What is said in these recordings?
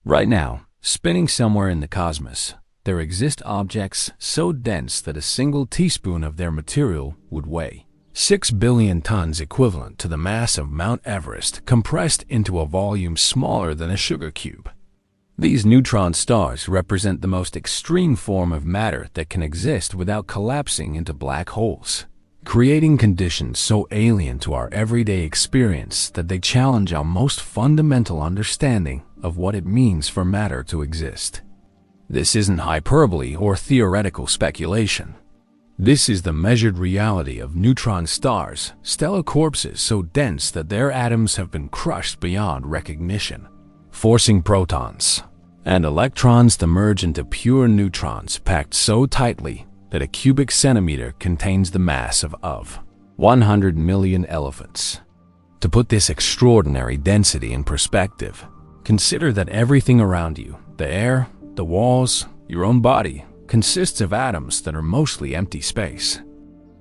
Right now, spinning somewhere in the cosmos, there exist objects so dense that a single teaspoon of their material would weigh 6 billion tons, equivalent to the mass of Mount Everest compressed into a volume smaller than a sugar cube. These neutron stars represent the most extreme form of matter that can exist without collapsing into black holes, creating conditions so alien to our everyday experience that they challenge our most fundamental understanding of what it means for matter to exist. This isn't hyperbole or theoretical speculation. This is the measured reality of neutron stars, stellar corpses so dense that their atoms have been crushed beyond recognition, forcing protons and electrons to merge into pure neutrons packed so tightly that a cubic centimeter contains the mass of 100 million elephants. To put this extraordinary density in perspective, consider that everything around you, the air, the walls, your own body, consists of atoms that are mostly empty space.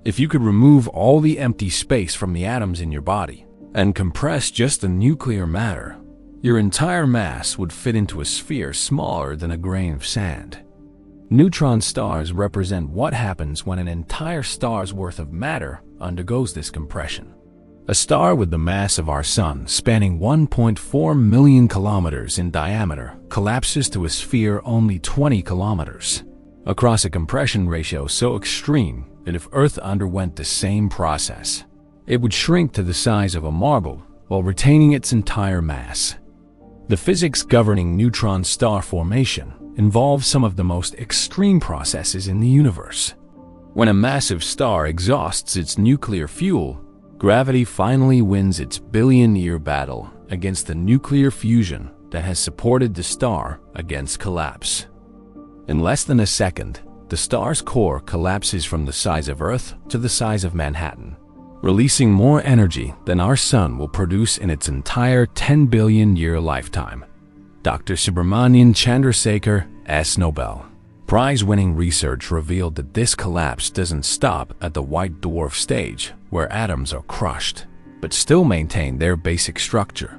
If you could remove all the empty space from the atoms in your body and compress just the nuclear matter, your entire mass would fit into a sphere smaller than a grain of sand. Neutron stars represent what happens when an entire star's worth of matter undergoes this compression. A star with the mass of our Sun, spanning 1.4 million kilometers in diameter, collapses to a sphere only 20 kilometers, across a compression ratio so extreme that if Earth underwent the same process, it would shrink to the size of a marble while retaining its entire mass. The physics governing neutron star formation involves some of the most extreme processes in the universe. When a massive star exhausts its nuclear fuel, gravity finally wins its billion-year battle against the nuclear fusion that has supported the star against collapse. In less than a second, the star's core collapses from the size of Earth to the size of Manhattan, releasing more energy than our Sun will produce in its entire 10 billion-year lifetime. Dr. Subramanian Chandrasekhar, S. Nobel Prize-winning research revealed that this collapse doesn't stop at the white dwarf stage, where atoms are crushed, but still maintain their basic structure.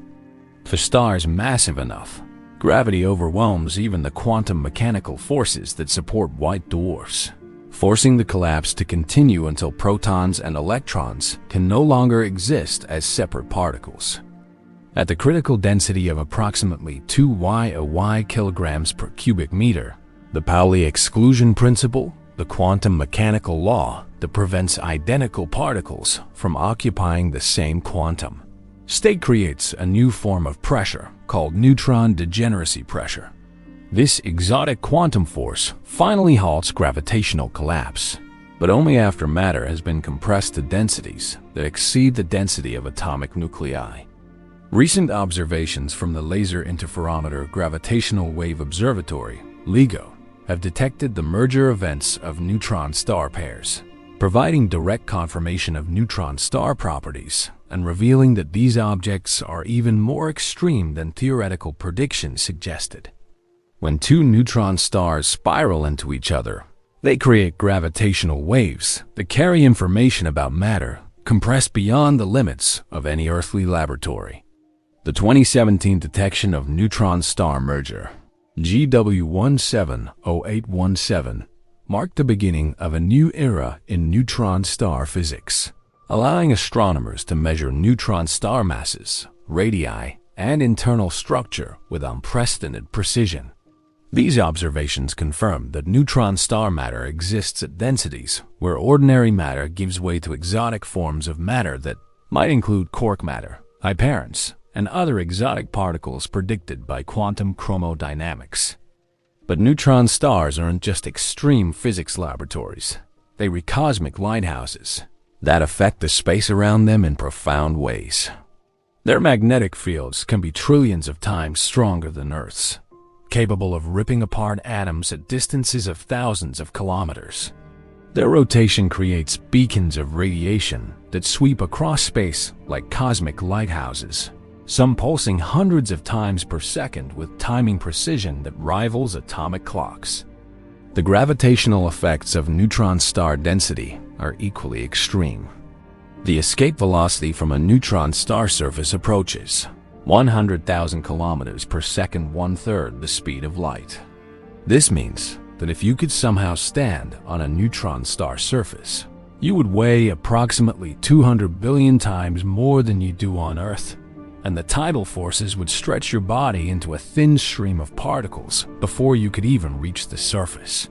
For stars massive enough, gravity overwhelms even the quantum mechanical forces that support white dwarfs, forcing the collapse to continue until protons and electrons can no longer exist as separate particles. At the critical density of approximately 2 Y kilograms per cubic meter, the Pauli exclusion principle, the quantum mechanical law that prevents identical particles from occupying the same quantum state, creates a new form of pressure called neutron degeneracy pressure. This exotic quantum force finally halts gravitational collapse, but only after matter has been compressed to densities that exceed the density of atomic nuclei. Recent observations from the Laser Interferometer Gravitational Wave Observatory, LIGO, have detected the merger events of neutron star pairs, providing direct confirmation of neutron star properties and revealing that these objects are even more extreme than theoretical predictions suggested. When two neutron stars spiral into each other, they create gravitational waves that carry information about matter compressed beyond the limits of any earthly laboratory. The 2017 detection of neutron star merger, GW170817, marked the beginning of a new era in neutron star physics, allowing astronomers to measure neutron star masses, radii, and internal structure with unprecedented precision. These observations confirm that neutron star matter exists at densities where ordinary matter gives way to exotic forms of matter that might include quark matter, hyperons, and other exotic particles predicted by quantum chromodynamics. But neutron stars aren't just extreme physics laboratories. They are cosmic lighthouses that affect the space around them in profound ways. Their magnetic fields can be trillions of times stronger than Earth's, capable of ripping apart atoms at distances of thousands of kilometers. Their rotation creates beacons of radiation that sweep across space like cosmic lighthouses, some pulsing hundreds of times per second with timing precision that rivals atomic clocks. The gravitational effects of neutron star density are equally extreme. The escape velocity from a neutron star surface approaches 100,000 kilometers per second, 1/3 the speed of light. This means that if you could somehow stand on a neutron star surface, you would weigh approximately 200 billion times more than you do on Earth, and the tidal forces would stretch your body into a thin stream of particles before you could even reach the surface.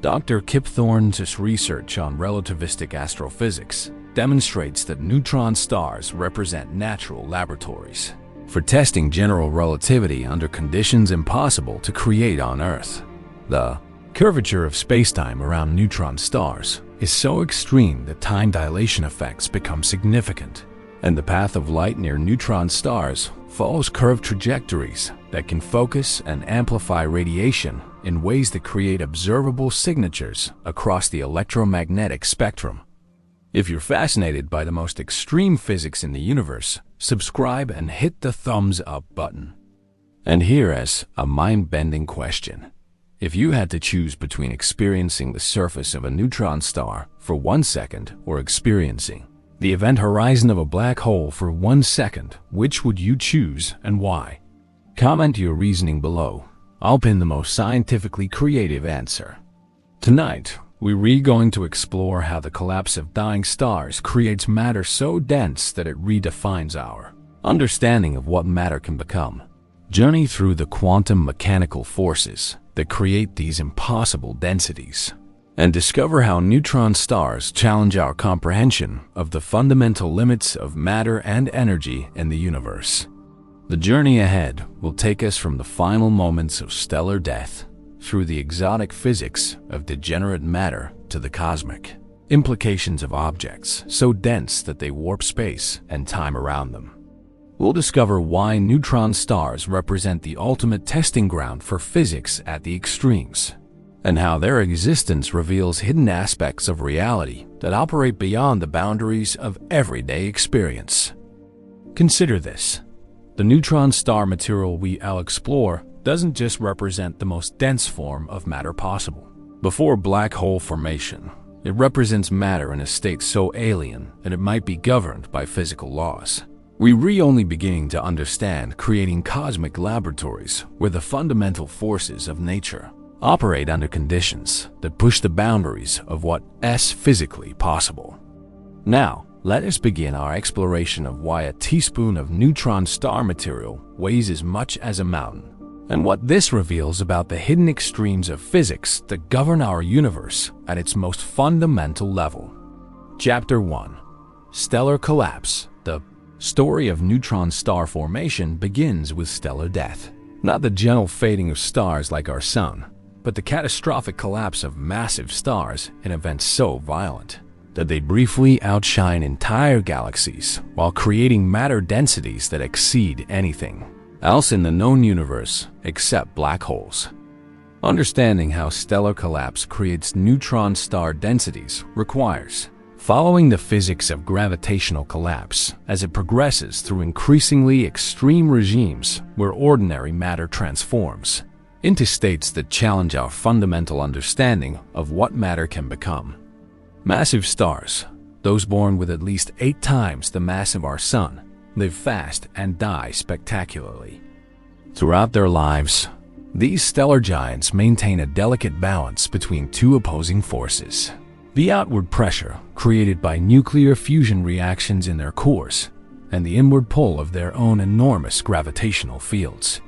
Dr. Kip Thorne's research on relativistic astrophysics demonstrates that neutron stars represent natural laboratories for testing general relativity under conditions impossible to create on Earth. The curvature of spacetime around neutron stars is so extreme that time dilation effects become significant, and the path of light near neutron stars follows curved trajectories that can focus and amplify radiation in ways that create observable signatures across the electromagnetic spectrum. If you're fascinated by the most extreme physics in the universe, subscribe and hit the thumbs up button. And here is a mind-bending question. If you had to choose between experiencing the surface of a neutron star for 1 second or experiencing the event horizon of a black hole for 1 second, which would you choose and why? Comment your reasoning below. I'll pin the most scientifically creative answer. Tonight, we're going to explore how the collapse of dying stars creates matter so dense that it redefines our understanding of what matter can become. Journey through the quantum mechanical forces that create these impossible densities, and discover how neutron stars challenge our comprehension of the fundamental limits of matter and energy in the universe. The journey ahead will take us from the final moments of stellar death through the exotic physics of degenerate matter to the cosmic implications of objects so dense that they warp space and time around them. We'll discover why neutron stars represent the ultimate testing ground for physics at the extremes, and how their existence reveals hidden aspects of reality that operate beyond the boundaries of everyday experience. Consider this. The neutron star material we'll explore doesn't just represent the most dense form of matter possible. Before black hole formation, it represents matter in a state so alien that it might be governed by physical laws. We're only beginning to understand creating cosmic laboratories where the fundamental forces of nature operate under conditions that push the boundaries of what is physically possible. Now, let us begin our exploration of why a teaspoon of neutron star material weighs as much as a mountain, and what this reveals about the hidden extremes of physics that govern our universe at its most fundamental level. Chapter 1. Stellar Collapse. The story of neutron star formation begins with stellar death. Not the gentle fading of stars like our Sun, but the catastrophic collapse of massive stars in events so violent that they briefly outshine entire galaxies while creating matter densities that exceed anything else in the known universe except black holes. Understanding how stellar collapse creates neutron star densities requires following the physics of gravitational collapse as it progresses through increasingly extreme regimes where ordinary matter transforms into states that challenge our fundamental understanding of what matter can become. Massive stars, those born with at least 8 times the mass of our Sun, live fast and die spectacularly. Throughout their lives, these stellar giants maintain a delicate balance between two opposing forces: the outward pressure created by nuclear fusion reactions in their cores, and the inward pull of their own enormous gravitational fields.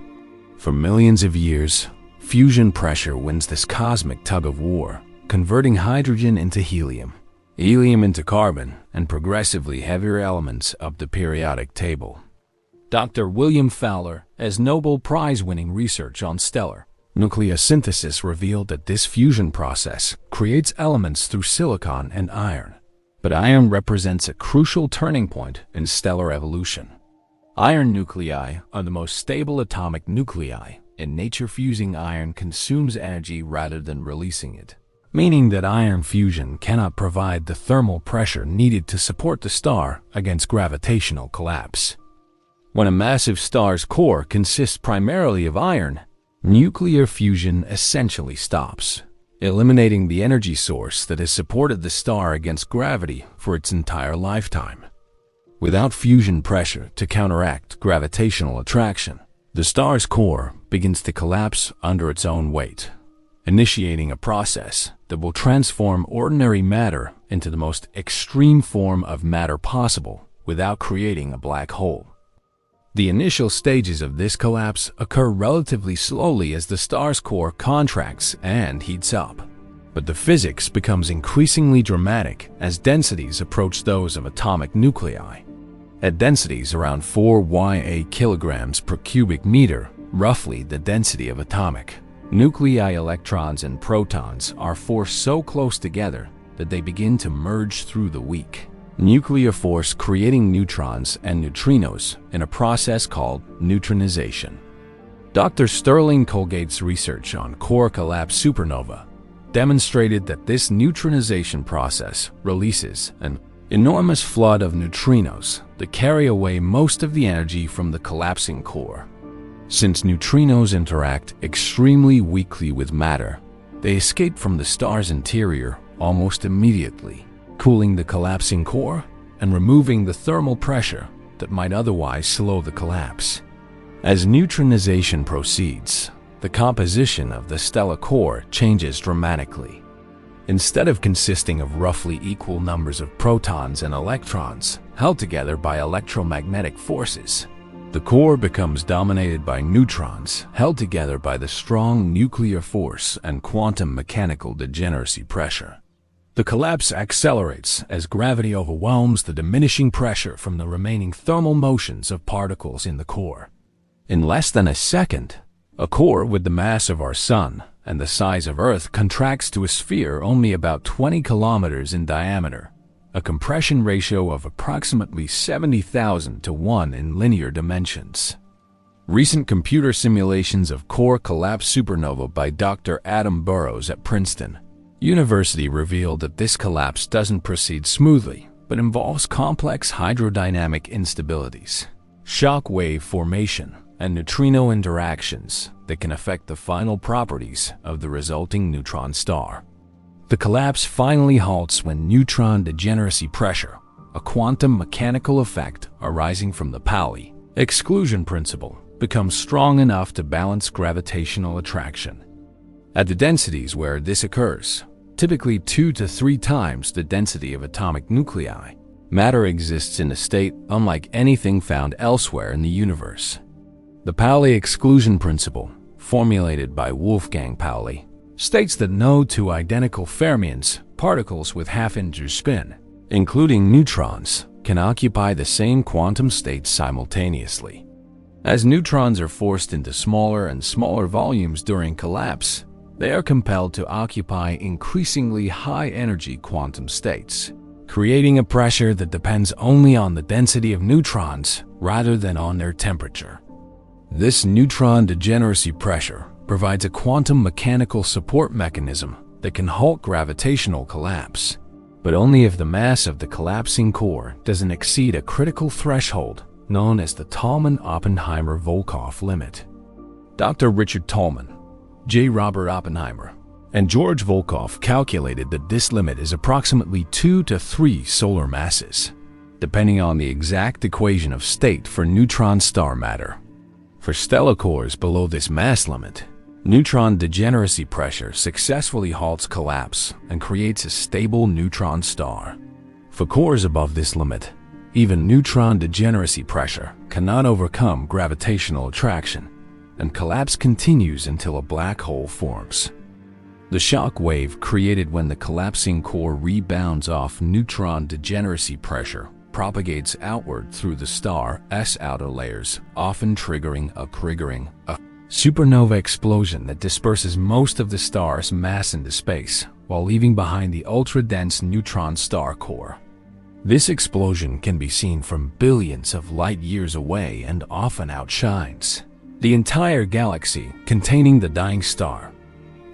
For millions of years, fusion pressure wins this cosmic tug-of-war, converting hydrogen into helium, helium into carbon, and progressively heavier elements up the periodic table. Dr. William Fowler's Nobel Prize-winning research on stellar nucleosynthesis revealed that this fusion process creates elements through silicon and iron. But iron represents a crucial turning point in stellar evolution. Iron nuclei are the most stable atomic nuclei. In nature, fusing iron consumes energy rather than releasing it, meaning that iron fusion cannot provide the thermal pressure needed to support the star against gravitational collapse. When a massive star's core consists primarily of iron, nuclear fusion essentially stops, eliminating the energy source that has supported the star against gravity for its entire lifetime. Without fusion pressure to counteract gravitational attraction, the star's core begins to collapse under its own weight, initiating a process that will transform ordinary matter into the most extreme form of matter possible without creating a black hole. The initial stages of this collapse occur relatively slowly as the star's core contracts and heats up. But the physics becomes increasingly dramatic as densities approach those of atomic nuclei. At densities around 4 Ya kilograms per cubic meter, roughly the density of atomic nuclei, electrons and protons are forced so close together that they begin to merge through the weak nuclear force, creating neutrons and neutrinos in a process called neutronization. Dr. Sterling Colgate's research on core collapse supernova demonstrated that this neutronization process releases an enormous flood of neutrinos that carry away most of the energy from the collapsing core. Since neutrinos interact extremely weakly with matter, they escape from the star's interior almost immediately, cooling the collapsing core and removing the thermal pressure that might otherwise slow the collapse. As neutronization proceeds, the composition of the stellar core changes dramatically. Instead of consisting of roughly equal numbers of protons and electrons held together by electromagnetic forces, the core becomes dominated by neutrons held together by the strong nuclear force and quantum mechanical degeneracy pressure. The collapse accelerates as gravity overwhelms the diminishing pressure from the remaining thermal motions of particles in the core. In less than a second, a core with the mass of our Sun and the size of Earth contracts to a sphere only about 20 kilometers in diameter, a compression ratio of approximately 70,000 to 1 in linear dimensions. Recent computer simulations of core collapse supernova by Dr. Adam Burrows at Princeton University revealed that this collapse doesn't proceed smoothly, but involves complex hydrodynamic instabilities, shock wave formation, and neutrino interactions that can affect the final properties of the resulting neutron star. The collapse finally halts when neutron degeneracy pressure, a quantum mechanical effect arising from the Pauli exclusion principle, becomes strong enough to balance gravitational attraction. At the densities where this occurs, typically 2 to 3 times the density of atomic nuclei, matter exists in a state unlike anything found elsewhere in the universe. The Pauli exclusion principle, formulated by Wolfgang Pauli, states that no two identical fermions, particles with half-integer spin, including neutrons, can occupy the same quantum state simultaneously. As neutrons are forced into smaller and smaller volumes during collapse, they are compelled to occupy increasingly high-energy quantum states, creating a pressure that depends only on the density of neutrons rather than on their temperature. This neutron degeneracy pressure provides a quantum mechanical support mechanism that can halt gravitational collapse, but only if the mass of the collapsing core doesn't exceed a critical threshold known as the Tolman-Oppenheimer-Volkoff limit. Dr. Richard Tolman, J. Robert Oppenheimer, and George Volkoff calculated that this limit is approximately 2 to 3 solar masses, depending on the exact equation of state for neutron star matter. For stellar cores below this mass limit, neutron degeneracy pressure successfully halts collapse and creates a stable neutron star. For cores above this limit, even neutron degeneracy pressure cannot overcome gravitational attraction, and collapse continues until a black hole forms. The shock wave created when the collapsing core rebounds off neutron degeneracy pressure propagates outward through the star's outer layers, often triggering a supernova explosion that disperses most of the star's mass into space, while leaving behind the ultra-dense neutron star core. This explosion can be seen from billions of light years away and often outshines the entire galaxy containing the dying star.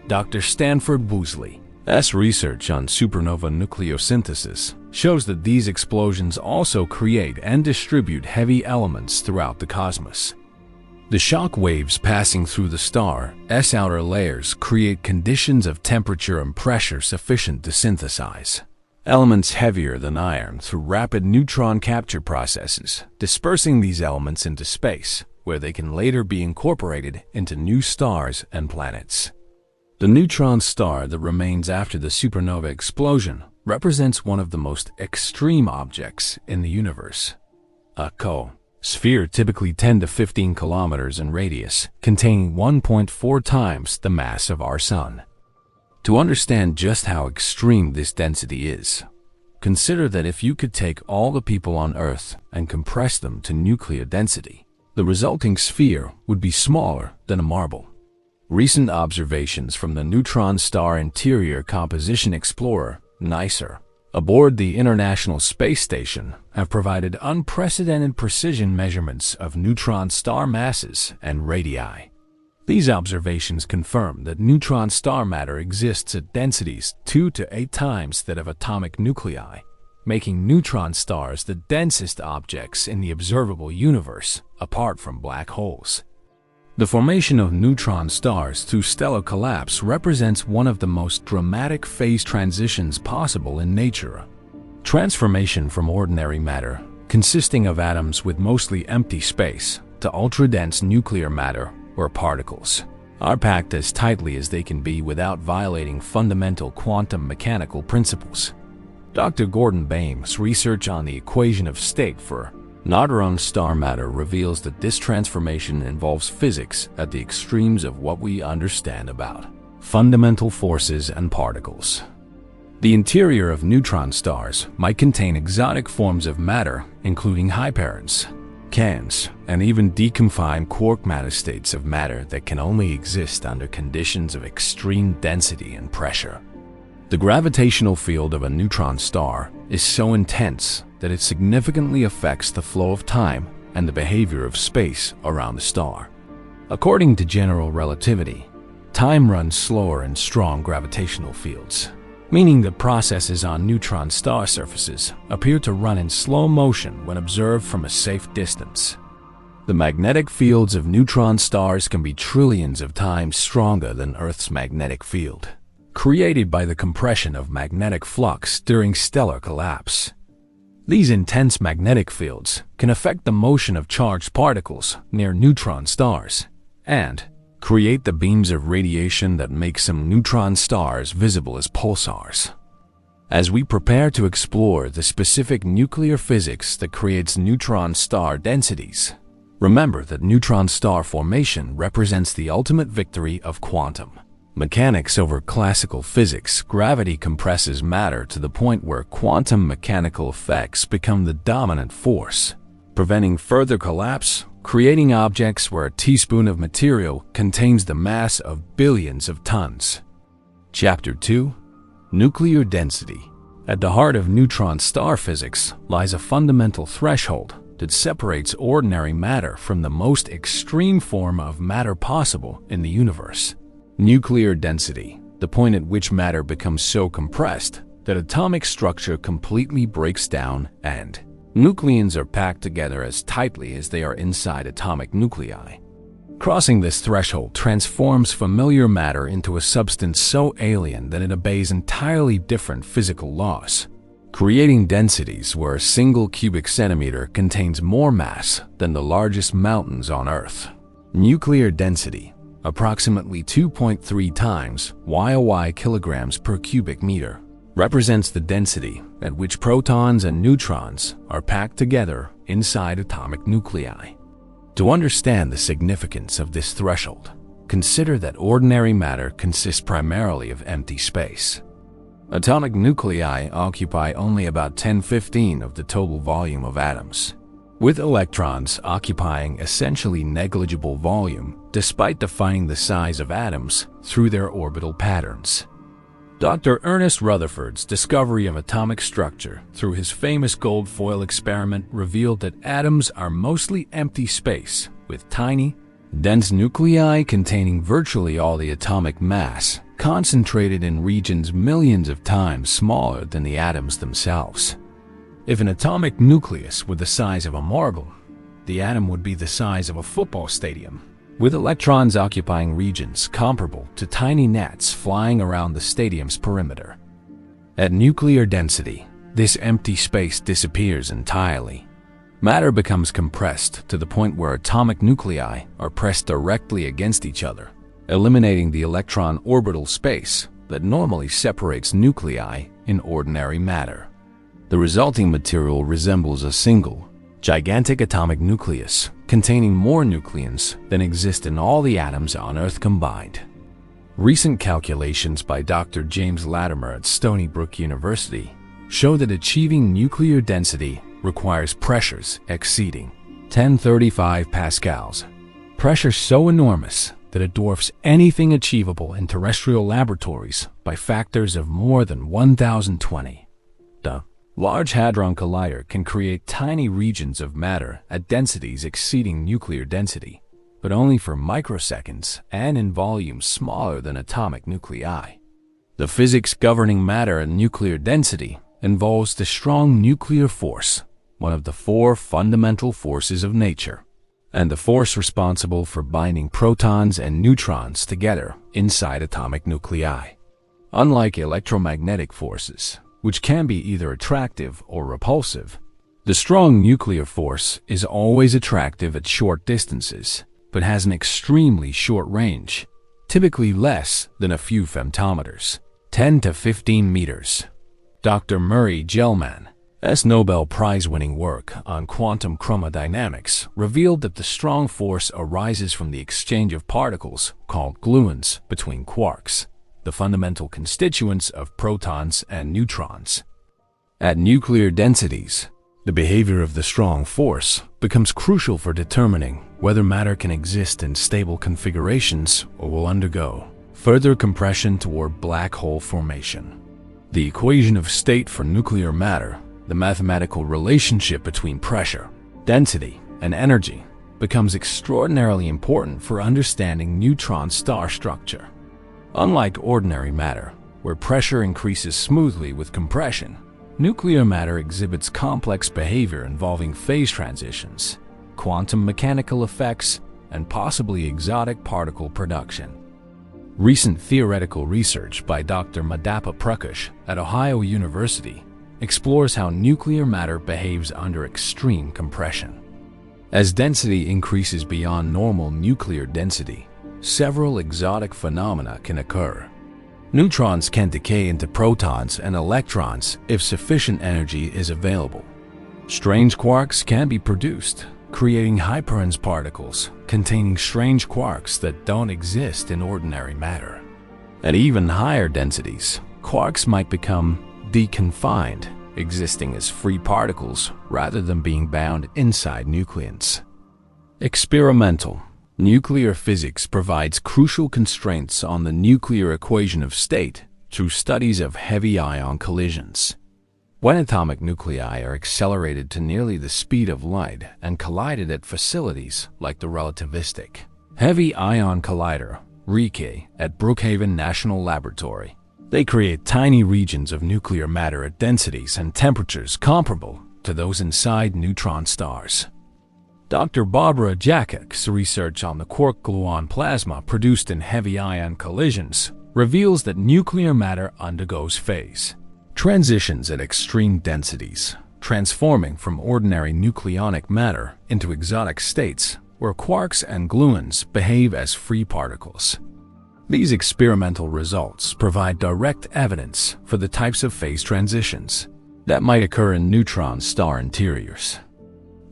Dr. Stanford Woolsey's research on supernova nucleosynthesis shows that these explosions also create and distribute heavy elements throughout the cosmos. The shock waves passing through the star's outer layers create conditions of temperature and pressure sufficient to synthesize elements heavier than iron through rapid neutron capture processes, dispersing these elements into space, where they can later be incorporated into new stars and planets. The neutron star that remains after the supernova explosion represents one of the most extreme objects in the universe. A sphere typically 10 to 15 kilometers in radius, containing 1.4 times the mass of our Sun. To understand just how extreme this density is, consider that if you could take all the people on Earth and compress them to nuclear density, the resulting sphere would be smaller than a marble. Recent observations from the Neutron Star Interior Composition Explorer, NICER, aboard the International Space Station have provided unprecedented precision measurements of neutron star masses and radii. These observations confirm that neutron star matter exists at densities 2 to 8 times that of atomic nuclei, making neutron stars the densest objects in the observable universe, apart from black holes. The formation of neutron stars through stellar collapse represents one of the most dramatic phase transitions possible in nature. Transformation from ordinary matter, consisting of atoms with mostly empty space, to ultra-dense nuclear matter, or particles, are packed as tightly as they can be without violating fundamental quantum mechanical principles. Dr. Gordon Bame's research on the equation of state for neutron star matter reveals that this transformation involves physics at the extremes of what we understand about fundamental forces and particles. The interior of neutron stars might contain exotic forms of matter, including hyperons, cans, and even deconfined quark metastates of matter that can only exist under conditions of extreme density and pressure. The gravitational field of a neutron star is so intense that it significantly affects the flow of time and the behavior of space around the star. According to general relativity, time runs slower in strong gravitational fields, meaning that processes on neutron star surfaces appear to run in slow motion when observed from a safe distance. The magnetic fields of neutron stars can be trillions of times stronger than Earth's magnetic field, created by the compression of magnetic flux during stellar collapse. These intense magnetic fields can affect the motion of charged particles near neutron stars and create the beams of radiation that make some neutron stars visible as pulsars. As we prepare to explore the specific nuclear physics that creates neutron star densities, remember that neutron star formation represents the ultimate victory of quantum mechanics over classical physics. Gravity compresses matter to the point where quantum mechanical effects become the dominant force, preventing further collapse, creating objects where a teaspoon of material contains the mass of billions of tons. Chapter 2: Nuclear Density. At the heart of neutron star physics lies a fundamental threshold that separates ordinary matter from the most extreme form of matter possible in the universe. Nuclear density, the point at which matter becomes so compressed that atomic structure completely breaks down and nucleons are packed together as tightly as they are inside atomic nuclei. Crossing this threshold transforms familiar matter into a substance so alien that it obeys entirely different physical laws, creating densities where a single cubic centimeter contains more mass than the largest mountains on Earth. Nuclear density, approximately 2.3 times YOY kilograms per cubic meter, represents the density at which protons and neutrons are packed together inside atomic nuclei. To understand the significance of this threshold, consider that ordinary matter consists primarily of empty space. Atomic nuclei occupy only about 10-15 of the total volume of atoms, with electrons occupying essentially negligible volume despite defining the size of atoms through their orbital patterns. Dr. Ernest Rutherford's discovery of atomic structure through his famous gold foil experiment revealed that atoms are mostly empty space with tiny, dense nuclei containing virtually all the atomic mass, concentrated in regions millions of times smaller than the atoms themselves. If an atomic nucleus were the size of a marble, the atom would be the size of a football stadium, with electrons occupying regions comparable to tiny gnats flying around the stadium's perimeter. At nuclear density, this empty space disappears entirely. Matter becomes compressed to the point where atomic nuclei are pressed directly against each other, eliminating the electron orbital space that normally separates nuclei in ordinary matter. The resulting material resembles a single, gigantic atomic nucleus containing more nucleons than exist in all the atoms on Earth combined. Recent calculations by Dr. James Latimer at Stony Brook University show that achieving nuclear density requires pressures exceeding 1035 pascals. Pressure so enormous that it dwarfs anything achievable in terrestrial laboratories by factors of more than 1020. The Large Hadron Collider can create tiny regions of matter at densities exceeding nuclear density, but only for microseconds and in volumes smaller than atomic nuclei. The physics governing matter at nuclear density involves the strong nuclear force, one of the four fundamental forces of nature, and the force responsible for binding protons and neutrons together inside atomic nuclei. Unlike electromagnetic forces, which can be either attractive or repulsive, the strong nuclear force is always attractive at short distances, but has an extremely short range, typically less than a few femtometers, 10 to 15 meters. Dr. Murray Gell-Mann's Nobel Prize-winning work on quantum chromodynamics revealed that the strong force arises from the exchange of particles, called gluons, between quarks, the fundamental constituents of protons and neutrons. At nuclear densities, the behavior of the strong force becomes crucial for determining whether matter can exist in stable configurations or will undergo further compression toward black hole formation. The equation of state for nuclear matter, the mathematical relationship between pressure, density, and energy, becomes extraordinarily important for understanding neutron star structure. Unlike ordinary matter, where pressure increases smoothly with compression, nuclear matter exhibits complex behavior involving phase transitions, quantum mechanical effects, and possibly exotic particle production. Recent theoretical research by Dr. Madhapa Prakash at Ohio University explores how nuclear matter behaves under extreme compression. As density increases beyond normal nuclear density, several exotic phenomena can occur. Neutrons can decay into protons and electrons if sufficient energy is available. Strange quarks can be produced, creating hyperons particles containing strange quarks that don't exist in ordinary matter. At even higher densities, quarks might become deconfined, existing as free particles rather than being bound inside nucleons. Experimental nuclear physics provides crucial constraints on the nuclear equation of state through studies of heavy ion collisions. When atomic nuclei are accelerated to nearly the speed of light and collided at facilities like the relativistic Heavy Ion Collider, RICE, at Brookhaven National Laboratory, they create tiny regions of nuclear matter at densities and temperatures comparable to those inside neutron stars. Dr. Barbara Jakek's research on the quark-gluon plasma produced in heavy ion collisions reveals that nuclear matter undergoes phase transitions at extreme densities, transforming from ordinary nucleonic matter into exotic states where quarks and gluons behave as free particles. These experimental results provide direct evidence for the types of phase transitions that might occur in neutron star interiors.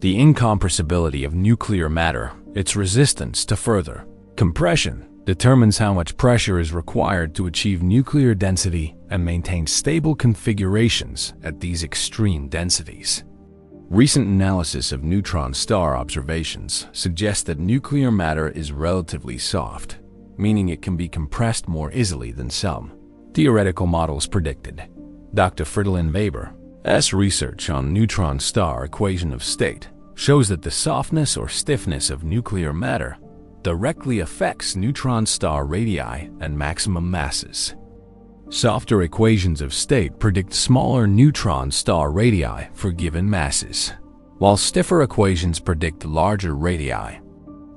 The incompressibility of nuclear matter, its resistance to further compression, determines how much pressure is required to achieve nuclear density and maintain stable configurations at these extreme densities. Recent analysis of neutron star observations suggests that nuclear matter is relatively soft, meaning it can be compressed more easily than some theoretical models predicted. Dr. Fridolin Weber's research on neutron star equation of state shows that the softness or stiffness of nuclear matter directly affects neutron star radii and maximum masses. Softer equations of state predict smaller neutron star radii for given masses, while stiffer equations predict larger radii.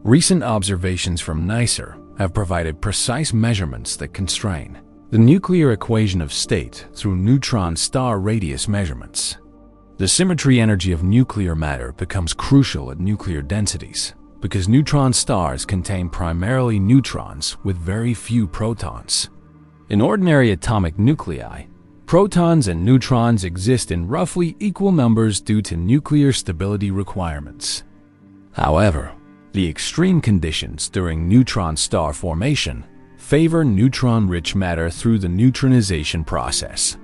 Recent observations from NICER have provided precise measurements that constrain the nuclear equation of state through neutron star radius measurements. The symmetry energy of nuclear matter becomes crucial at nuclear densities because neutron stars contain primarily neutrons with very few protons. In ordinary atomic nuclei, protons and neutrons exist in roughly equal numbers due to nuclear stability requirements. However, the extreme conditions during neutron star formation favor neutron-rich matter through the neutronization process.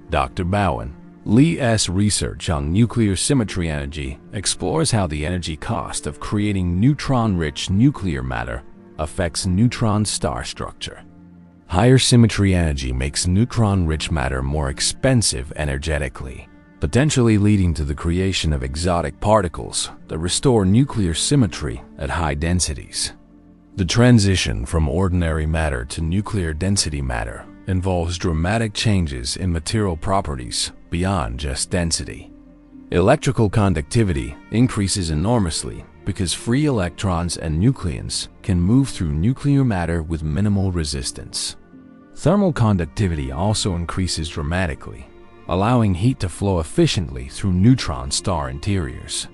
Dr. Bowen Lee's research on nuclear symmetry energy explores how the energy cost of creating neutron-rich nuclear matter affects neutron star structure. Higher symmetry energy makes neutron-rich matter more expensive energetically, potentially leading to the creation of exotic particles that restore nuclear symmetry at high densities. The transition from ordinary matter to nuclear density matter involves dramatic changes in material properties beyond just density. Electrical conductivity increases enormously because free electrons and nucleons can move through nuclear matter with minimal resistance. Thermal conductivity also increases dramatically, allowing heat to flow efficiently through neutron star interiors.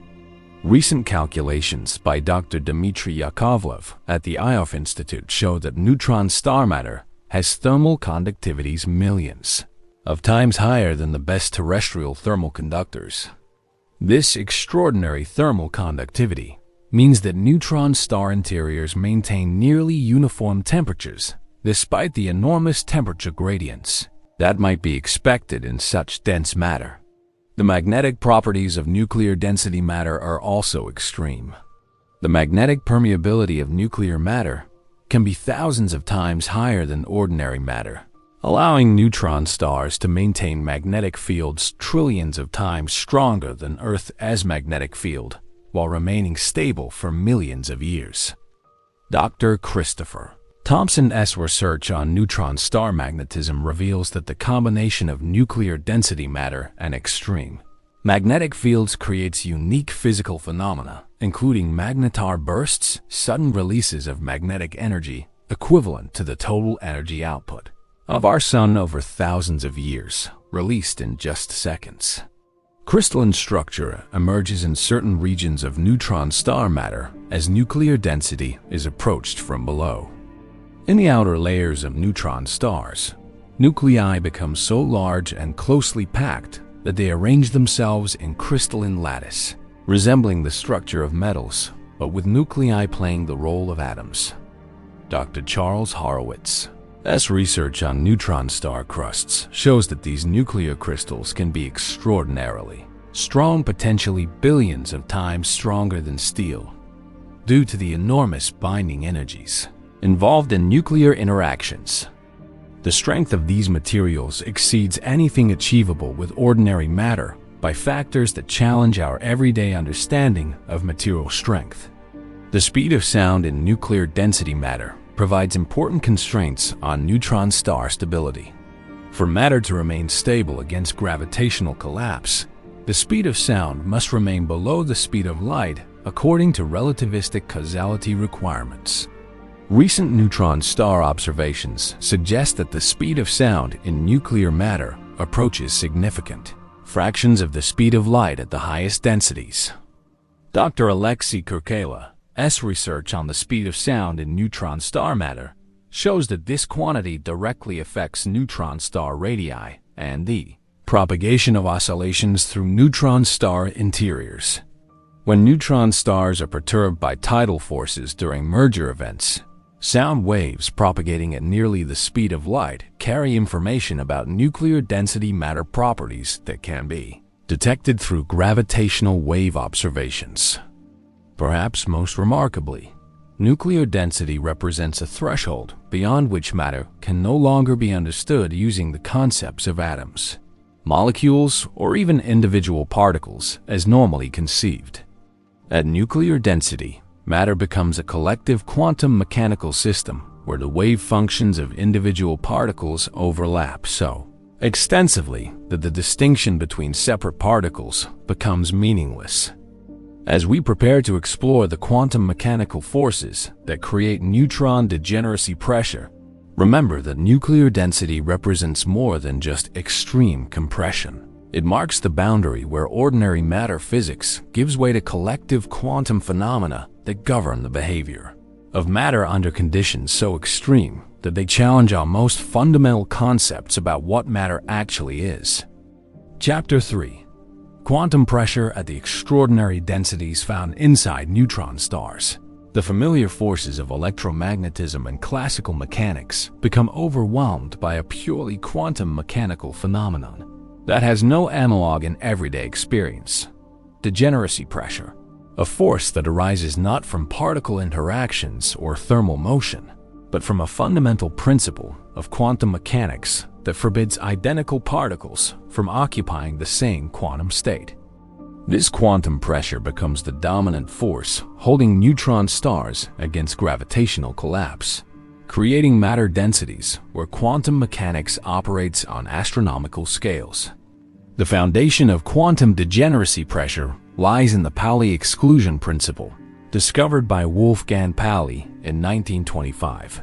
Recent calculations by Dr. Dmitry Yakovlev at the IOF Institute show that neutron star matter has thermal conductivities millions of times higher than the best terrestrial thermal conductors. This extraordinary thermal conductivity means that neutron star interiors maintain nearly uniform temperatures despite the enormous temperature gradients that might be expected in such dense matter. The magnetic properties of nuclear density matter are also extreme. The magnetic permeability of nuclear matter can be thousands of times higher than ordinary matter, allowing neutron stars to maintain magnetic fields trillions of times stronger than Earth's magnetic field, while remaining stable for millions of years. Dr. Christopher Thompson's research on neutron star magnetism reveals that the combination of nuclear density matter and extreme magnetic fields creates unique physical phenomena, including magnetar bursts, sudden releases of magnetic energy equivalent to the total energy output of our Sun over thousands of years, released in just seconds. Crystalline structure emerges in certain regions of neutron star matter as nuclear density is approached from below. In the outer layers of neutron stars, nuclei become so large and closely packed that they arrange themselves in crystalline lattice, resembling the structure of metals, but with nuclei playing the role of atoms. Dr. Charles Horowitz's research on neutron star crusts shows that these nuclear crystals can be extraordinarily strong, potentially billions of times stronger than steel, due to the enormous binding energies involved in nuclear interactions. The strength of these materials exceeds anything achievable with ordinary matter by factors that challenge our everyday understanding of material strength. The speed of sound in nuclear density matter provides important constraints on neutron star stability. For matter to remain stable against gravitational collapse, the speed of sound must remain below the speed of light according to relativistic causality requirements. Recent neutron star observations suggest that the speed of sound in nuclear matter approaches significant fractions of the speed of light at the highest densities. Dr. Alexei Kurkela's research on the speed of sound in neutron star matter shows that this quantity directly affects neutron star radii and the propagation of oscillations through neutron star interiors. When neutron stars are perturbed by tidal forces during merger events, sound waves propagating at nearly the speed of light carry information about nuclear density matter properties that can be detected through gravitational wave observations. Perhaps most remarkably, nuclear density represents a threshold beyond which matter can no longer be understood using the concepts of atoms, molecules, or even individual particles as normally conceived. At nuclear density, matter becomes a collective quantum mechanical system where the wave functions of individual particles overlap so extensively that the distinction between separate particles becomes meaningless. As we prepare to explore the quantum mechanical forces that create neutron degeneracy pressure, Remember that nuclear density represents more than just extreme compression. It marks the boundary where ordinary matter physics gives way to collective quantum phenomena that govern the behavior of matter under conditions so extreme that they challenge our most fundamental concepts about what matter actually is. Chapter 3. Quantum pressure at the extraordinary densities found inside neutron stars. The familiar forces of electromagnetism and classical mechanics become overwhelmed by a purely quantum mechanical phenomenon that has no analog in everyday experience: degeneracy pressure, a force that arises not from particle interactions or thermal motion, but from a fundamental principle of quantum mechanics that forbids identical particles from occupying the same quantum state. This quantum pressure becomes the dominant force holding neutron stars against gravitational collapse, creating matter densities where quantum mechanics operates on astronomical scales. The foundation of quantum degeneracy pressure lies in the Pauli exclusion principle, discovered by Wolfgang Pauli in 1925.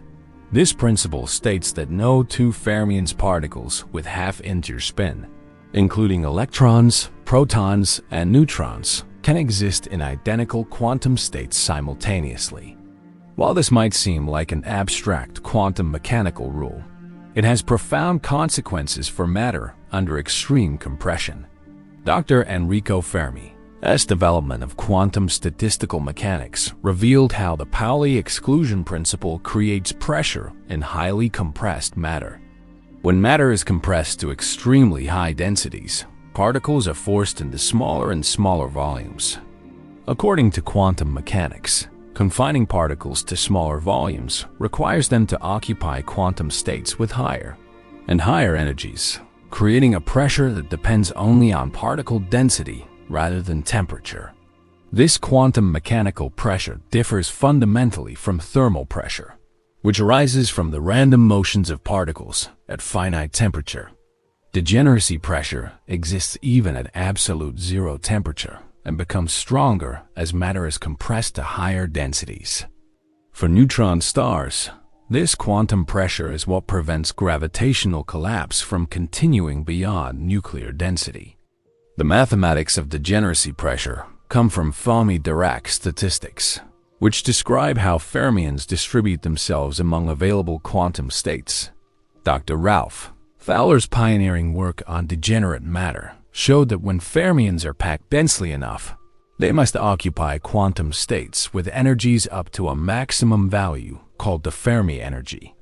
This principle states that no two fermions particles with half-integer spin, including electrons, protons, and neutrons, can exist in identical quantum states simultaneously. While this might seem like an abstract quantum mechanical rule, it has profound consequences for matter under extreme compression. Dr. Enrico Fermi's development of quantum statistical mechanics revealed how the Pauli exclusion principle creates pressure in highly compressed matter. When matter is compressed to extremely high densities, particles are forced into smaller and smaller volumes. According to quantum mechanics, confining particles to smaller volumes requires them to occupy quantum states with higher and higher energies, creating a pressure that depends only on particle density rather than temperature. This quantum mechanical pressure differs fundamentally from thermal pressure, which arises from the random motions of particles at finite temperature. Degeneracy pressure exists even at absolute zero temperature and becomes stronger as matter is compressed to higher densities. For neutron stars, this quantum pressure is what prevents gravitational collapse from continuing beyond nuclear density. The mathematics of degeneracy pressure come from Fermi-Dirac statistics, which describe how fermions distribute themselves among available quantum states. Dr. Ralph Fowler's pioneering work on degenerate matter showed that when fermions are packed densely enough, they must occupy quantum states with energies up to a maximum value called the Fermi energy.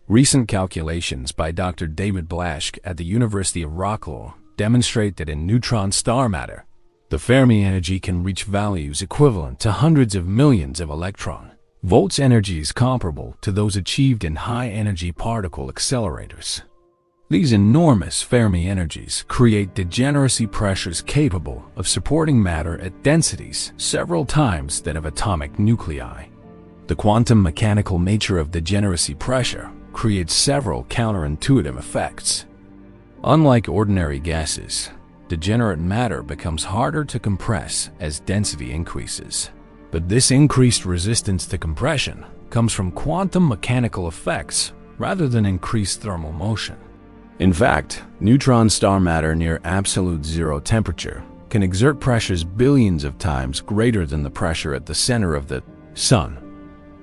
Recent calculations by Dr. David Blaschke at the University of Wrocław demonstrate that in neutron star matter, the Fermi energy can reach values equivalent to hundreds of millions of electron-volts energies comparable to those achieved in high-energy particle accelerators. These enormous Fermi energies create degeneracy pressures capable of supporting matter at densities several times that of atomic nuclei. The quantum mechanical nature of degeneracy pressure creates several counterintuitive effects. Unlike ordinary gases, degenerate matter becomes harder to compress as density increases. But this increased resistance to compression comes from quantum mechanical effects rather than increased thermal motion. In fact, neutron star matter near absolute zero temperature can exert pressures billions of times greater than the pressure at the center of the Sun.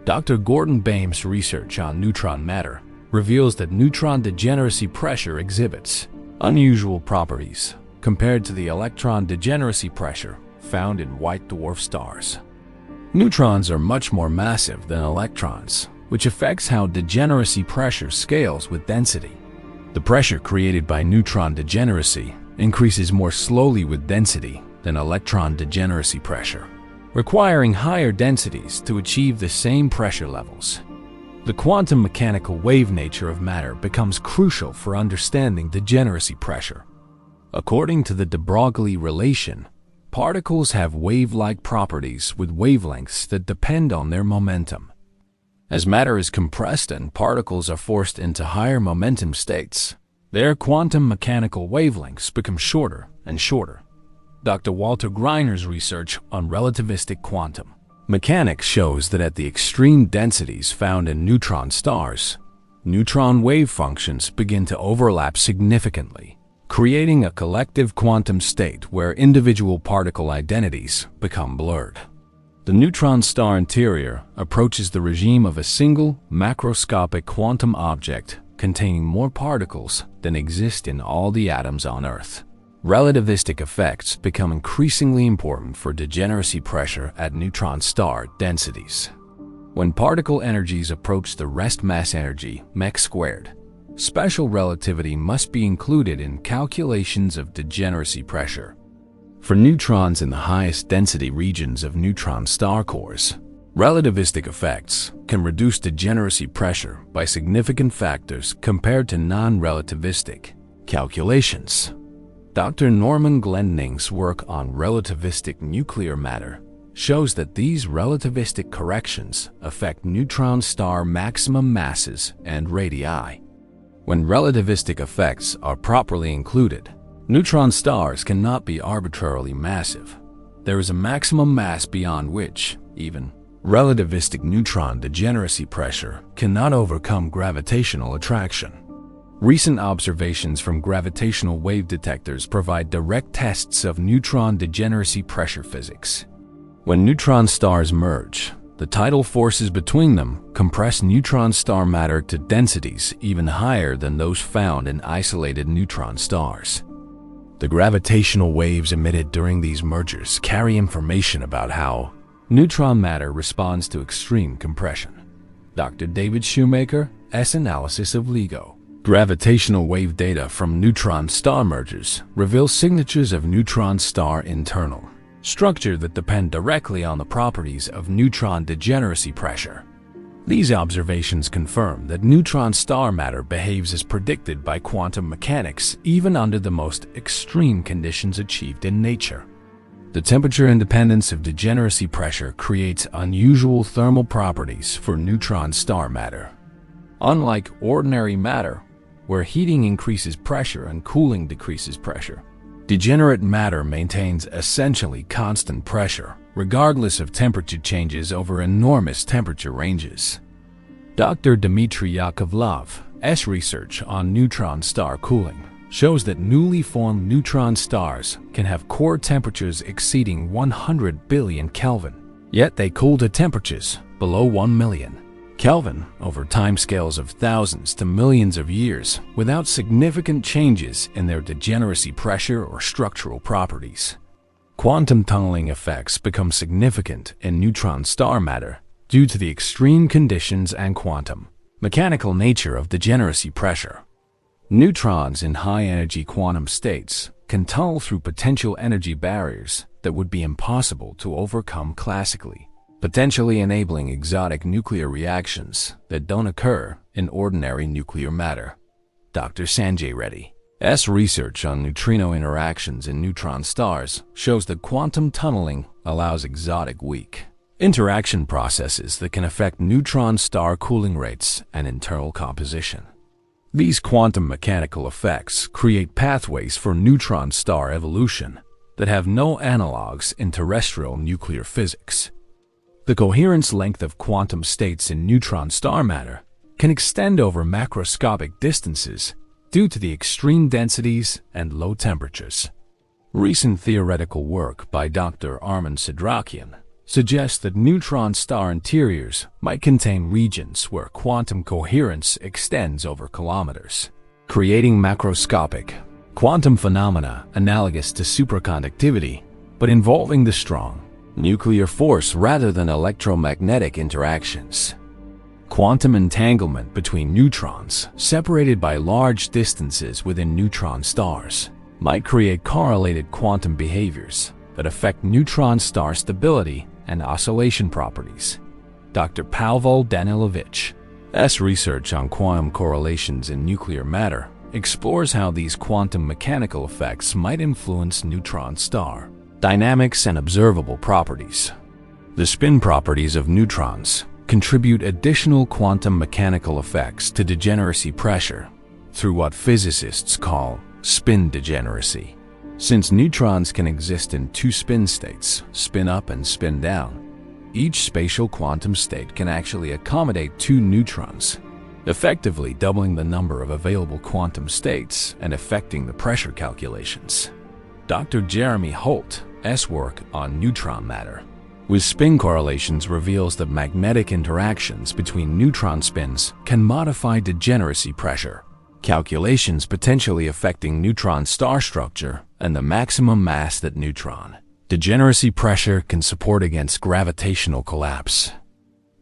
Dr. Gordon Bame's research on neutron matter reveals that neutron degeneracy pressure exhibits unusual properties compared to the electron degeneracy pressure found in white dwarf stars. Neutrons are much more massive than electrons, which affects how degeneracy pressure scales with density. The pressure created by neutron degeneracy increases more slowly with density than electron degeneracy pressure, requiring higher densities to achieve the same pressure levels. The quantum mechanical wave nature of matter becomes crucial for understanding degeneracy pressure. According to the de Broglie relation, particles have wave-like properties with wavelengths that depend on their momentum. As matter is compressed and particles are forced into higher momentum states, their quantum mechanical wavelengths become shorter and shorter. Dr. Walter Greiner's research on relativistic quantum mechanics shows that at the extreme densities found in neutron stars, neutron wave functions begin to overlap significantly, creating a collective quantum state where individual particle identities become blurred. The neutron star interior approaches the regime of a single macroscopic quantum object containing more particles than exist in all the atoms on Earth. Relativistic effects become increasingly important for degeneracy pressure at neutron star densities. When particle energies approach the rest mass energy mech squared, special relativity must be included in calculations of degeneracy pressure. For neutrons in the highest density regions of neutron star cores, relativistic effects can reduce degeneracy pressure by significant factors compared to non-relativistic calculations. Dr. Norman Glendining's work on relativistic nuclear matter shows that these relativistic corrections affect neutron star maximum masses and radii. When relativistic effects are properly included, neutron stars cannot be arbitrarily massive. There is a maximum mass beyond which, even relativistic neutron degeneracy pressure cannot overcome gravitational attraction. Recent observations from gravitational wave detectors provide direct tests of neutron degeneracy pressure physics. When neutron stars merge, the tidal forces between them compress neutron star matter to densities even higher than those found in isolated neutron stars. The gravitational waves emitted during these mergers carry information about how neutron matter responds to extreme compression. Dr. David Shoemaker's analysis of LIGO. Gravitational wave data from neutron star mergers reveal signatures of neutron star internal structure that depend directly on the properties of neutron degeneracy pressure. These observations confirm that neutron star matter behaves as predicted by quantum mechanics even under the most extreme conditions achieved in nature. The temperature independence of degeneracy pressure creates unusual thermal properties for neutron star matter. Unlike ordinary matter, where heating increases pressure and cooling decreases pressure, degenerate matter maintains essentially constant pressure, regardless of temperature changes over enormous temperature ranges. Dr. Dmitry Yakovlov's research on neutron star cooling shows that newly formed neutron stars can have core temperatures exceeding 100 billion Kelvin, yet they cool to temperatures below 1 million Kelvin over timescales of thousands to millions of years without significant changes in their degeneracy pressure or structural properties. Quantum tunneling effects become significant in neutron star matter due to the extreme conditions and quantum mechanical nature of degeneracy pressure. Neutrons in high-energy quantum states can tunnel through potential energy barriers that would be impossible to overcome classically, potentially enabling exotic nuclear reactions that don't occur in ordinary nuclear matter. Dr. Sanjay Reddy's research on neutrino interactions in neutron stars shows that quantum tunneling allows exotic weak interaction processes that can affect neutron star cooling rates and internal composition. These quantum mechanical effects create pathways for neutron star evolution that have no analogs in terrestrial nuclear physics. The coherence length of quantum states in neutron star matter can extend over macroscopic distances due to the extreme densities and low temperatures. Recent theoretical work by Dr. Armen Sidrakian suggests that neutron star interiors might contain regions where quantum coherence extends over kilometers, creating macroscopic quantum phenomena analogous to superconductivity, but involving the strong nuclear force rather than electromagnetic interactions. Quantum entanglement between neutrons separated by large distances within neutron stars might create correlated quantum behaviors that affect neutron star stability and oscillation properties. Dr. Pavel Danilovich's research on quantum correlations in nuclear matter explores how these quantum mechanical effects might influence neutron star dynamics and observable properties. The spin properties of neutrons contribute additional quantum mechanical effects to degeneracy pressure through what physicists call spin degeneracy. Since neutrons can exist in two spin states, spin up and spin down, each spatial quantum state can actually accommodate two neutrons. effectively doubling the number of available quantum states and affecting the pressure calculations. Dr. Jeremy Holt's work on neutron matter with spin correlations reveals that magnetic interactions between neutron spins can modify degeneracy pressure, calculations potentially affecting neutron star structure and the maximum mass that neutron degeneracy pressure can support against gravitational collapse.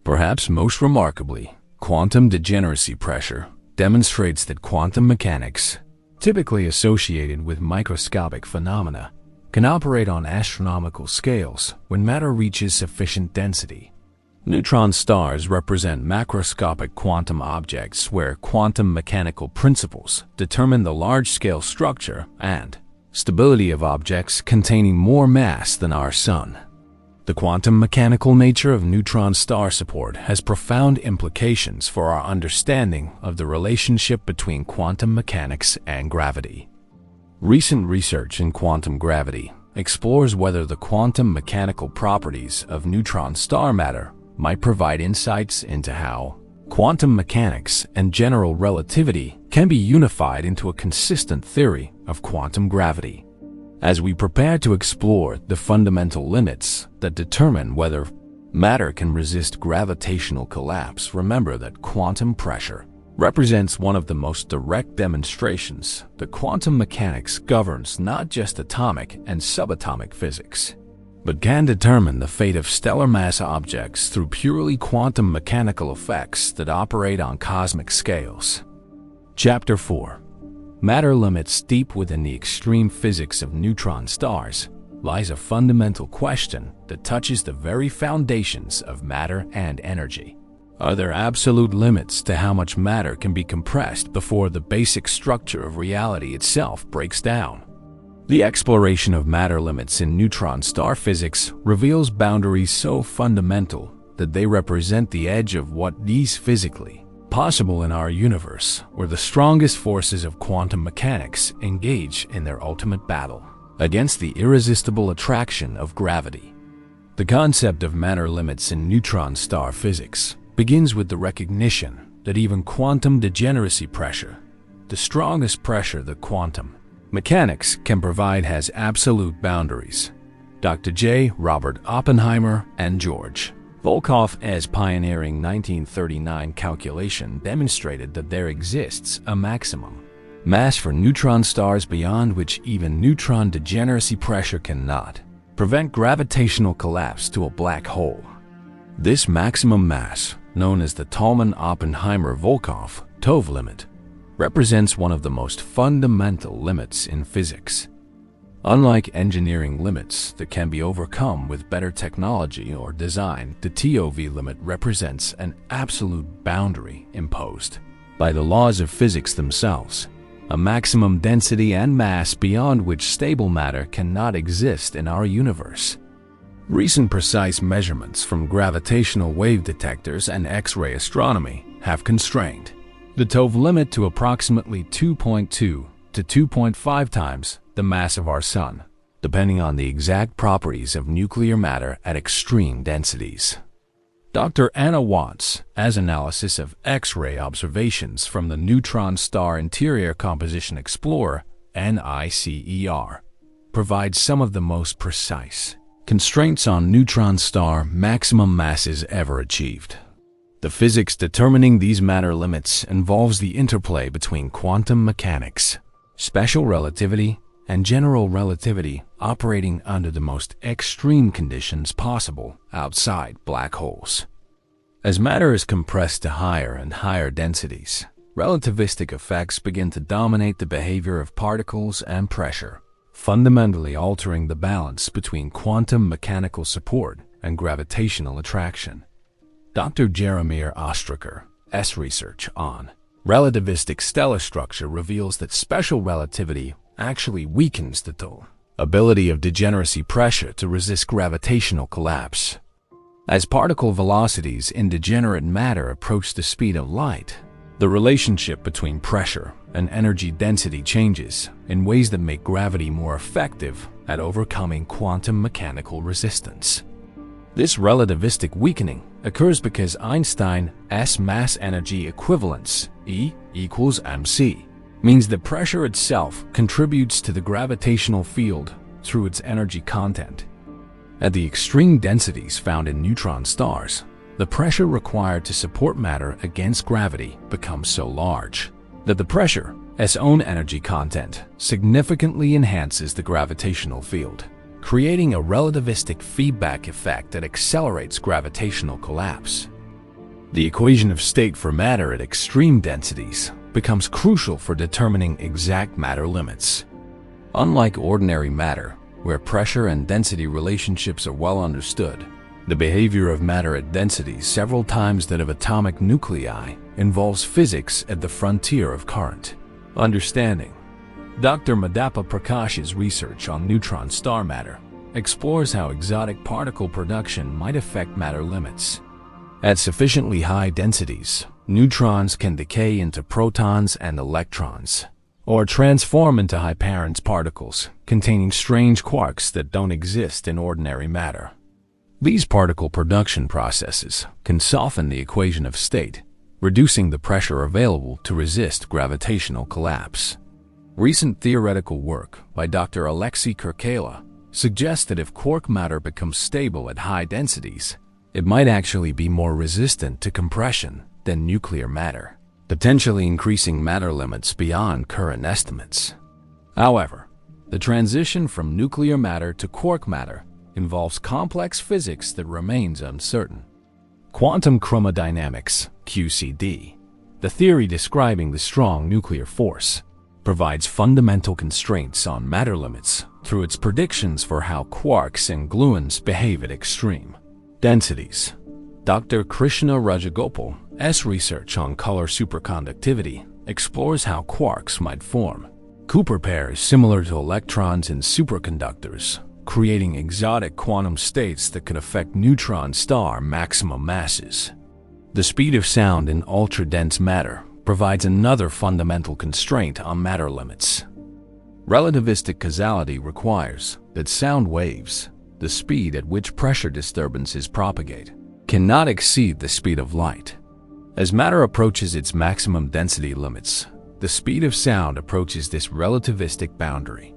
Perhaps most remarkably, quantum degeneracy pressure demonstrates that quantum mechanics, typically associated with microscopic phenomena, can operate on astronomical scales when matter reaches sufficient density. Neutron stars represent macroscopic quantum objects where quantum mechanical principles determine the large-scale structure and stability of objects containing more mass than our Sun. The quantum mechanical nature of neutron star support has profound implications for our understanding of the relationship between quantum mechanics and gravity. Recent research in quantum gravity explores whether the quantum mechanical properties of neutron star matter might provide insights into how quantum mechanics and general relativity can be unified into a consistent theory of quantum gravity. As we prepare to explore the fundamental limits that determine whether matter can resist gravitational collapse, remember that quantum pressure represents one of the most direct demonstrations that quantum mechanics governs not just atomic and subatomic physics, but can determine the fate of stellar mass objects through purely quantum mechanical effects that operate on cosmic scales. Chapter 4. Matter limits. Deep within the extreme physics of neutron stars lies a fundamental question that touches the very foundations of matter and energy. Are there absolute limits to how much matter can be compressed before the basic structure of reality itself breaks down? The exploration of matter limits in neutron star physics reveals boundaries so fundamental that they represent the edge of what is physically possible in our universe, where the strongest forces of quantum mechanics engage in their ultimate battle against the irresistible attraction of gravity. The concept of matter limits in neutron star physics begins with the recognition that even quantum degeneracy pressure, the strongest pressure that quantum mechanics can provide, has absolute boundaries. Dr. J. Robert Oppenheimer and George Volkoff's pioneering 1939 calculation demonstrated that there exists a maximum mass for neutron stars beyond which even neutron degeneracy pressure cannot prevent gravitational collapse to a black hole. This maximum mass, known as the Tolman-Oppenheimer-Volkoff TOV limit, represents one of the most fundamental limits in physics. Unlike engineering limits that can be overcome with better technology or design, the TOV limit represents an absolute boundary imposed by the laws of physics themselves, a maximum density and mass beyond which stable matter cannot exist in our universe. Recent precise measurements from gravitational wave detectors and X-ray astronomy have constrained the TOV limit to approximately 2.2 to 2.5 times the mass of our Sun, depending on the exact properties of nuclear matter at extreme densities. Dr. Anna Watt's analysis of X-ray observations from the Neutron Star Interior Composition Explorer (NICER) provides some of the most precise constraints on neutron star maximum masses ever achieved. The physics determining these matter limits involves the interplay between quantum mechanics, special relativity, and general relativity operating under the most extreme conditions possible outside black holes. As matter is compressed to higher and higher densities, relativistic effects begin to dominate the behavior of particles and pressure, fundamentally altering the balance between quantum mechanical support and gravitational attraction. Dr. Jaromir Ostrakar's research on relativistic stellar structure reveals that special relativity actually weakens the ability of degeneracy pressure to resist gravitational collapse. As particle velocities in degenerate matter approach the speed of light, the relationship between pressure and energy density changes in ways that make gravity more effective at overcoming quantum mechanical resistance. This relativistic weakening occurs because Einstein's mass-energy equivalence, E equals mc, means that pressure itself contributes to the gravitational field through its energy content. At the extreme densities found in neutron stars, the pressure required to support matter against gravity becomes so large that the pressure's own energy content significantly enhances the gravitational field, creating a relativistic feedback effect that accelerates gravitational collapse. The equation of state for matter at extreme densities becomes crucial for determining exact matter limits. Unlike ordinary matter, where pressure and density relationships are well understood, the behavior of matter at densities several times that of atomic nuclei involves physics at the frontier of current understanding. Dr. Madhapa Prakash's research on neutron star matter explores how exotic particle production might affect matter limits. At sufficiently high densities, neutrons can decay into protons and electrons, or transform into high-parence particles containing strange quarks that don't exist in ordinary matter. These particle production processes can soften the equation of state, reducing the pressure available to resist gravitational collapse. Recent theoretical work by Dr. Alexei Kirkala suggests that if quark matter becomes stable at high densities, it might actually be more resistant to compression than nuclear matter, potentially increasing matter limits beyond current estimates. However, the transition from nuclear matter to quark matter involves complex physics that remains uncertain. Quantum chromodynamics, QCD, the theory describing the strong nuclear force, provides fundamental constraints on matter limits through its predictions for how quarks and gluons behave at extreme densities. Dr. Krishna Rajagopal's research on color superconductivity explores how quarks might form Cooper pairs similar to electrons in superconductors, creating exotic quantum states that could affect neutron star maximum masses. The speed of sound in ultra-dense matter provides another fundamental constraint on matter limits. Relativistic causality requires that sound waves, the speed at which pressure disturbances propagate, cannot exceed the speed of light. As matter approaches its maximum density limits, the speed of sound approaches this relativistic boundary.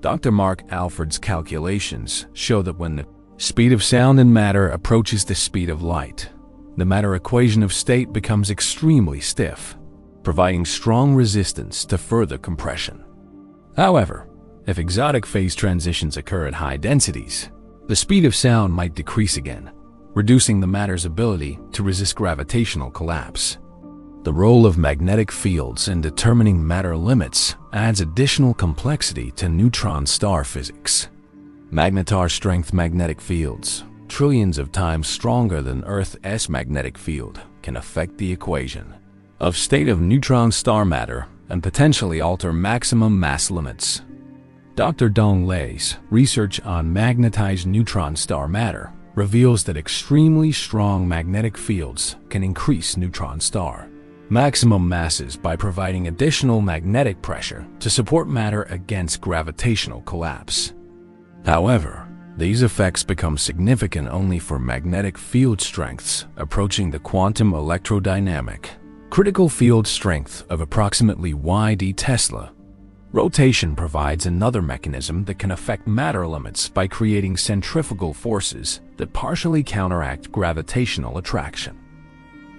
Dr. Mark Alford's calculations show that when the speed of sound in matter approaches the speed of light, the matter equation of state becomes extremely stiff, providing strong resistance to further compression. However, if exotic phase transitions occur at high densities, the speed of sound might decrease again, reducing the matter's ability to resist gravitational collapse. The role of magnetic fields in determining matter limits adds additional complexity to neutron star physics. Magnetar-strength magnetic fields, trillions of times stronger than Earth's magnetic field, can affect the equation of state of neutron star matter and potentially alter maximum mass limits. Dr. Dong Lei's research on magnetized neutron star matter reveals that extremely strong magnetic fields can increase neutron star maximum masses by providing additional magnetic pressure to support matter against gravitational collapse. However, these effects become significant only for magnetic field strengths approaching the quantum electrodynamic critical field strength of approximately Yd Tesla. Rotation provides another mechanism that can affect matter limits by creating centrifugal forces that partially counteract gravitational attraction.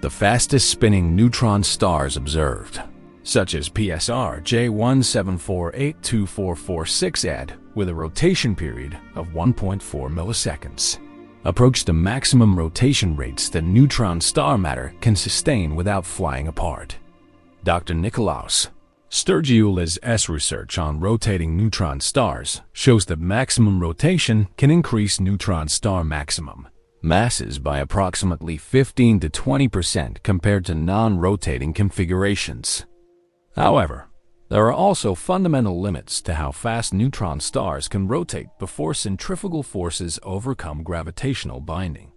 The fastest spinning neutron stars observed, such as PSR J17482446 with a rotation period of 1.4 milliseconds, approach the maximum rotation rates that neutron star matter can sustain without flying apart. Dr. Nikolaos Sturgioulis' research on rotating neutron stars shows that maximum rotation can increase neutron star maximum masses by approximately 15 to 20% compared to non-rotating configurations. However, there are also fundamental limits to how fast neutron stars can rotate before centrifugal forces overcome gravitational binding.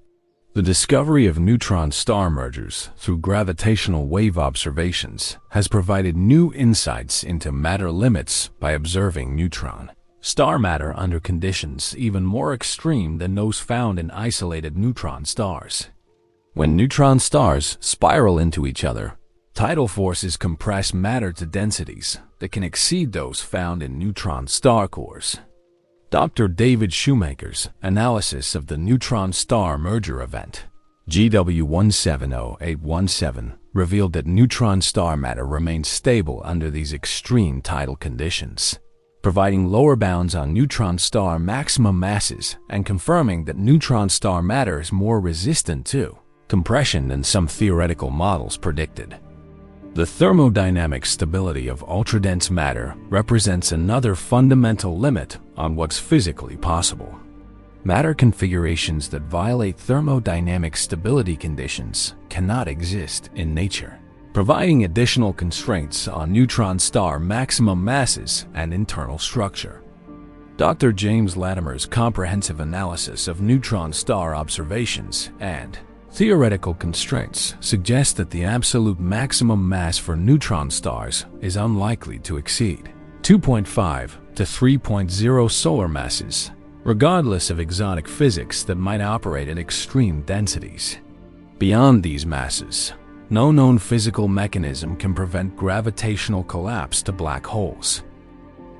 The discovery of neutron star mergers through gravitational wave observations has provided new insights into matter limits by observing neutron star matter under conditions even more extreme than those found in isolated neutron stars. When neutron stars spiral into each other, tidal forces compress matter to densities that can exceed those found in neutron star cores. Dr. David Shoemaker's analysis of the neutron star merger event, GW170817, revealed that neutron star matter remains stable under these extreme tidal conditions, providing lower bounds on neutron star maximum masses and confirming that neutron star matter is more resistant to compression than some theoretical models predicted. The thermodynamic stability of ultradense matter represents another fundamental limit on what's physically possible. Matter configurations that violate thermodynamic stability conditions cannot exist in nature, providing additional constraints on neutron star maximum masses and internal structure. Dr. James Latimer's comprehensive analysis of neutron star observations and theoretical constraints suggest that the absolute maximum mass for neutron stars is unlikely to exceed 2.5 to 3.0 solar masses, regardless of exotic physics that might operate at extreme densities. Beyond these masses, no known physical mechanism can prevent gravitational collapse to black holes.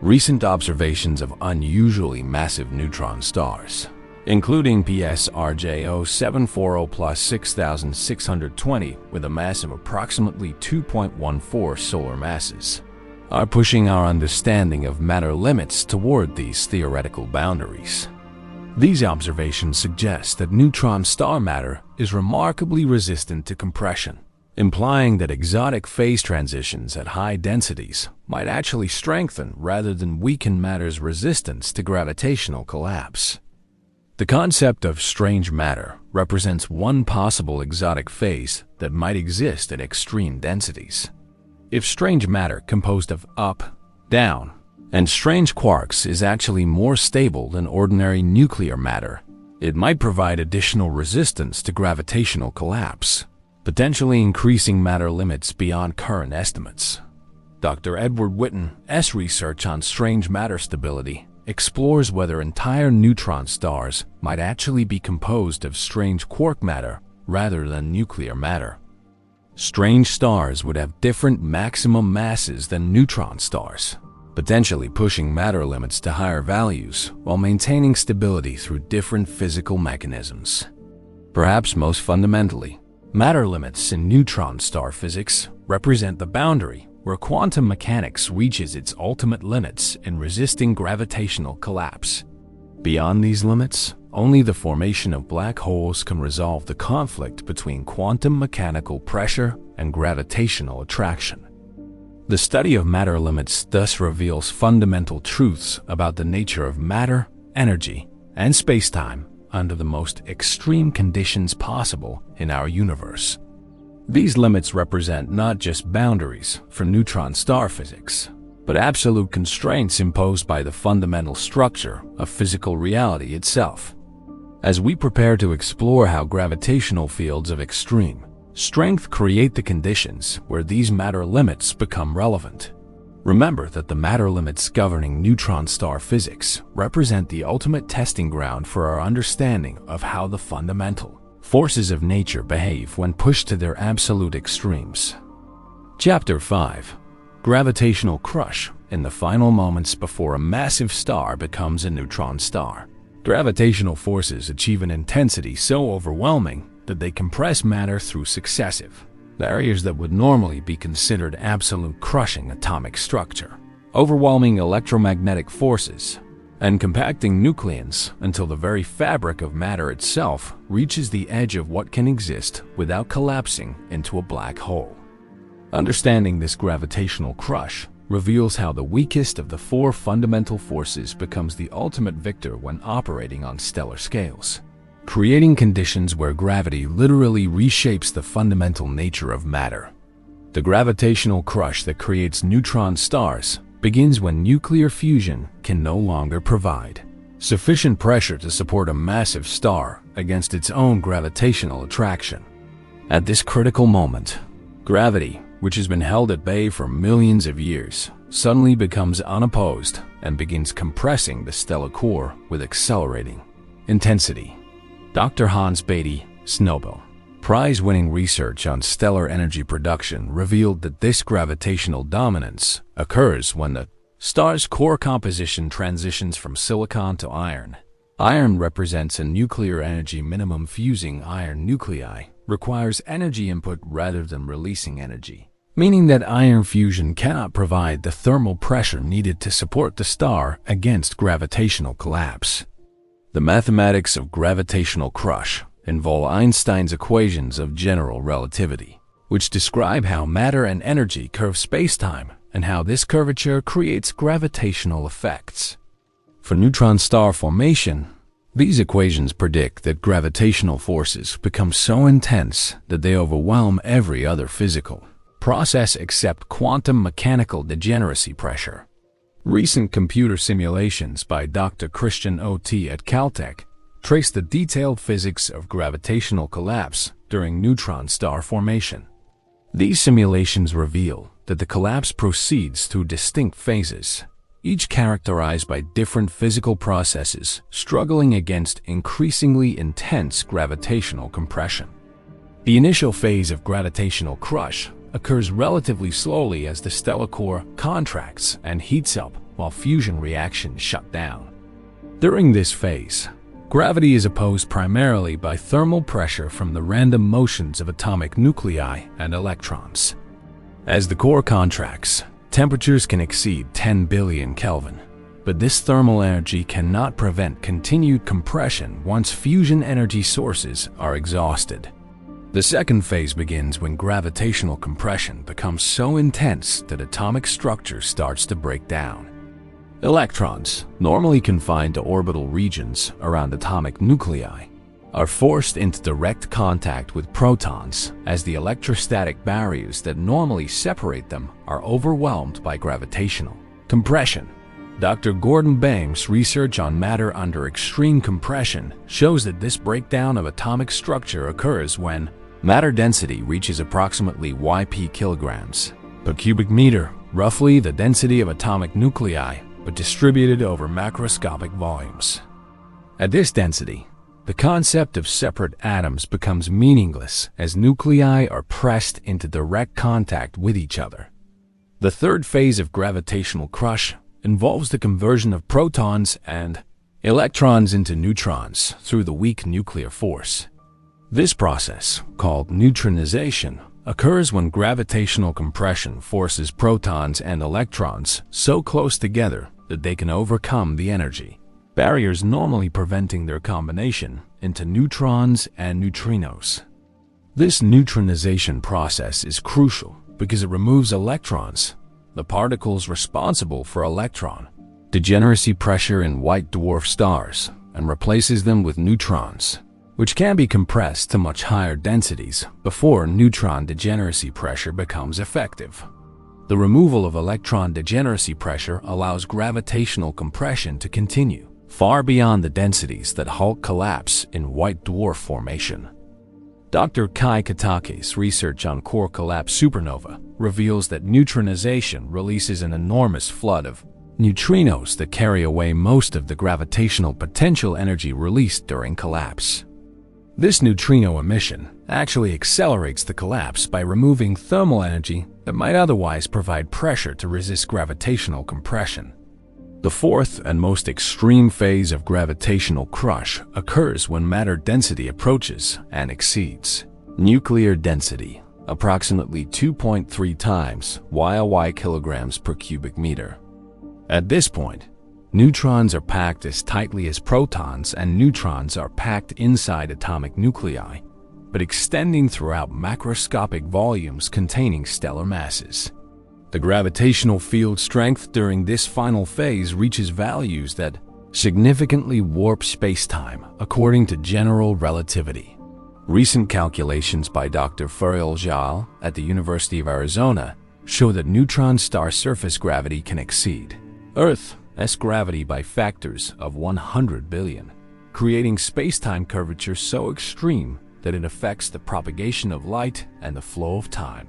Recent observations of unusually massive neutron stars, including PSRJ 0740 plus 6620 with a mass of approximately 2.14 solar masses, are pushing our understanding of matter limits toward these theoretical boundaries. These observations suggest that neutron star matter is remarkably resistant to compression, implying that exotic phase transitions at high densities might actually strengthen rather than weaken matter's resistance to gravitational collapse. The concept of strange matter represents one possible exotic phase that might exist at extreme densities. If strange matter composed of up, down, and strange quarks is actually more stable than ordinary nuclear matter, it might provide additional resistance to gravitational collapse, potentially increasing matter limits beyond current estimates. Dr. Edward Witten's research on strange matter stability explores whether entire neutron stars might actually be composed of strange quark matter rather than nuclear matter. Strange stars would have different maximum masses than neutron stars, potentially pushing matter limits to higher values while maintaining stability through different physical mechanisms. Perhaps most fundamentally, matter limits in neutron star physics represent the boundary where quantum mechanics reaches its ultimate limits in resisting gravitational collapse. Beyond these limits, only the formation of black holes can resolve the conflict between quantum mechanical pressure and gravitational attraction. The study of matter limits thus reveals fundamental truths about the nature of matter, energy, and spacetime under the most extreme conditions possible in our universe. These limits represent not just boundaries for neutron star physics, but absolute constraints imposed by the fundamental structure of physical reality itself. As we prepare to explore how gravitational fields of extreme strength create the conditions where these matter limits become relevant, remember that the matter limits governing neutron star physics represent the ultimate testing ground for our understanding of how the fundamental forces of nature behave when pushed to their absolute extremes. Chapter 5. Gravitational crush in the final moments before a massive star becomes a neutron star. Gravitational forces achieve an intensity so overwhelming that they compress matter through successive barriers that would normally be considered absolute crushing atomic structure, overwhelming electromagnetic forces, and compacting nucleons until the very fabric of matter itself reaches the edge of what can exist without collapsing into a black hole. Understanding this gravitational crush reveals how the weakest of the four fundamental forces becomes the ultimate victor when operating on stellar scales, creating conditions where gravity literally reshapes the fundamental nature of matter. The gravitational crush that creates neutron stars begins when nuclear fusion can no longer provide sufficient pressure to support a massive star against its own gravitational attraction. At this critical moment, gravity, which has been held at bay for millions of years, suddenly becomes unopposed and begins compressing the stellar core with accelerating intensity. Dr. Hans Bethe, Nobel Prize-winning research on stellar energy production revealed that this gravitational dominance occurs when the star's core composition transitions from silicon to iron. Iron represents a nuclear energy minimum. Fusing iron nuclei requires energy input rather than releasing energy, meaning that iron fusion cannot provide the thermal pressure needed to support the star against gravitational collapse. The mathematics of gravitational crush involve Einstein's equations of general relativity, which describe how matter and energy curve spacetime and how this curvature creates gravitational effects. For neutron star formation, these equations predict that gravitational forces become so intense that they overwhelm every other physical process except quantum mechanical degeneracy pressure. Recent computer simulations by Dr. Christian O.T. at Caltech trace the detailed physics of gravitational collapse during neutron star formation. These simulations reveal that the collapse proceeds through distinct phases, each characterized by different physical processes struggling against increasingly intense gravitational compression. The initial phase of gravitational crush occurs relatively slowly as the stellar core contracts and heats up while fusion reactions shut down. During this phase, gravity is opposed primarily by thermal pressure from the random motions of atomic nuclei and electrons. As the core contracts, temperatures can exceed 10 billion Kelvin, but this thermal energy cannot prevent continued compression once fusion energy sources are exhausted. The second phase begins when gravitational compression becomes so intense that atomic structure starts to break down. Electrons, normally confined to orbital regions around atomic nuclei, are forced into direct contact with protons as the electrostatic barriers that normally separate them are overwhelmed by gravitational compression. Dr. Gordon Bame's research on matter under extreme compression shows that this breakdown of atomic structure occurs when matter density reaches approximately yp kilograms per cubic meter, roughly the density of atomic nuclei, but distributed over macroscopic volumes. At this density, the concept of separate atoms becomes meaningless as nuclei are pressed into direct contact with each other. The third phase of gravitational crush involves the conversion of protons and electrons into neutrons through the weak nuclear force. This process, called neutronization, occurs when gravitational compression forces protons and electrons so close together that they can overcome the energy barriers normally preventing their combination into neutrons and neutrinos. This neutronization process is crucial because it removes electrons, the particles responsible for electron degeneracy pressure in white dwarf stars, and replaces them with neutrons, which can be compressed to much higher densities before neutron degeneracy pressure becomes effective. The removal of electron degeneracy pressure allows gravitational compression to continue far beyond the densities that halt collapse in white dwarf formation. Dr. Kai Katake's research on core collapse supernova reveals that neutronization releases an enormous flood of neutrinos that carry away most of the gravitational potential energy released during collapse. This neutrino emission actually accelerates the collapse by removing thermal energy that might otherwise provide pressure to resist gravitational compression. The fourth and most extreme phase of gravitational crush occurs when matter density approaches and exceeds nuclear density, approximately 2.3 times YY kilograms per cubic meter. At this point, neutrons are packed as tightly as protons and neutrons are packed inside atomic nuclei, but extending throughout macroscopic volumes containing stellar masses. The gravitational field strength during this final phase reaches values that significantly warp spacetime according to general relativity. Recent calculations by Dr. Furiel Jal at the University of Arizona show that neutron star surface gravity can exceed Earth's gravity by factors of 100 billion, creating spacetime curvature so extreme that it affects the propagation of light and the flow of time.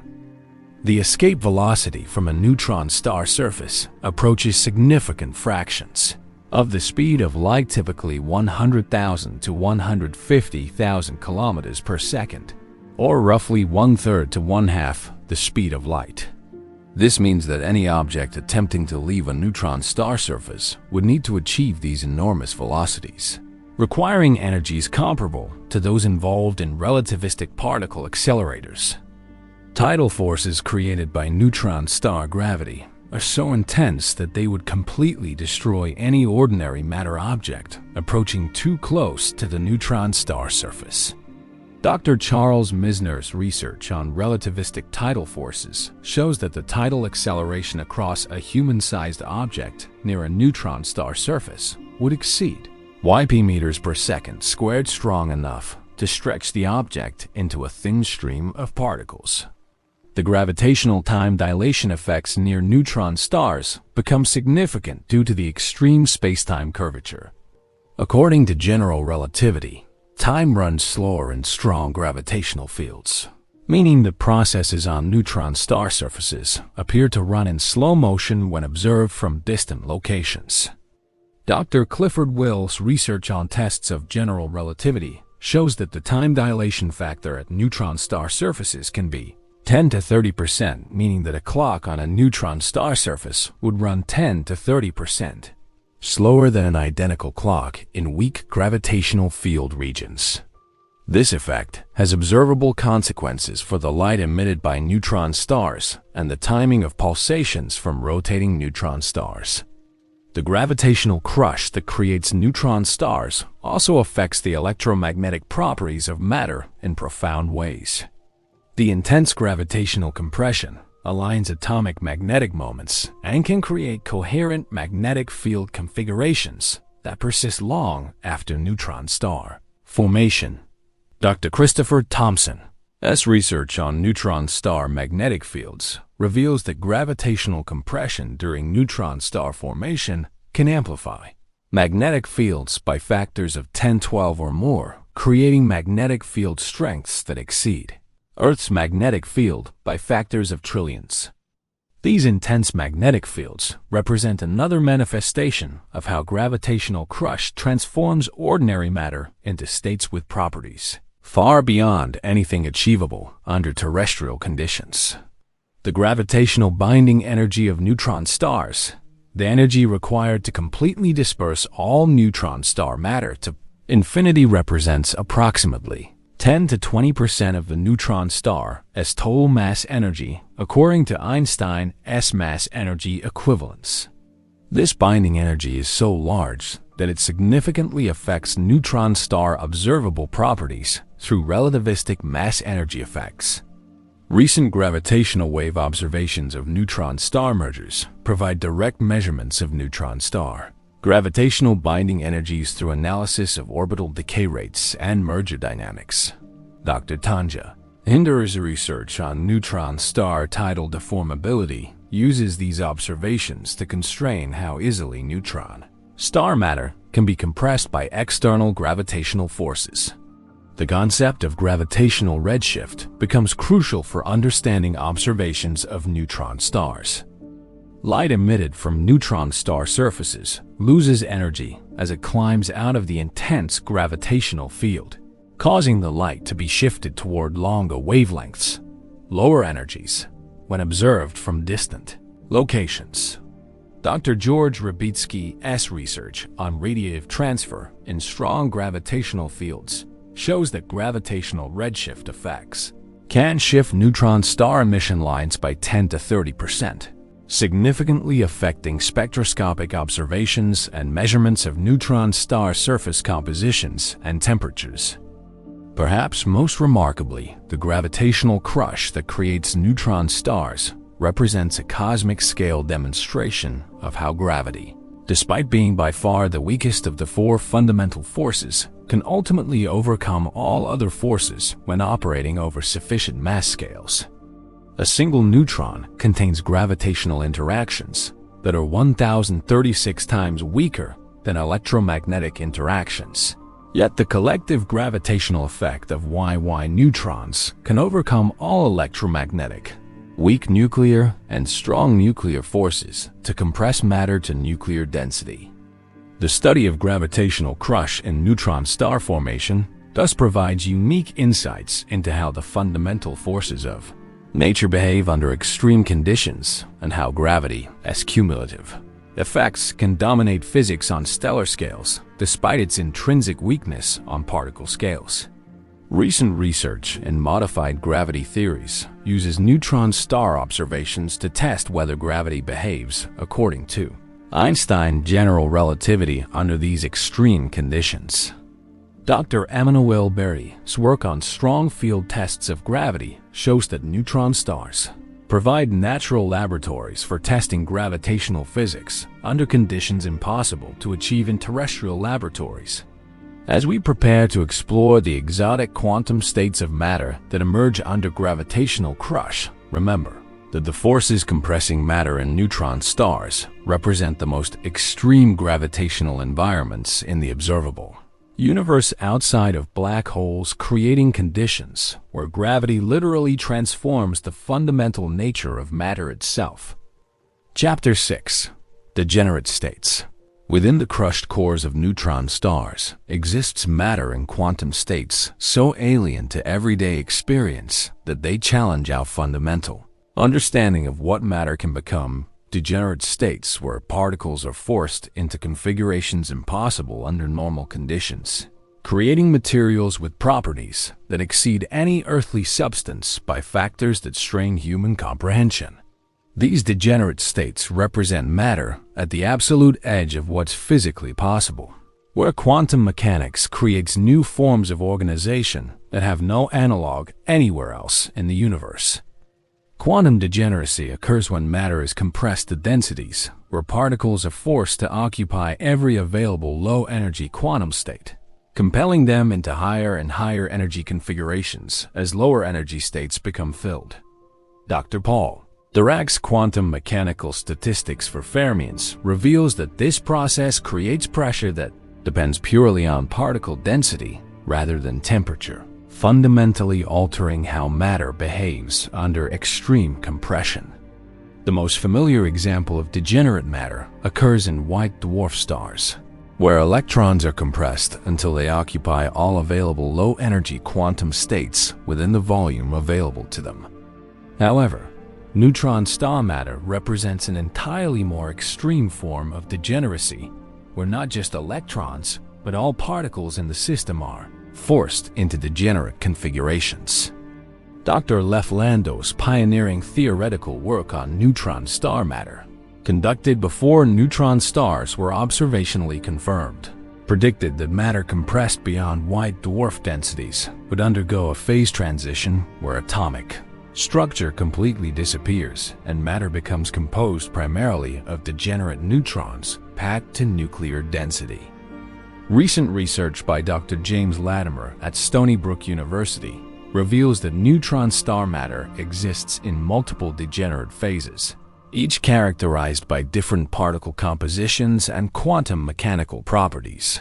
The escape velocity from a neutron star surface approaches significant fractions of the speed of light, typically 100,000 to 150,000 kilometers per second, or roughly 1/3 to 1/2 the speed of light. This means that any object attempting to leave a neutron star surface would need to achieve these enormous velocities, requiring energies comparable to those involved in relativistic particle accelerators. Tidal forces created by neutron star gravity are so intense that they would completely destroy any ordinary matter object approaching too close to the neutron star surface. Dr. Charles Misner's research on relativistic tidal forces shows that the tidal acceleration across a human-sized object near a neutron star surface would exceed yp meters per second squared, strong enough to stretch the object into a thin stream of particles. The gravitational time dilation effects near neutron stars become significant due to the extreme spacetime curvature. According to general relativity, time runs slower in strong gravitational fields, meaning that processes on neutron star surfaces appear to run in slow motion when observed from distant locations. Dr. Clifford Will's research on tests of general relativity shows that the time dilation factor at neutron star surfaces can be 10 to 30%, meaning that a clock on a neutron star surface would run 10 to 30% slower than an identical clock in weak gravitational field regions. This effect has observable consequences for the light emitted by neutron stars and the timing of pulsations from rotating neutron stars. The gravitational crush that creates neutron stars also affects the electromagnetic properties of matter in profound ways. The intense gravitational compression aligns atomic magnetic moments and can create coherent magnetic field configurations that persist long after neutron star formation. Dr. Christopher Thompson's research on neutron star magnetic fields reveals that gravitational compression during neutron star formation can amplify magnetic fields by factors of 10, 12 or more, creating magnetic field strengths that exceed Earth's magnetic field by factors of trillions. These intense magnetic fields represent another manifestation of how gravitational crush transforms ordinary matter into states with properties far beyond anything achievable under terrestrial conditions. The gravitational binding energy of neutron stars, the energy required to completely disperse all neutron star matter to infinity, represents approximately 10 to 20% of the neutron star as total mass energy, according to Einstein's mass energy equivalence. This binding energy is so large that it significantly affects neutron star observable properties through relativistic mass energy effects. Recent gravitational wave observations of neutron star mergers provide direct measurements of neutron star gravitational binding energies through analysis of orbital decay rates and merger dynamics. Dr. Tanja Hinder's research on neutron star tidal deformability uses these observations to constrain how easily neutron star matter can be compressed by external gravitational forces. The concept of gravitational redshift becomes crucial for understanding observations of neutron stars. Light emitted from neutron star surfaces loses energy as it climbs out of the intense gravitational field, causing the light to be shifted toward longer wavelengths, lower energies, when observed from distant locations. Dr. George Rabitsky's research on radiative transfer in strong gravitational fields shows that gravitational redshift effects can shift neutron star emission lines by 10 to 30%. Significantly affecting spectroscopic observations and measurements of neutron star surface compositions and temperatures. Perhaps most remarkably, the gravitational crush that creates neutron stars represents a cosmic scale demonstration of how gravity, despite being by far the weakest of the four fundamental forces, can ultimately overcome all other forces when operating over sufficient mass scales. A single neutron contains gravitational interactions that are 1,036 times weaker than electromagnetic interactions. Yet the collective gravitational effect of YY neutrons can overcome all electromagnetic, weak nuclear and strong nuclear forces to compress matter to nuclear density. The study of gravitational crush and neutron star formation thus provides unique insights into how the fundamental forces of nature behave under extreme conditions and how gravity, as cumulative effects, can dominate physics on stellar scales despite its intrinsic weakness on particle scales. Recent research in modified gravity theories uses neutron star observations to test whether gravity behaves according to Einstein's general relativity under these extreme conditions. Dr. Emmanuel Berry's work on strong field tests of gravity shows that neutron stars provide natural laboratories for testing gravitational physics under conditions impossible to achieve in terrestrial laboratories. As we prepare to explore the exotic quantum states of matter that emerge under gravitational crush, remember that the forces compressing matter in neutron stars represent the most extreme gravitational environments in the observable universe outside of black holes, creating conditions where gravity literally transforms the fundamental nature of matter itself. Chapter 6. Degenerate states. Within the crushed cores of neutron stars exists matter in quantum states so alien to everyday experience that they challenge our fundamental understanding of what matter can become. Degenerate states where particles are forced into configurations impossible under normal conditions, creating materials with properties that exceed any earthly substance by factors that strain human comprehension. These degenerate states represent matter at the absolute edge of what's physically possible, where quantum mechanics creates new forms of organization that have no analog anywhere else in the universe. Quantum degeneracy occurs when matter is compressed to densities where particles are forced to occupy every available low-energy quantum state, compelling them into higher and higher energy configurations as lower energy states become filled. Dr. Paul Dirac's quantum mechanical statistics for fermions reveals that this process creates pressure that depends purely on particle density rather than temperature, fundamentally altering how matter behaves under extreme compression. The most familiar example of degenerate matter occurs in white dwarf stars, where electrons are compressed until they occupy all available low-energy quantum states within the volume available to them. However, neutron star matter represents an entirely more extreme form of degeneracy, where not just electrons, but all particles in the system are forced into degenerate configurations. Dr. Lev Landau's pioneering theoretical work on neutron star matter, conducted before neutron stars were observationally confirmed, predicted that matter compressed beyond white dwarf densities would undergo a phase transition where atomic structure completely disappears and matter becomes composed primarily of degenerate neutrons packed to nuclear density. Recent research by Dr. James Latimer at Stony Brook University reveals that neutron star matter exists in multiple degenerate phases, each characterized by different particle compositions and quantum mechanical properties.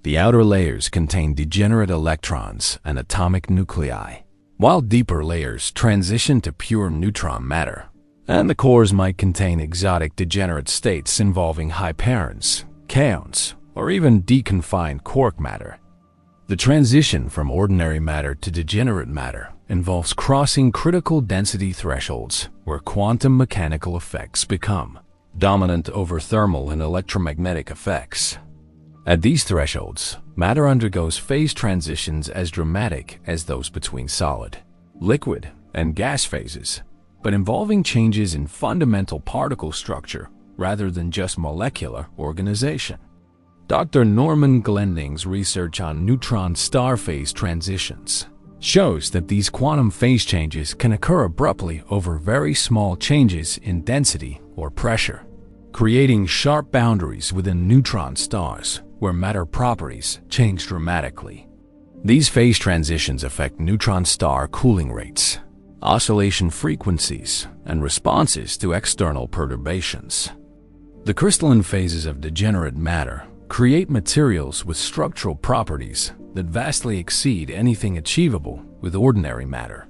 The outer layers contain degenerate electrons and atomic nuclei, while deeper layers transition to pure neutron matter, and the cores might contain exotic degenerate states involving hyperons, kaons, or even deconfined quark matter. The transition from ordinary matter to degenerate matter involves crossing critical density thresholds where quantum mechanical effects become dominant over thermal and electromagnetic effects. At these thresholds, matter undergoes phase transitions as dramatic as those between solid, liquid, and gas phases, but involving changes in fundamental particle structure rather than just molecular organization. Dr. Norman Glending's research on neutron star phase transitions shows that these quantum phase changes can occur abruptly over very small changes in density or pressure, creating sharp boundaries within neutron stars where matter properties change dramatically. These phase transitions affect neutron star cooling rates, oscillation frequencies, and responses to external perturbations. The crystalline phases of degenerate matter create materials with structural properties that vastly exceed anything achievable with ordinary matter.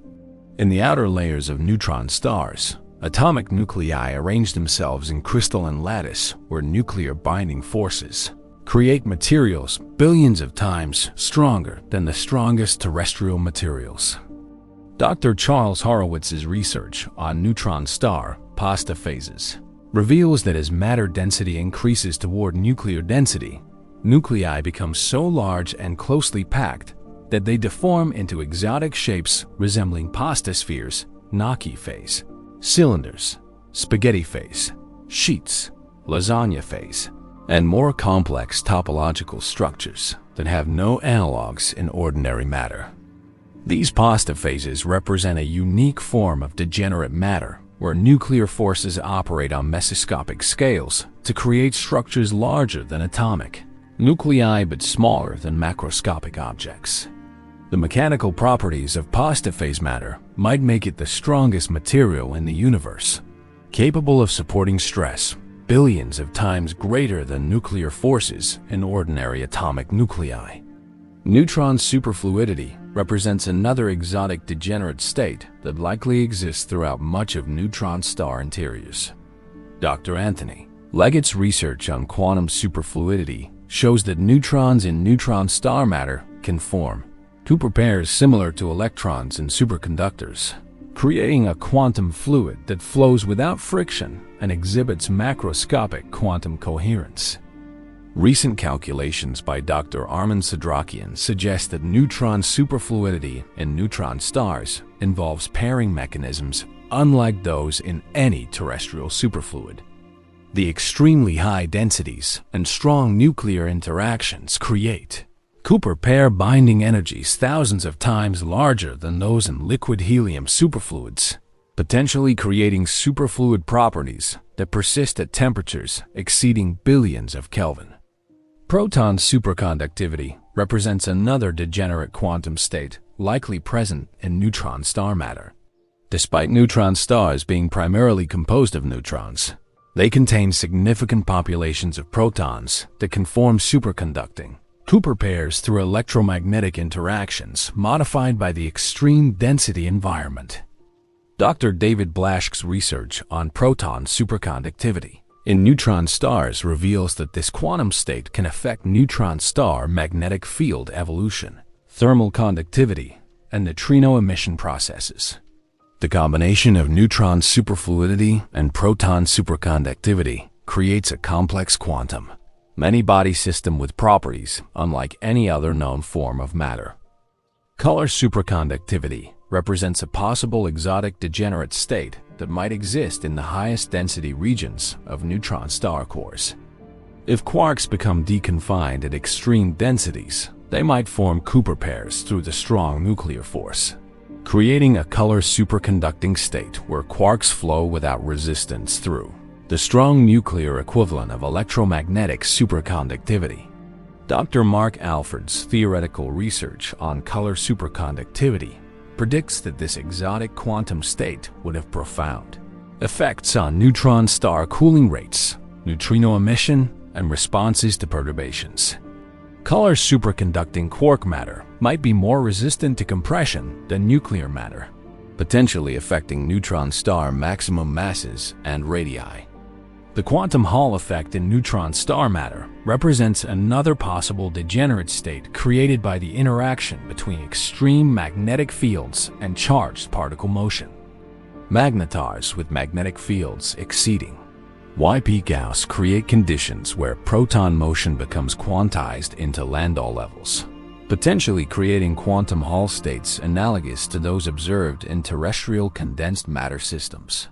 In the outer layers of neutron stars, atomic nuclei arrange themselves in crystalline lattice where nuclear binding forces create materials billions of times stronger than the strongest terrestrial materials. Dr. Charles Horowitz's research on neutron star pasta phases reveals that as matter density increases toward nuclear density, nuclei become so large and closely packed that they deform into exotic shapes resembling pasta spheres, gnocchi phase, cylinders, spaghetti phase, sheets, lasagna phase, and more complex topological structures that have no analogs in ordinary matter. These pasta phases represent a unique form of degenerate matter where nuclear forces operate on mesoscopic scales to create structures larger than atomic nuclei but smaller than macroscopic objects. The mechanical properties of pasta phase matter might make it the strongest material in the universe, capable of supporting stress billions of times greater than nuclear forces in ordinary atomic nuclei. Neutron superfluidity represents another exotic degenerate state that likely exists throughout much of neutron star interiors. Dr. Anthony Leggett's research on quantum superfluidity shows that neutrons in neutron star matter can form Cooper pairs similar to electrons in superconductors, creating a quantum fluid that flows without friction and exhibits macroscopic quantum coherence. Recent calculations by Dr. Armin Sadrakian suggest that neutron superfluidity in neutron stars involves pairing mechanisms unlike those in any terrestrial superfluid. The extremely high densities and strong nuclear interactions create Cooper pair binding energies thousands of times larger than those in liquid helium superfluids, potentially creating superfluid properties that persist at temperatures exceeding billions of Kelvin. Proton superconductivity represents another degenerate quantum state likely present in neutron star matter. Despite neutron stars being primarily composed of neutrons, they contain significant populations of protons that can form superconducting Cooper pairs through electromagnetic interactions modified by the extreme density environment. Dr. David Blaschke's research on proton superconductivity in neutron stars reveals that this quantum state can affect neutron star magnetic field evolution, thermal conductivity, and neutrino emission processes. The combination of neutron superfluidity and proton superconductivity creates a complex quantum many-body system with properties unlike any other known form of matter. Color superconductivity represents a possible exotic degenerate state that might exist in the highest density regions of neutron star cores. If quarks become deconfined at extreme densities, they might form Cooper pairs through the strong nuclear force, creating a color superconducting state where quarks flow without resistance through the strong nuclear equivalent of electromagnetic superconductivity. Dr. Mark Alford's theoretical research on color superconductivity predicts that this exotic quantum state would have profound effects on neutron star cooling rates, neutrino emission, and responses to perturbations. Color superconducting quark matter might be more resistant to compression than nuclear matter, potentially affecting neutron star maximum masses and radii. The quantum Hall effect in neutron star matter represents another possible degenerate state created by the interaction between extreme magnetic fields and charged particle motion. Magnetars with magnetic fields exceeding YP Gauss create conditions where proton motion becomes quantized into Landau levels, potentially creating quantum Hall states analogous to those observed in terrestrial condensed matter systems.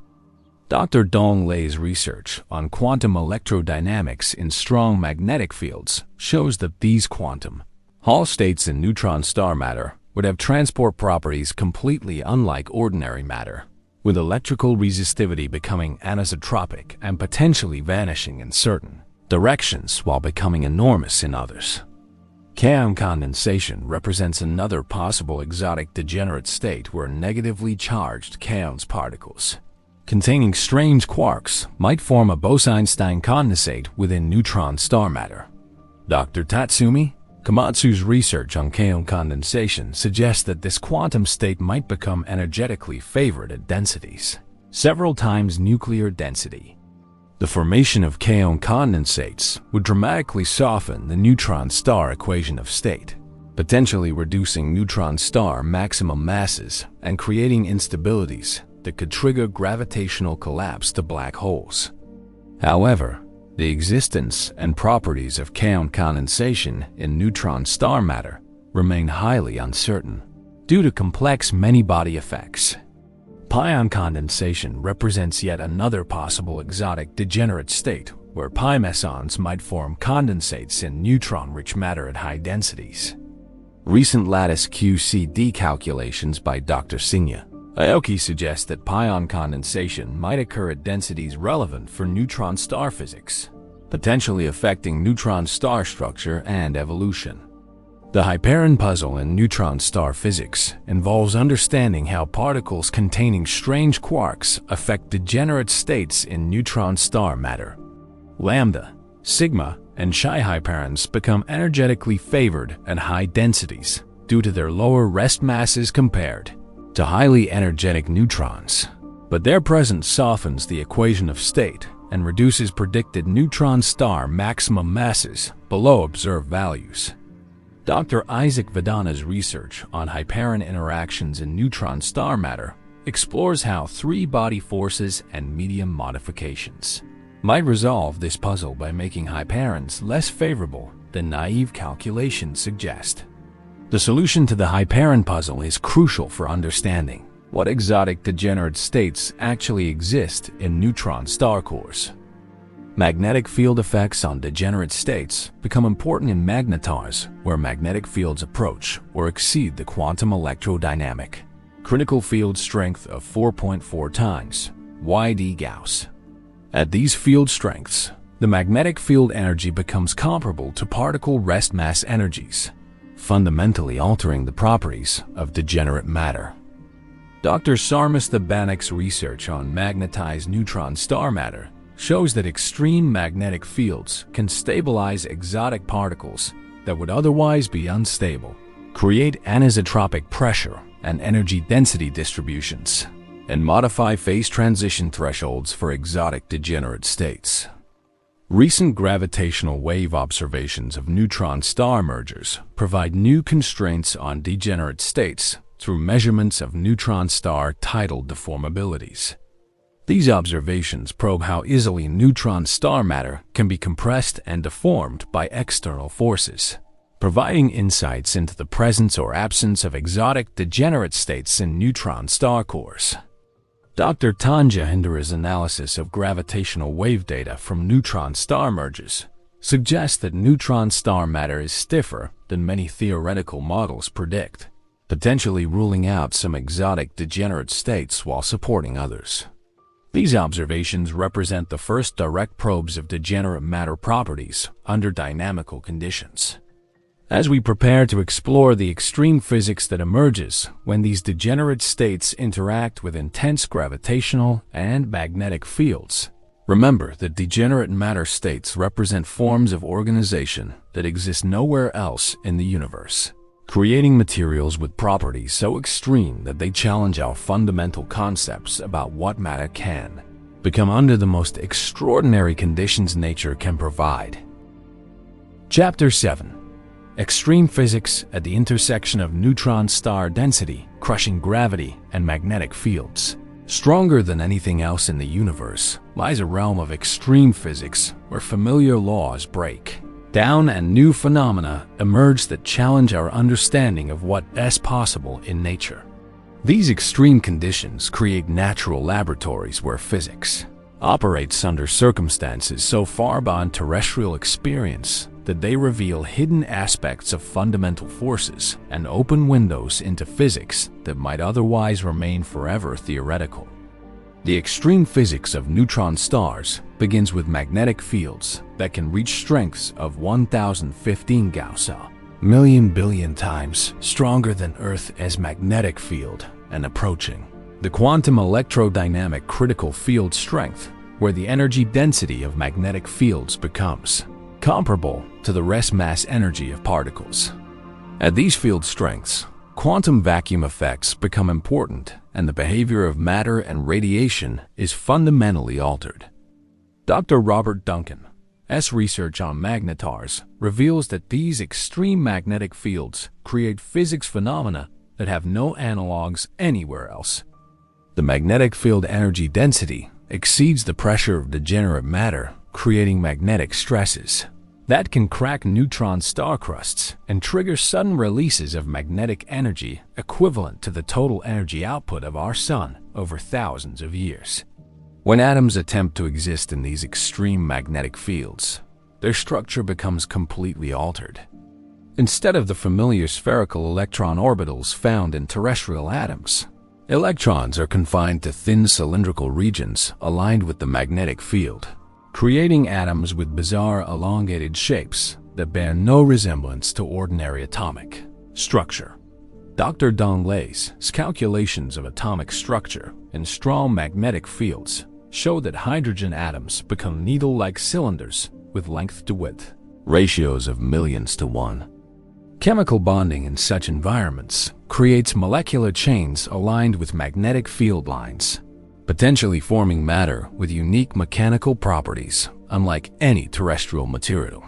Dr. Dong Lei's research on quantum electrodynamics in strong magnetic fields shows that these quantum Hall states in neutron star matter would have transport properties completely unlike ordinary matter, with electrical resistivity becoming anisotropic and potentially vanishing in certain directions while becoming enormous in others. Kaon condensation represents another possible exotic degenerate state where negatively charged kaons particles containing strange quarks might form a Bose-Einstein condensate within neutron star matter. Dr. Tatsumi Komatsu's research on kaon condensation suggests that this quantum state might become energetically favored at densities several times nuclear density. The formation of kaon condensates would dramatically soften the neutron star equation of state, potentially reducing neutron star maximum masses and creating instabilities that could trigger gravitational collapse to black holes. However, the existence and properties of kaon condensation in neutron star matter remain highly uncertain due to complex many-body effects. Pion condensation represents yet another possible exotic degenerate state where pi mesons might form condensates in neutron-rich matter at high densities. Recent lattice QCD calculations by Dr. Singya Aoki suggest that pion condensation might occur at densities relevant for neutron star physics, potentially affecting neutron star structure and evolution. The Hyperion puzzle in neutron star physics involves understanding how particles containing strange quarks affect degenerate states in neutron star matter. Lambda, sigma, and Chi hyperions become energetically favored at high densities due to their lower rest masses compared to highly energetic neutrons, but their presence softens the equation of state and reduces predicted neutron star maximum masses below observed values. Dr. Isaac Vedana's research on Hyperion interactions in neutron star matter explores how three-body forces and medium modifications might resolve this puzzle by making Hyperions less favorable than naive calculations suggest. The solution to the Hyperion puzzle is crucial for understanding what exotic degenerate states actually exist in neutron star cores. Magnetic field effects on degenerate states become important in magnetars where magnetic fields approach or exceed the quantum electrodynamic critical field strength of 4.4 times YD Gauss. At these field strengths, the magnetic field energy becomes comparable to particle rest mass energies, fundamentally altering the properties of degenerate matter. Dr. Sarmas Thabanek's research on magnetized neutron star matter shows that extreme magnetic fields can stabilize exotic particles that would otherwise be unstable, create anisotropic pressure and energy density distributions, and modify phase transition thresholds for exotic degenerate states. Recent gravitational wave observations of neutron star mergers provide new constraints on degenerate states through measurements of neutron star tidal deformabilities. These observations probe how easily neutron star matter can be compressed and deformed by external forces, providing insights into the presence or absence of exotic degenerate states in neutron star cores. Dr. Tanja Hindera's analysis of gravitational wave data from neutron star mergers suggests that neutron star matter is stiffer than many theoretical models predict, potentially ruling out some exotic degenerate states while supporting others. These observations represent the first direct probes of degenerate matter properties under dynamical conditions. As we prepare to explore the extreme physics that emerges when these degenerate states interact with intense gravitational and magnetic fields, remember that degenerate matter states represent forms of organization that exist nowhere else in the universe, creating materials with properties so extreme that they challenge our fundamental concepts about what matter can become under the most extraordinary conditions nature can provide. Chapter 7. Extreme physics at the intersection of neutron star density, crushing gravity, and magnetic fields. Stronger than anything else in the universe lies a realm of extreme physics where familiar laws break down and new phenomena emerge that challenge our understanding of what is possible in nature. These extreme conditions create natural laboratories where physics operates under circumstances so far beyond terrestrial experience that they reveal hidden aspects of fundamental forces and open windows into physics that might otherwise remain forever theoretical. The extreme physics of neutron stars begins with magnetic fields that can reach strengths of 1015 Gauss, million billion times stronger than Earth's magnetic field, and approaching the quantum electrodynamic critical field strength, where the energy density of magnetic fields becomes comparable to the rest mass energy of particles. At these field strengths, quantum vacuum effects become important, and the behavior of matter and radiation is fundamentally altered. Dr. Robert Duncan's research on magnetars reveals that these extreme magnetic fields create physics phenomena that have no analogs anywhere else. The magnetic field energy density exceeds the pressure of degenerate matter, creating magnetic stresses that can crack neutron star crusts and trigger sudden releases of magnetic energy equivalent to the total energy output of our Sun over thousands of years. When atoms attempt to exist in these extreme magnetic fields, their structure becomes completely altered. Instead of the familiar spherical electron orbitals found in terrestrial atoms, electrons are confined to thin cylindrical regions aligned with the magnetic field, creating atoms with bizarre elongated shapes that bear no resemblance to ordinary atomic structure. Dr. Donglay's calculations of atomic structure in strong magnetic fields show that hydrogen atoms become needle-like cylinders with length-to-width ratios of millions to 1. Chemical bonding in such environments creates molecular chains aligned with magnetic field lines, potentially forming matter with unique mechanical properties unlike any terrestrial material.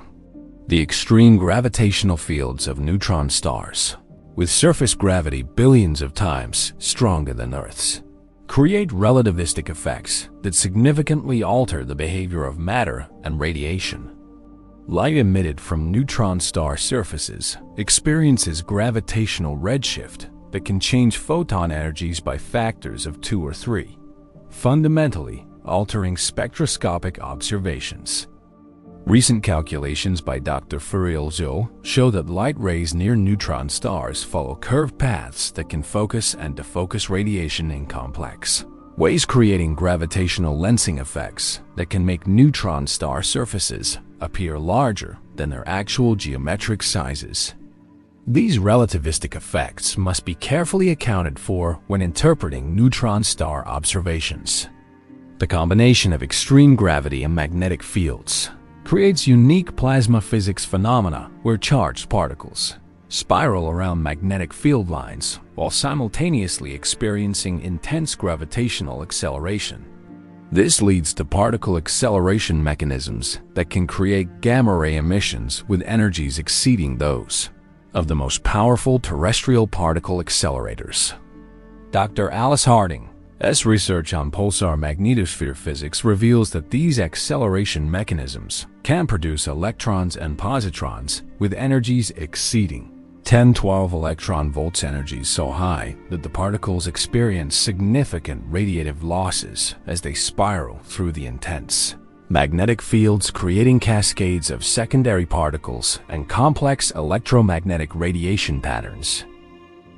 The extreme gravitational fields of neutron stars, with surface gravity billions of times stronger than Earth's, create relativistic effects that significantly alter the behavior of matter and radiation. Light emitted from neutron star surfaces experiences gravitational redshift that can change photon energies by factors of 2 or 3, fundamentally altering spectroscopic observations. Recent calculations by Dr. Furiel Zhou show that light rays near neutron stars follow curved paths that can focus and defocus radiation in complex ways, creating gravitational lensing effects that can make neutron star surfaces appear larger than their actual geometric sizes. These relativistic effects must be carefully accounted for when interpreting neutron star observations. The combination of extreme gravity and magnetic fields creates unique plasma physics phenomena where charged particles spiral around magnetic field lines while simultaneously experiencing intense gravitational acceleration. This leads to particle acceleration mechanisms that can create gamma-ray emissions with energies exceeding those of the most powerful terrestrial particle accelerators. Dr. Alice Harding's research on pulsar magnetosphere physics reveals that these acceleration mechanisms can produce electrons and positrons with energies exceeding 10-12 electron volts, energies so high that the particles experience significant radiative losses as they spiral through the intense magnetic fields, creating cascades of secondary particles and complex electromagnetic radiation patterns.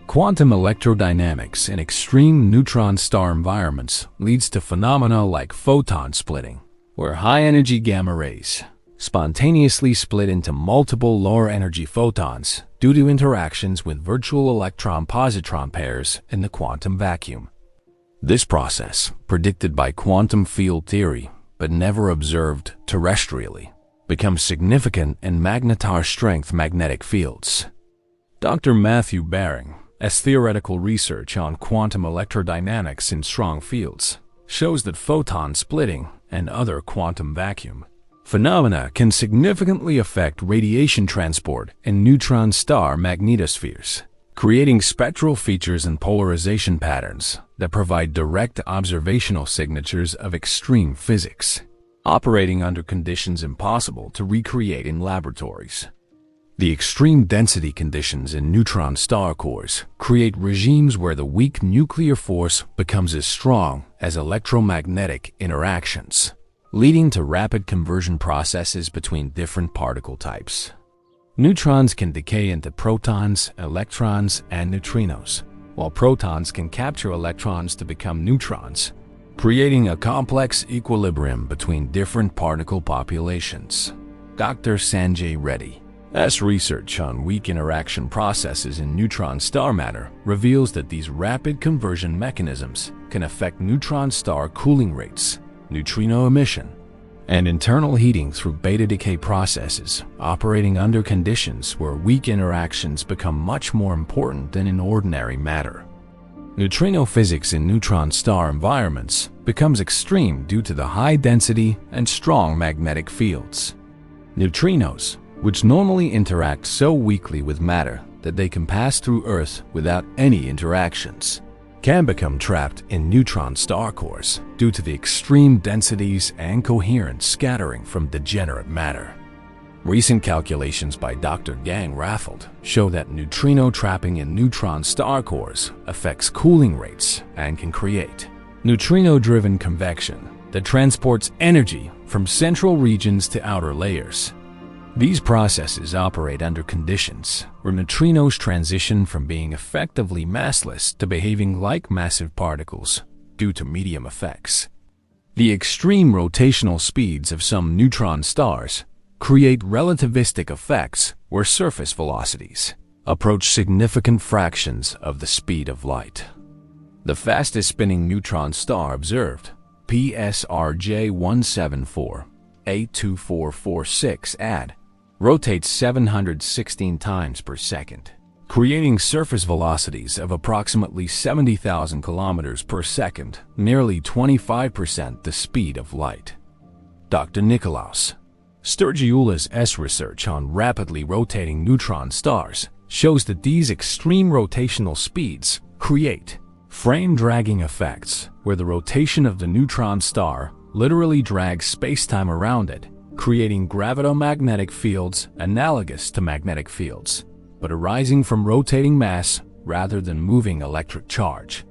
Quantum electrodynamics in extreme neutron star environments leads to phenomena like photon splitting, where high-energy gamma rays spontaneously split into multiple lower-energy photons due to interactions with virtual electron-positron pairs in the quantum vacuum. This process, predicted by quantum field theory but never observed terrestrially, becomes significant in magnetar-strength magnetic fields. Dr. Matthew Baring's theoretical research on quantum electrodynamics in strong fields shows that photon splitting and other quantum vacuum phenomena can significantly affect radiation transport in neutron star magnetospheres, creating spectral features and polarization patterns that provide direct observational signatures of extreme physics, operating under conditions impossible to recreate in laboratories. The extreme density conditions in neutron star cores create regimes where the weak nuclear force becomes as strong as electromagnetic interactions, leading to rapid conversion processes between different particle types. Neutrons can decay into protons, electrons, and neutrinos, while protons can capture electrons to become neutrons, creating a complex equilibrium between different particle populations. Dr. Sanjay Reddy's research on weak interaction processes in neutron star matter reveals that these rapid conversion mechanisms can affect neutron star cooling rates, neutrino emission, and internal heating through beta decay processes, operating under conditions where weak interactions become much more important than in ordinary matter. Neutrino physics in neutron star environments becomes extreme due to the high density and strong magnetic fields. Neutrinos, which normally interact so weakly with matter that they can pass through Earth without any interactions, can become trapped in neutron star cores due to the extreme densities and coherent scattering from degenerate matter. Recent calculations by Dr. Gang Raffold show that neutrino trapping in neutron star cores affects cooling rates and can create neutrino-driven convection that transports energy from central regions to outer layers. These processes operate under conditions where neutrinos transition from being effectively massless to behaving like massive particles due to medium effects. The extreme rotational speeds of some neutron stars create relativistic effects where surface velocities approach significant fractions of the speed of light. The fastest spinning neutron star observed, PSRJ 174A2446 AD, rotates 716 times per second, creating surface velocities of approximately 70,000 kilometers per second, nearly 25% the speed of light. Dr. Nikolaus Sturgioulas' research on rapidly rotating neutron stars shows that these extreme rotational speeds create frame-dragging effects where the rotation of the neutron star literally drags spacetime around it, creating gravitomagnetic fields analogous to magnetic fields, but arising from rotating mass rather than moving electric charge.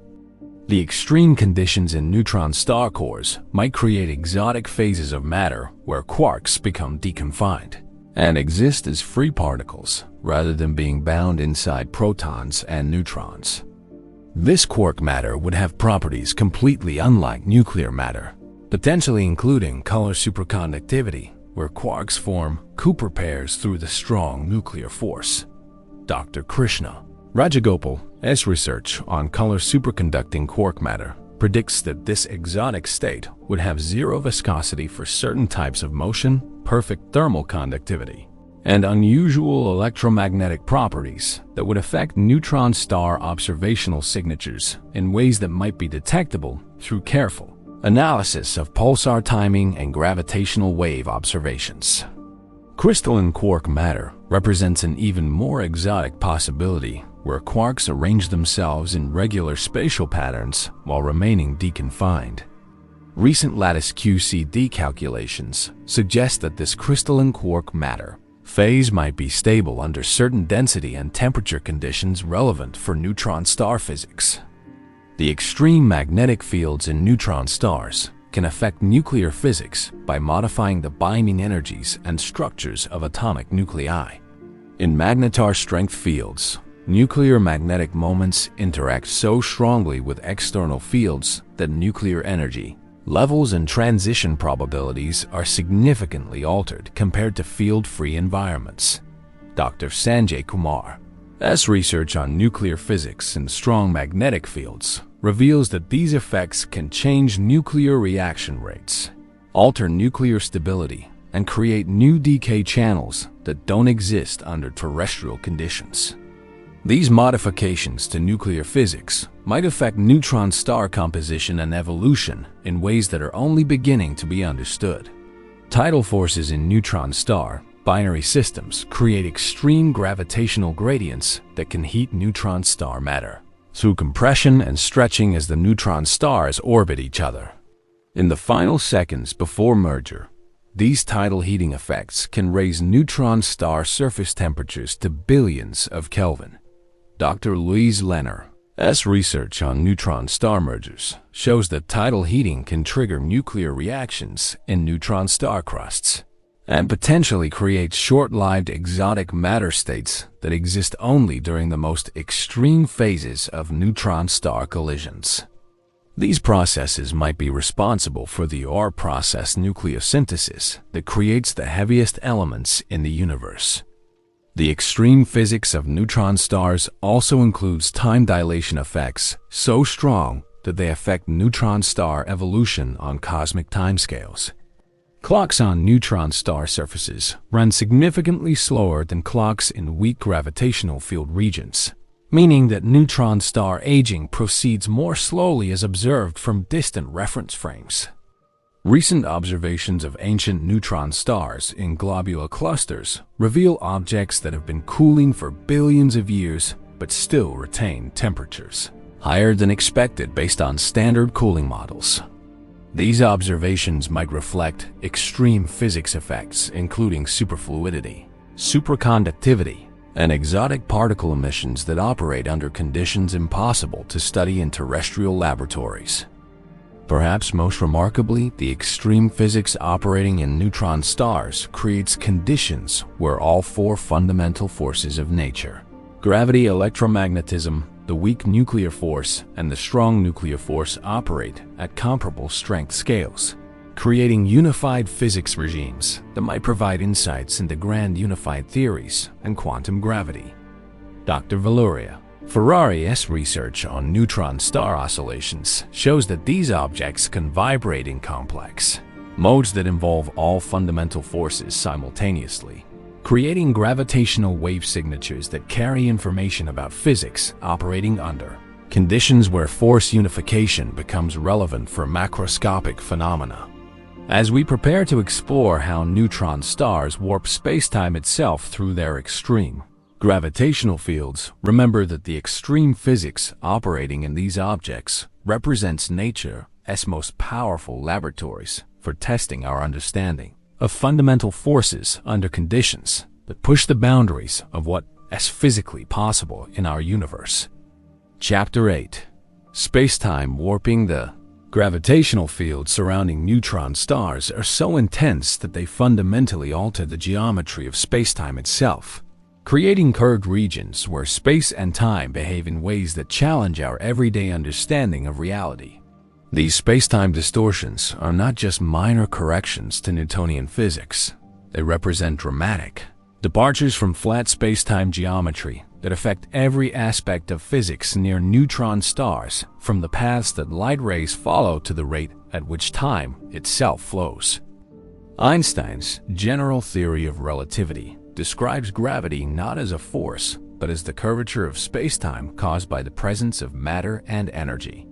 The extreme conditions in neutron star cores might create exotic phases of matter where quarks become deconfined and exist as free particles rather than being bound inside protons and neutrons. This quark matter would have properties completely unlike nuclear matter, potentially including color superconductivity, where quarks form Cooper pairs through the strong nuclear force. Dr. Krishna Rajagopal's research on color superconducting quark matter predicts that this exotic state would have zero viscosity for certain types of motion, perfect thermal conductivity, and unusual electromagnetic properties that would affect neutron star observational signatures in ways that might be detectable through careful analysis of pulsar timing and gravitational wave observations. Crystalline quark matter represents an even more exotic possibility where quarks arrange themselves in regular spatial patterns while remaining deconfined. Recent lattice QCD calculations suggest that this crystalline quark matter phase might be stable under certain density and temperature conditions relevant for neutron star physics. The extreme magnetic fields in neutron stars can affect nuclear physics by modifying the binding energies and structures of atomic nuclei. In magnetar strength fields, nuclear magnetic moments interact so strongly with external fields that nuclear energy levels and transition probabilities are significantly altered compared to field-free environments. Dr. Sanjay Kumar's research on nuclear physics and strong magnetic fields reveals that these effects can change nuclear reaction rates, alter nuclear stability, and create new decay channels that don't exist under terrestrial conditions. These modifications to nuclear physics might affect neutron star composition and evolution in ways that are only beginning to be understood. Tidal forces in neutron star binary systems create extreme gravitational gradients that can heat neutron star matter through compression and stretching as the neutron stars orbit each other. In the final seconds before merger, these tidal heating effects can raise neutron star surface temperatures to billions of Kelvin. Dr. Louise Lehner's research on neutron star mergers shows that tidal heating can trigger nuclear reactions in neutron star crusts and potentially create short-lived exotic matter states that exist only during the most extreme phases of neutron star collisions. These processes might be responsible for the OR process nucleosynthesis that creates the heaviest elements in the universe. The extreme physics of neutron stars also includes time dilation effects so strong that they affect neutron star evolution on cosmic timescales. Clocks on neutron star surfaces run significantly slower than clocks in weak gravitational field regions, meaning that neutron star aging proceeds more slowly as observed from distant reference frames. Recent observations of ancient neutron stars in globular clusters reveal objects that have been cooling for billions of years but still retain temperatures higher than expected based on standard cooling models. These observations might reflect extreme physics effects, including superfluidity, superconductivity, and exotic particle emissions that operate under conditions impossible to study in terrestrial laboratories. Perhaps most remarkably, the extreme physics operating in neutron stars creates conditions where all four fundamental forces of nature — gravity, electromagnetism, the weak nuclear force, and the strong nuclear force — operate at comparable strength scales, creating unified physics regimes that might provide insights into grand unified theories and quantum gravity. Dr. Valeria Ferrari's research on neutron star oscillations shows that these objects can vibrate in complex modes that involve all fundamental forces simultaneously, creating gravitational wave signatures that carry information about physics operating under conditions where force unification becomes relevant for macroscopic phenomena. As we prepare to explore how neutron stars warp spacetime itself through their extreme gravitational fields, remember that the extreme physics operating in these objects represents nature's most powerful laboratories for testing our understanding of fundamental forces under conditions that push the boundaries of what is physically possible in our universe. Chapter 8. Spacetime warping. The gravitational fields surrounding neutron stars are so intense that they fundamentally alter the geometry of spacetime itself, creating curved regions where space and time behave in ways that challenge our everyday understanding of reality. These spacetime distortions are not just minor corrections to Newtonian physics. They represent dramatic departures from flat spacetime geometry that affect every aspect of physics near neutron stars, from the paths that light rays follow to the rate at which time itself flows. Einstein's general theory of relativity describes gravity not as a force, but as the curvature of spacetime caused by the presence of matter and energy.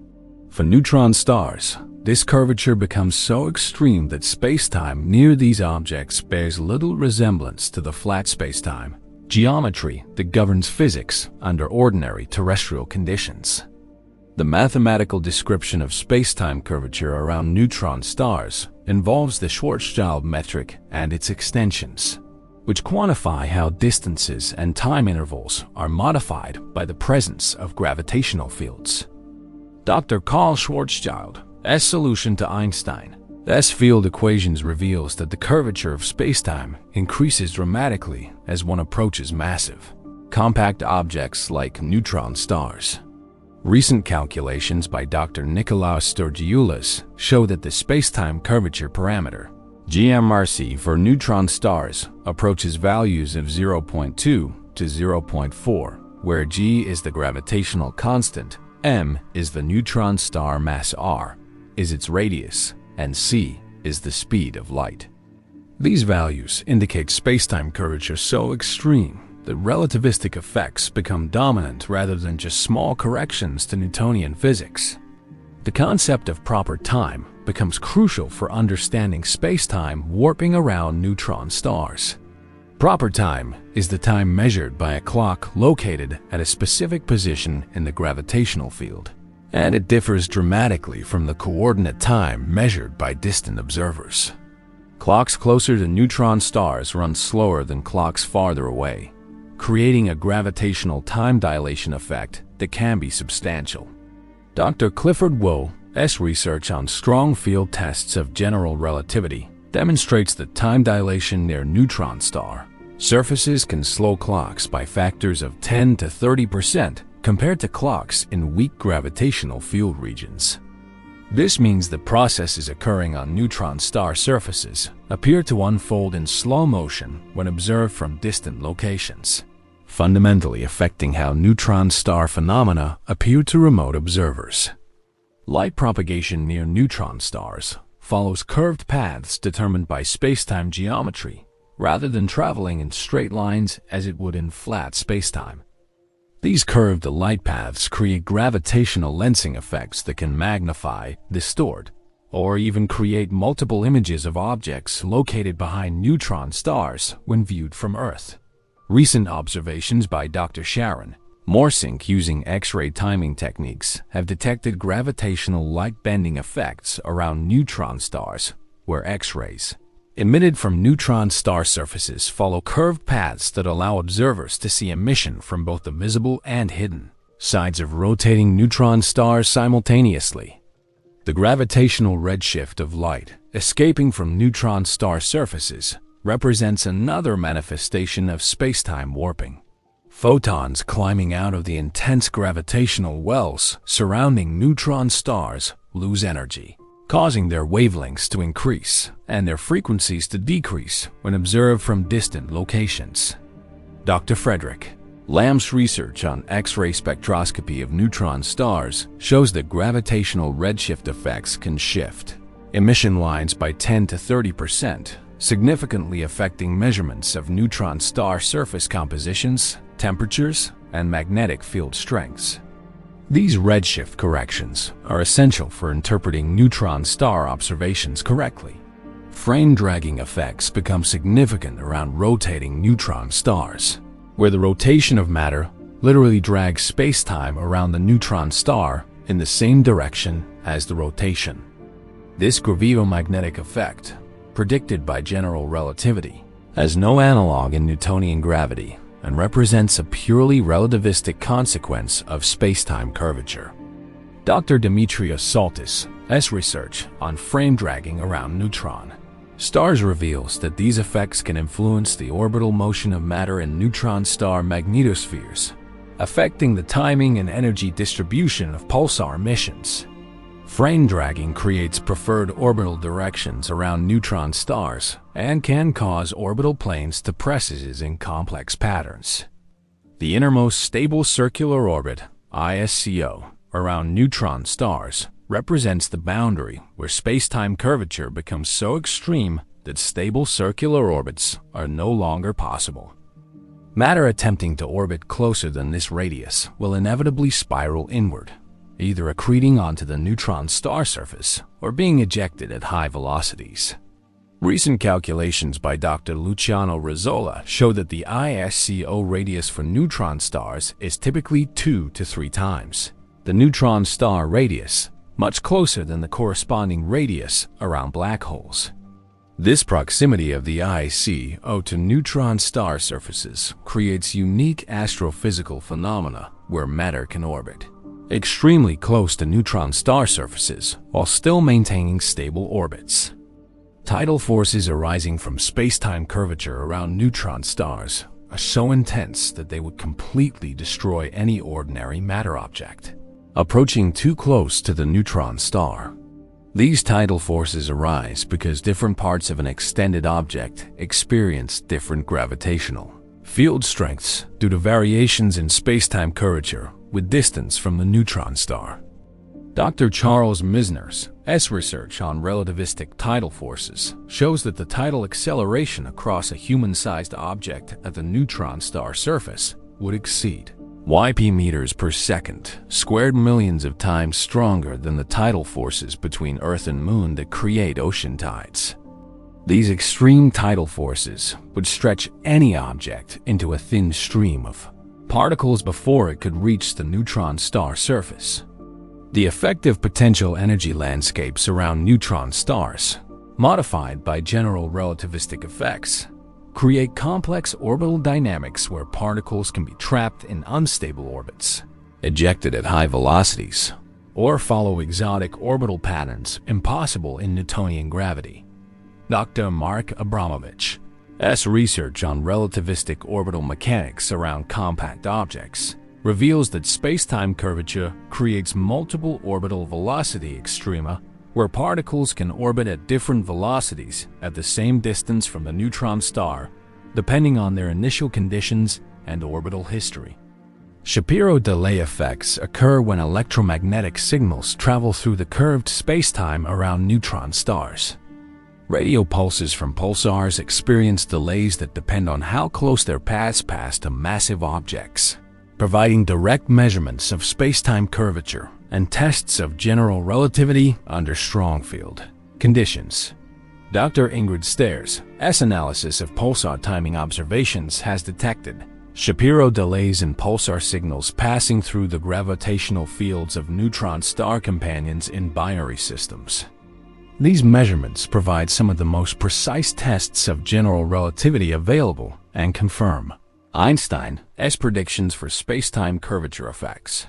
For neutron stars, this curvature becomes so extreme that spacetime near these objects bears little resemblance to the flat spacetime geometry that governs physics under ordinary terrestrial conditions. The mathematical description of spacetime curvature around neutron stars involves the Schwarzschild metric and its extensions, which quantify how distances and time intervals are modified by the presence of gravitational fields. Dr. Carl Schwarzschild's solution to Einstein's field equations reveals that the curvature of spacetime increases dramatically as one approaches massive, compact objects like neutron stars. Recent calculations by Dr. Nikolaos Sturgioulas show that the spacetime curvature parameter GMRC for neutron stars approaches values of 0.2 to 0.4, where G is the gravitational constant, M is the neutron star mass, R is its radius, and C is the speed of light. These values indicate spacetime curvature so extreme that relativistic effects become dominant rather than just small corrections to Newtonian physics. The concept of proper time becomes crucial for understanding spacetime warping around neutron stars. Proper time is the time measured by a clock located at a specific position in the gravitational field, and it differs dramatically from the coordinate time measured by distant observers. Clocks closer to neutron stars run slower than clocks farther away, creating a gravitational time dilation effect that can be substantial. Dr. Clifford Woe's research on strong field tests of general relativity demonstrates that time dilation near neutron star surfaces can slow clocks by factors of 10 to 30% compared to clocks in weak gravitational field regions. This means that processes occurring on neutron star surfaces appear to unfold in slow motion when observed from distant locations, fundamentally affecting how neutron star phenomena appear to remote observers. Light propagation near neutron stars follows curved paths determined by spacetime geometry, rather than traveling in straight lines as it would in flat spacetime. These curved light paths create gravitational lensing effects that can magnify, distort, or even create multiple images of objects located behind neutron stars when viewed from Earth. Recent observations by Dr. Sharon Morsink using X-ray timing techniques have detected gravitational light-bending effects around neutron stars, where X-rays emitted from neutron star surfaces follow curved paths that allow observers to see emission from both the visible and hidden sides of rotating neutron stars simultaneously. The gravitational redshift of light escaping from neutron star surfaces represents another manifestation of spacetime warping. Photons climbing out of the intense gravitational wells surrounding neutron stars lose energy, causing their wavelengths to increase and their frequencies to decrease when observed from distant locations. Dr. Frederick Lamb's research on X-ray spectroscopy of neutron stars shows that gravitational redshift effects can shift emission lines by 10 to 30%, significantly affecting measurements of neutron star surface compositions, temperatures, and magnetic field strengths. These redshift corrections are essential for interpreting neutron star observations correctly. Frame dragging effects become significant around rotating neutron stars, where the rotation of matter literally drags spacetime around the neutron star in the same direction as the rotation. This gravito-magnetic effect, predicted by general relativity, has no analog in Newtonian gravity and represents a purely relativistic consequence of spacetime curvature. Dr. Demetrios Psaltis' research on frame dragging around neutron stars reveals that these effects can influence the orbital motion of matter in neutron star magnetospheres, affecting the timing and energy distribution of pulsar missions. Frame dragging creates preferred orbital directions around neutron stars and can cause orbital planes to precesses in complex patterns. The innermost stable circular orbit, ISCO, around neutron stars represents the boundary where spacetime curvature becomes so extreme that stable circular orbits are no longer possible. Matter attempting to orbit closer than this radius will inevitably spiral inward, either accreting onto the neutron star surface or being ejected at high velocities. Recent calculations by Dr. Luciano Rizzola show that the ISCO radius for neutron stars is typically 2 to 3 times the neutron star radius, much closer than the corresponding radius around black holes. This proximity of the ISCO to neutron star surfaces creates unique astrophysical phenomena where matter can orbit extremely close to neutron star surfaces while still maintaining stable orbits. Tidal forces arising from spacetime curvature around neutron stars are so intense that they would completely destroy any ordinary matter object approaching too close to the neutron star. These tidal forces arise because different parts of an extended object experience different gravitational field strengths due to variations in spacetime curvature with distance from the neutron star. Dr. Charles Misner's research on relativistic tidal forces shows that the tidal acceleration across a human-sized object at the neutron star surface would exceed yp meters per second, squared millions of times stronger than the tidal forces between Earth and Moon that create ocean tides. These extreme tidal forces would stretch any object into a thin stream of particles before it could reach the neutron star surface. The effective potential energy landscapes around neutron stars, modified by general relativistic effects, create complex orbital dynamics where particles can be trapped in unstable orbits, ejected at high velocities, or follow exotic orbital patterns impossible in Newtonian gravity. Dr. Mark Abramovich's research on relativistic orbital mechanics around compact objects reveals that spacetime curvature creates multiple orbital velocity extrema where particles can orbit at different velocities at the same distance from the neutron star, depending on their initial conditions and orbital history. Shapiro delay effects occur when electromagnetic signals travel through the curved spacetime around neutron stars. Radio pulses from pulsars experience delays that depend on how close their paths pass to massive objects, providing direct measurements of spacetime curvature and tests of general relativity under strong field conditions. Dr. Ingrid Stairs' analysis of pulsar timing observations has detected Shapiro delays in pulsar signals passing through the gravitational fields of neutron star companions in binary systems. These measurements provide some of the most precise tests of general relativity available and confirm Einstein's predictions for spacetime curvature effects.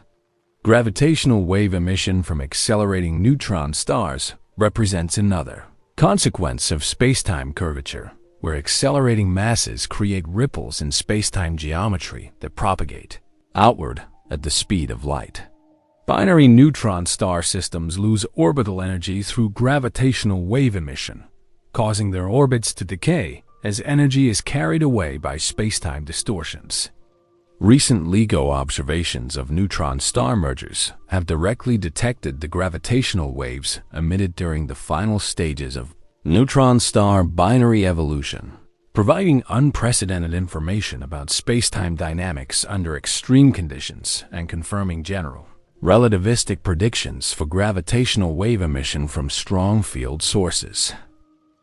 Gravitational wave emission from accelerating neutron stars represents another consequence of spacetime curvature, where accelerating masses create ripples in spacetime geometry that propagate outward at the speed of light. Binary neutron star systems lose orbital energy through gravitational wave emission, causing their orbits to decay as energy is carried away by spacetime distortions. Recent LIGO observations of neutron star mergers have directly detected the gravitational waves emitted during the final stages of neutron star binary evolution, providing unprecedented information about spacetime dynamics under extreme conditions and confirming general relativistic predictions for gravitational wave emission from strong field sources.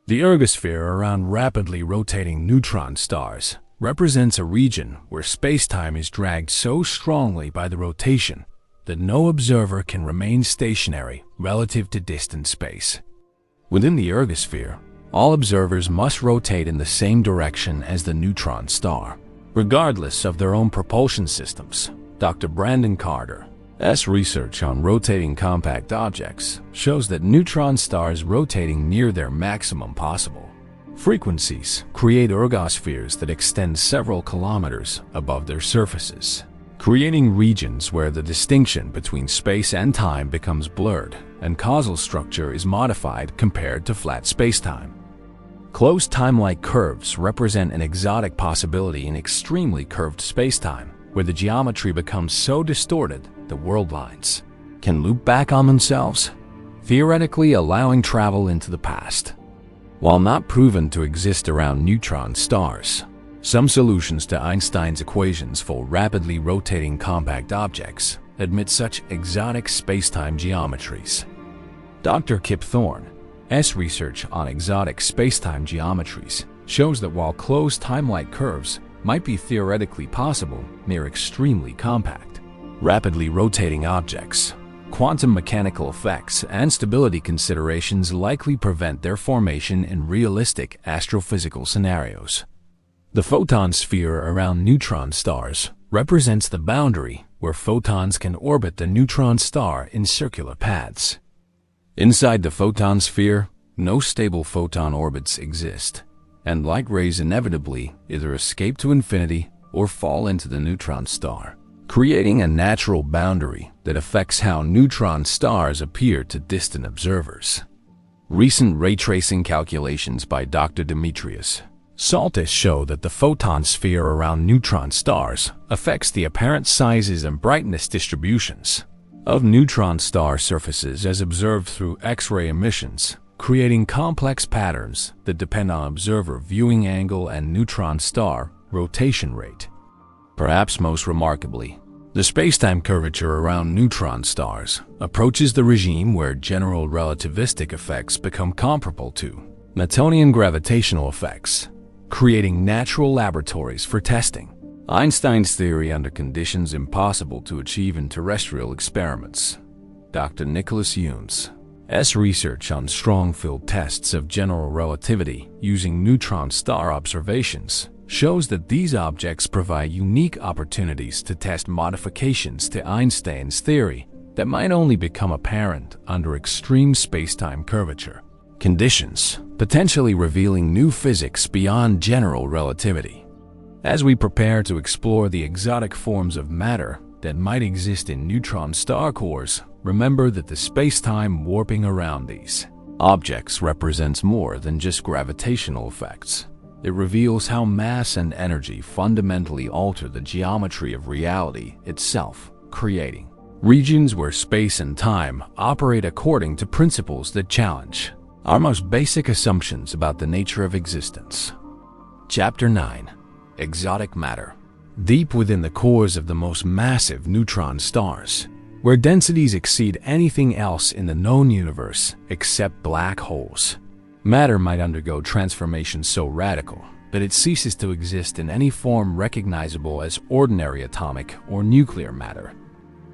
The ergosphere around rapidly rotating neutron stars represents a region where spacetime is dragged so strongly by the rotation that no observer can remain stationary relative to distant space. Within the ergosphere, all observers must rotate in the same direction as the neutron star, regardless of their own propulsion systems. Dr. Brandon Carter's research on rotating compact objects shows that neutron stars rotating near their maximum possible frequencies create ergospheres that extend several kilometers above their surfaces, creating regions where the distinction between space and time becomes blurred and causal structure is modified compared to flat spacetime. Closed time-like curves represent an exotic possibility in extremely curved spacetime, where the geometry becomes so distorted that world lines can loop back on themselves, theoretically allowing travel into the past. While not proven to exist around neutron stars, some solutions to Einstein's equations for rapidly rotating compact objects admit such exotic spacetime geometries. Dr. Kip Thorne's research on exotic spacetime geometries shows that while closed time-like curves might be theoretically possible near extremely compact, rapidly rotating objects, quantum mechanical effects and stability considerations likely prevent their formation in realistic astrophysical scenarios. The photon sphere around neutron stars represents the boundary where photons can orbit the neutron star in circular paths. Inside the photon sphere, no stable photon orbits exist, and light rays inevitably either escape to infinity or fall into the neutron star, creating a natural boundary that affects how neutron stars appear to distant observers. Recent ray tracing calculations by Dr. Demetrius Saltis show that the photon sphere around neutron stars affects the apparent sizes and brightness distributions of neutron star surfaces as observed through X-ray emissions, creating complex patterns that depend on observer viewing angle and neutron star rotation rate. Perhaps most remarkably, the spacetime curvature around neutron stars approaches the regime where general relativistic effects become comparable to Newtonian gravitational effects, creating natural laboratories for testing Einstein's theory under conditions impossible to achieve in terrestrial experiments. Dr. Nicholas Yoon's research on strong field tests of general relativity using neutron star observations shows that these objects provide unique opportunities to test modifications to Einstein's theory that might only become apparent under extreme spacetime curvature conditions, potentially revealing new physics beyond general relativity. As we prepare to explore the exotic forms of matter that might exist in neutron star cores, remember that the spacetime warping around these objects represents more than just gravitational effects. It reveals how mass and energy fundamentally alter the geometry of reality itself, creating regions where space and time operate according to principles that challenge our most basic assumptions about the nature of existence. Chapter 9. Exotic Matter. Deep within the cores of the most massive neutron stars, where densities exceed anything else in the known universe except black holes, matter might undergo transformation so radical that it ceases to exist in any form recognizable as ordinary atomic or nuclear matter.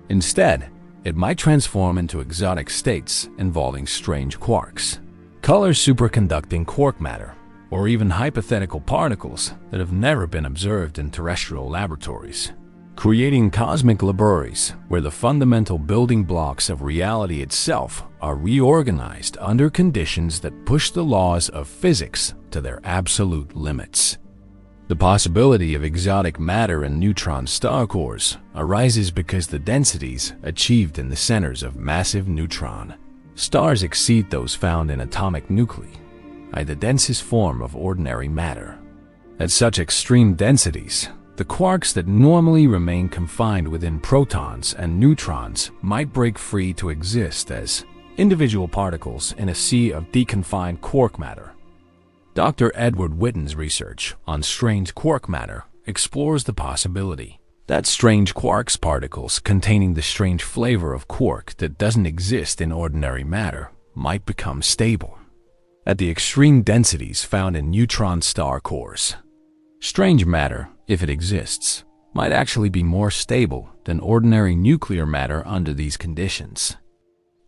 Instead, it might transform into exotic states involving strange quarks, color superconducting quark matter, or even hypothetical particles that have never been observed in terrestrial laboratories, creating cosmic laboratories where the fundamental building blocks of reality itself are reorganized under conditions that push the laws of physics to their absolute limits. The possibility of exotic matter in neutron star cores arises because the densities achieved in the centers of massive neutron stars exceed those found in atomic nuclei, the densest form of ordinary matter. At such extreme densities, the quarks that normally remain confined within protons and neutrons might break free to exist as individual particles in a sea of deconfined quark matter. Dr. Edward Witten's research on strange quark matter explores the possibility that strange quarks particles containing the strange flavor of quark that doesn't exist in ordinary matter might become stable at the extreme densities found in neutron star cores. Strange matter, if it exists, might actually be more stable than ordinary nuclear matter under these conditions.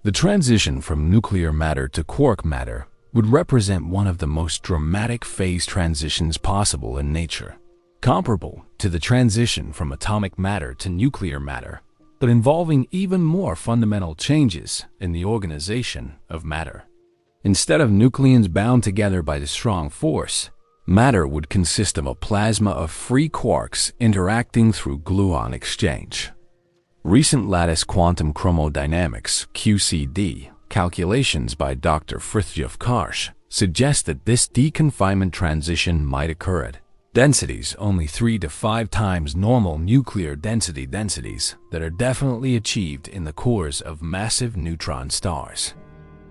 The transition from nuclear matter to quark matter would represent one of the most dramatic phase transitions possible in nature, comparable to the transition from atomic matter to nuclear matter, but involving even more fundamental changes in the organization of matter. Instead of nucleons bound together by the strong force, matter would consist of a plasma of free quarks interacting through gluon exchange. Recent lattice quantum chromodynamics (QCD) calculations by Dr. Fritjof Karsh suggest that this deconfinement transition might occur at densities only 3 to 5 times normal nuclear densities that are definitely achieved in the cores of massive neutron stars.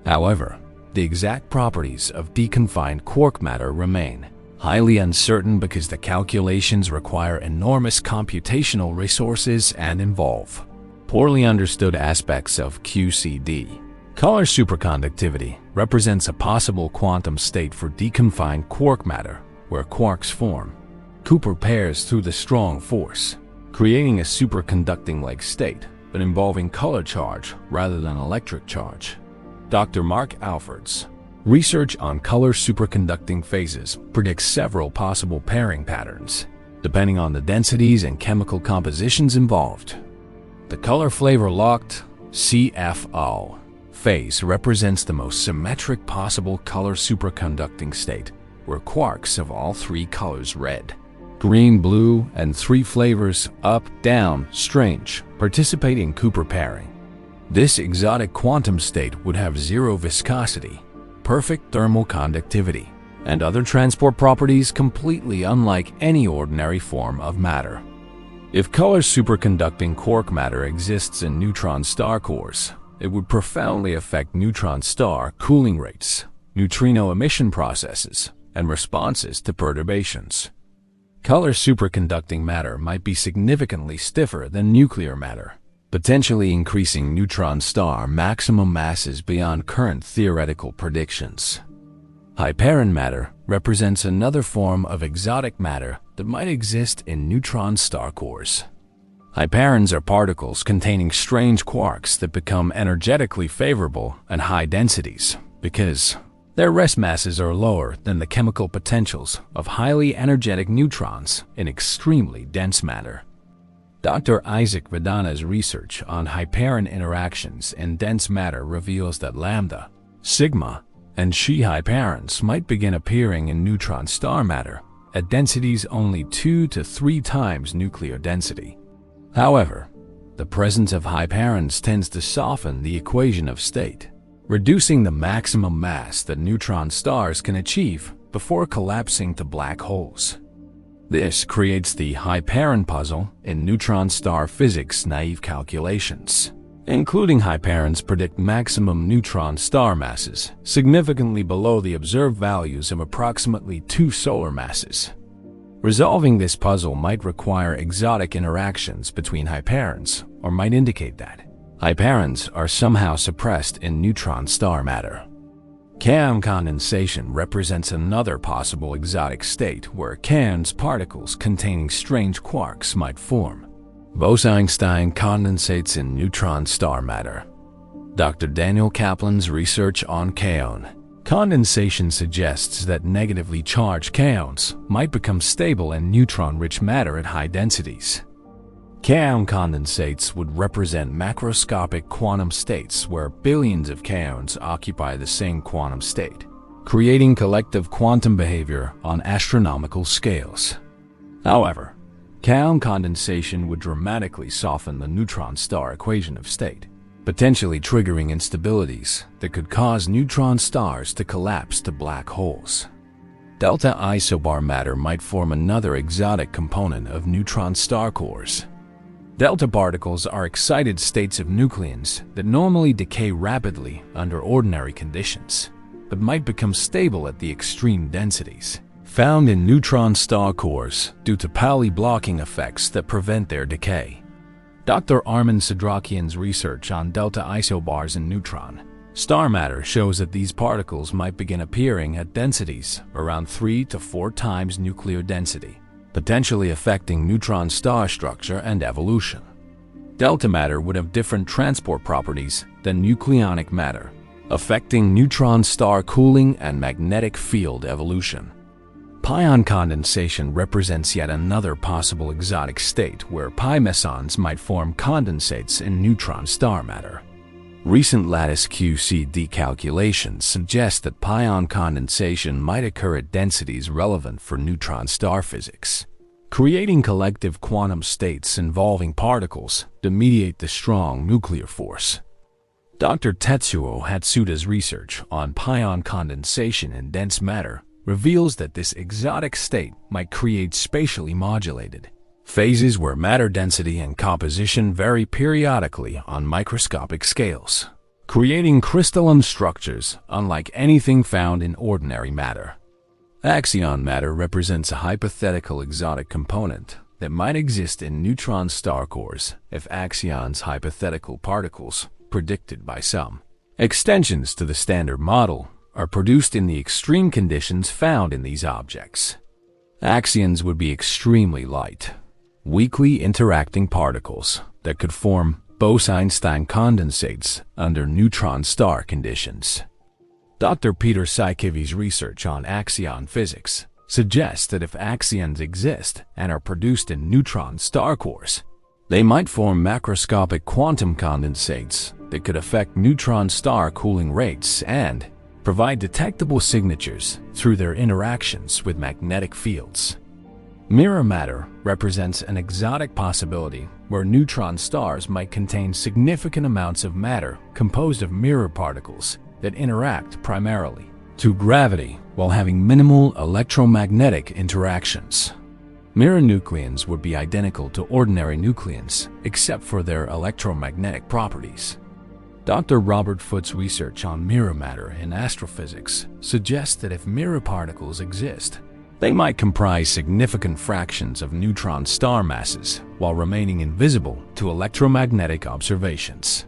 However, the exact properties of deconfined quark matter remain highly uncertain because the calculations require enormous computational resources and involve poorly understood aspects of QCD. Color superconductivity represents a possible quantum state for deconfined quark matter where quarks form Cooper pairs through the strong force, creating a superconducting-like state, but involving color charge rather than electric charge. Dr. Mark Alford's research on color superconducting phases predicts several possible pairing patterns, depending on the densities and chemical compositions involved. The color flavor locked CFO phase represents the most symmetric possible color superconducting state, where quarks of all 3 colors red, green, blue, and 3 flavors up, down, strange participate in Cooper pairing. This exotic quantum state would have 0 viscosity, perfect thermal conductivity, and other transport properties completely unlike any ordinary form of matter. If color superconducting quark matter exists in neutron star cores, it would profoundly affect neutron star cooling rates, neutrino emission processes, and responses to perturbations. Color superconducting matter might be significantly stiffer than nuclear matter, potentially increasing neutron star maximum masses beyond current theoretical predictions. Hyperion matter represents another form of exotic matter that might exist in neutron star cores. Hyperions are particles containing strange quarks that become energetically favorable at high densities because their rest masses are lower than the chemical potentials of highly energetic neutrons in extremely dense matter. Dr. Isaac Vedana's research on Hyperion interactions in dense matter reveals that lambda, sigma, and Xi hyperions might begin appearing in neutron star matter at densities only 2 to 3 times nuclear density. However, the presence of hyperions tends to soften the equation of state, reducing the maximum mass that neutron stars can achieve before collapsing to black holes. This creates the Hyperion puzzle in neutron star physics naive calculations. Including Hyperions predict maximum neutron star masses, significantly below the observed values of approximately 2 solar masses. Resolving this puzzle might require exotic interactions between Hyperions, or might indicate that Hyperions are somehow suppressed in neutron star matter. Kaon condensation represents another possible exotic state where kaons particles containing strange quarks might form. Bose-Einstein condensates in neutron star matter. Dr. Daniel Kaplan's research on kaon condensation suggests that negatively charged kaons might become stable in neutron-rich matter at high densities. Kaon condensates would represent macroscopic quantum states where billions of kaons occupy the same quantum state, creating collective quantum behavior on astronomical scales. However, kaon condensation would dramatically soften the neutron star equation of state, potentially triggering instabilities that could cause neutron stars to collapse to black holes. Delta isobar matter might form another exotic component of neutron star cores. Delta particles are excited states of nucleons that normally decay rapidly under ordinary conditions, but might become stable at the extreme densities found in neutron star cores due to Pauli blocking effects that prevent their decay. Dr. Armin Sadrakian's research on delta isobars in neutron star matter shows that these particles might begin appearing at densities around 3 to 4 times nuclear density, potentially affecting neutron star structure and evolution. Delta matter would have different transport properties than nucleonic matter, affecting neutron star cooling and magnetic field evolution. Pion condensation represents yet another possible exotic state where pi mesons might form condensates in neutron star matter. Recent lattice QCD calculations suggest that pion condensation might occur at densities relevant for neutron star physics, creating collective quantum states involving particles to mediate the strong nuclear force. Dr. Tetsuo Hatsuda's research on pion condensation in dense matter reveals that this exotic state might create spatially modulated phases where matter density and composition vary periodically on microscopic scales, creating crystalline structures unlike anything found in ordinary matter. Axion matter represents a hypothetical exotic component that might exist in neutron star cores if axions hypothetical particles, predicted by some extensions to the standard model, are produced in the extreme conditions found in these objects. Axions would be extremely light, weakly interacting particles that could form Bose-Einstein condensates under neutron star conditions. Dr. Peter Saikivi's research on axion physics suggests that if axions exist and are produced in neutron star cores, they might form macroscopic quantum condensates that could affect neutron star cooling rates and provide detectable signatures through their interactions with magnetic fields. Mirror matter represents an exotic possibility where neutron stars might contain significant amounts of matter composed of mirror particles that interact primarily through gravity while having minimal electromagnetic interactions. Mirror nucleons would be identical to ordinary nucleons except for their electromagnetic properties. Dr. Robert Foote's research on mirror matter in astrophysics suggests that if mirror particles exist, they might comprise significant fractions of neutron star masses while remaining invisible to electromagnetic observations.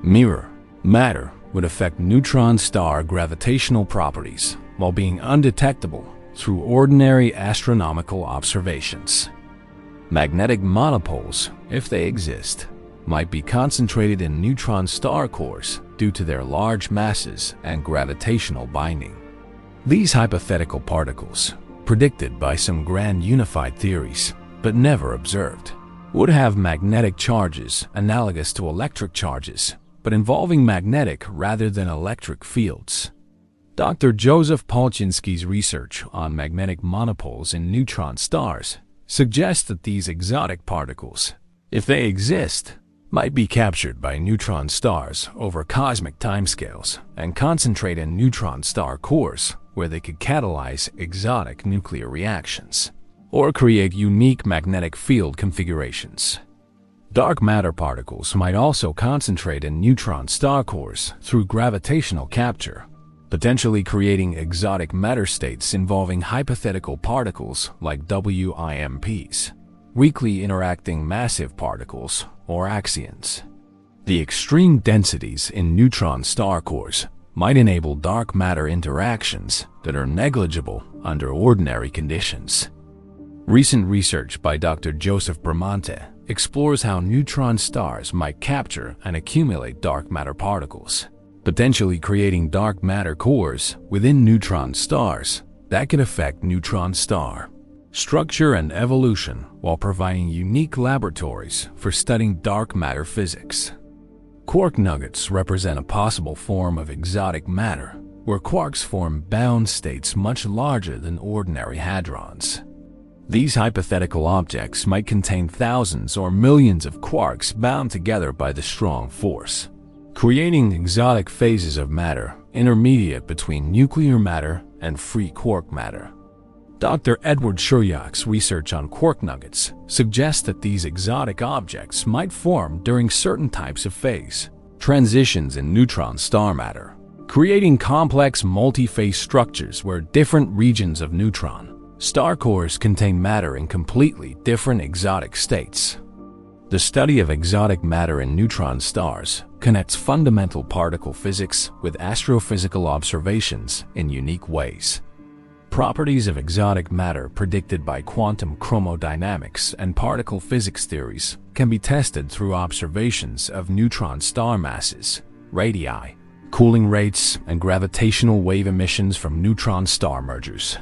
Mirror matter would affect neutron star gravitational properties while being undetectable through ordinary astronomical observations. Magnetic monopoles, if they exist, might be concentrated in neutron star cores due to their large masses and gravitational binding. These hypothetical particles, predicted by some grand unified theories but never observed, would have magnetic charges analogous to electric charges but involving magnetic rather than electric fields. Dr. Joseph Polchinski's research on magnetic monopoles in neutron stars suggests that these exotic particles, if they exist, might be captured by neutron stars over cosmic timescales and concentrate in neutron star cores where they could catalyze exotic nuclear reactions or create unique magnetic field configurations. Dark matter particles might also concentrate in neutron star cores through gravitational capture, potentially creating exotic matter states involving hypothetical particles like WIMPs, weakly interacting massive particles, or axions. The extreme densities in neutron star cores might enable dark matter interactions that are negligible under ordinary conditions. Recent research by Dr. Joseph Bramante explores how neutron stars might capture and accumulate dark matter particles, potentially creating dark matter cores within neutron stars that could affect neutron star structure and evolution while providing unique laboratories for studying dark matter physics. Quark nuggets represent a possible form of exotic matter, where quarks form bound states much larger than ordinary hadrons. These hypothetical objects might contain thousands or millions of quarks bound together by the strong force, creating exotic phases of matter intermediate between nuclear matter and free quark matter. Dr. Edward Shuryak's research on quark nuggets suggests that these exotic objects might form during certain types of phase transitions in neutron star matter, creating complex multi-phase structures where different regions of neutron star cores contain matter in completely different exotic states. The study of exotic matter in neutron stars connects fundamental particle physics with astrophysical observations in unique ways. Properties of exotic matter predicted by quantum chromodynamics and particle physics theories can be tested through observations of neutron star masses, radii, cooling rates, and gravitational wave emissions from neutron star mergers.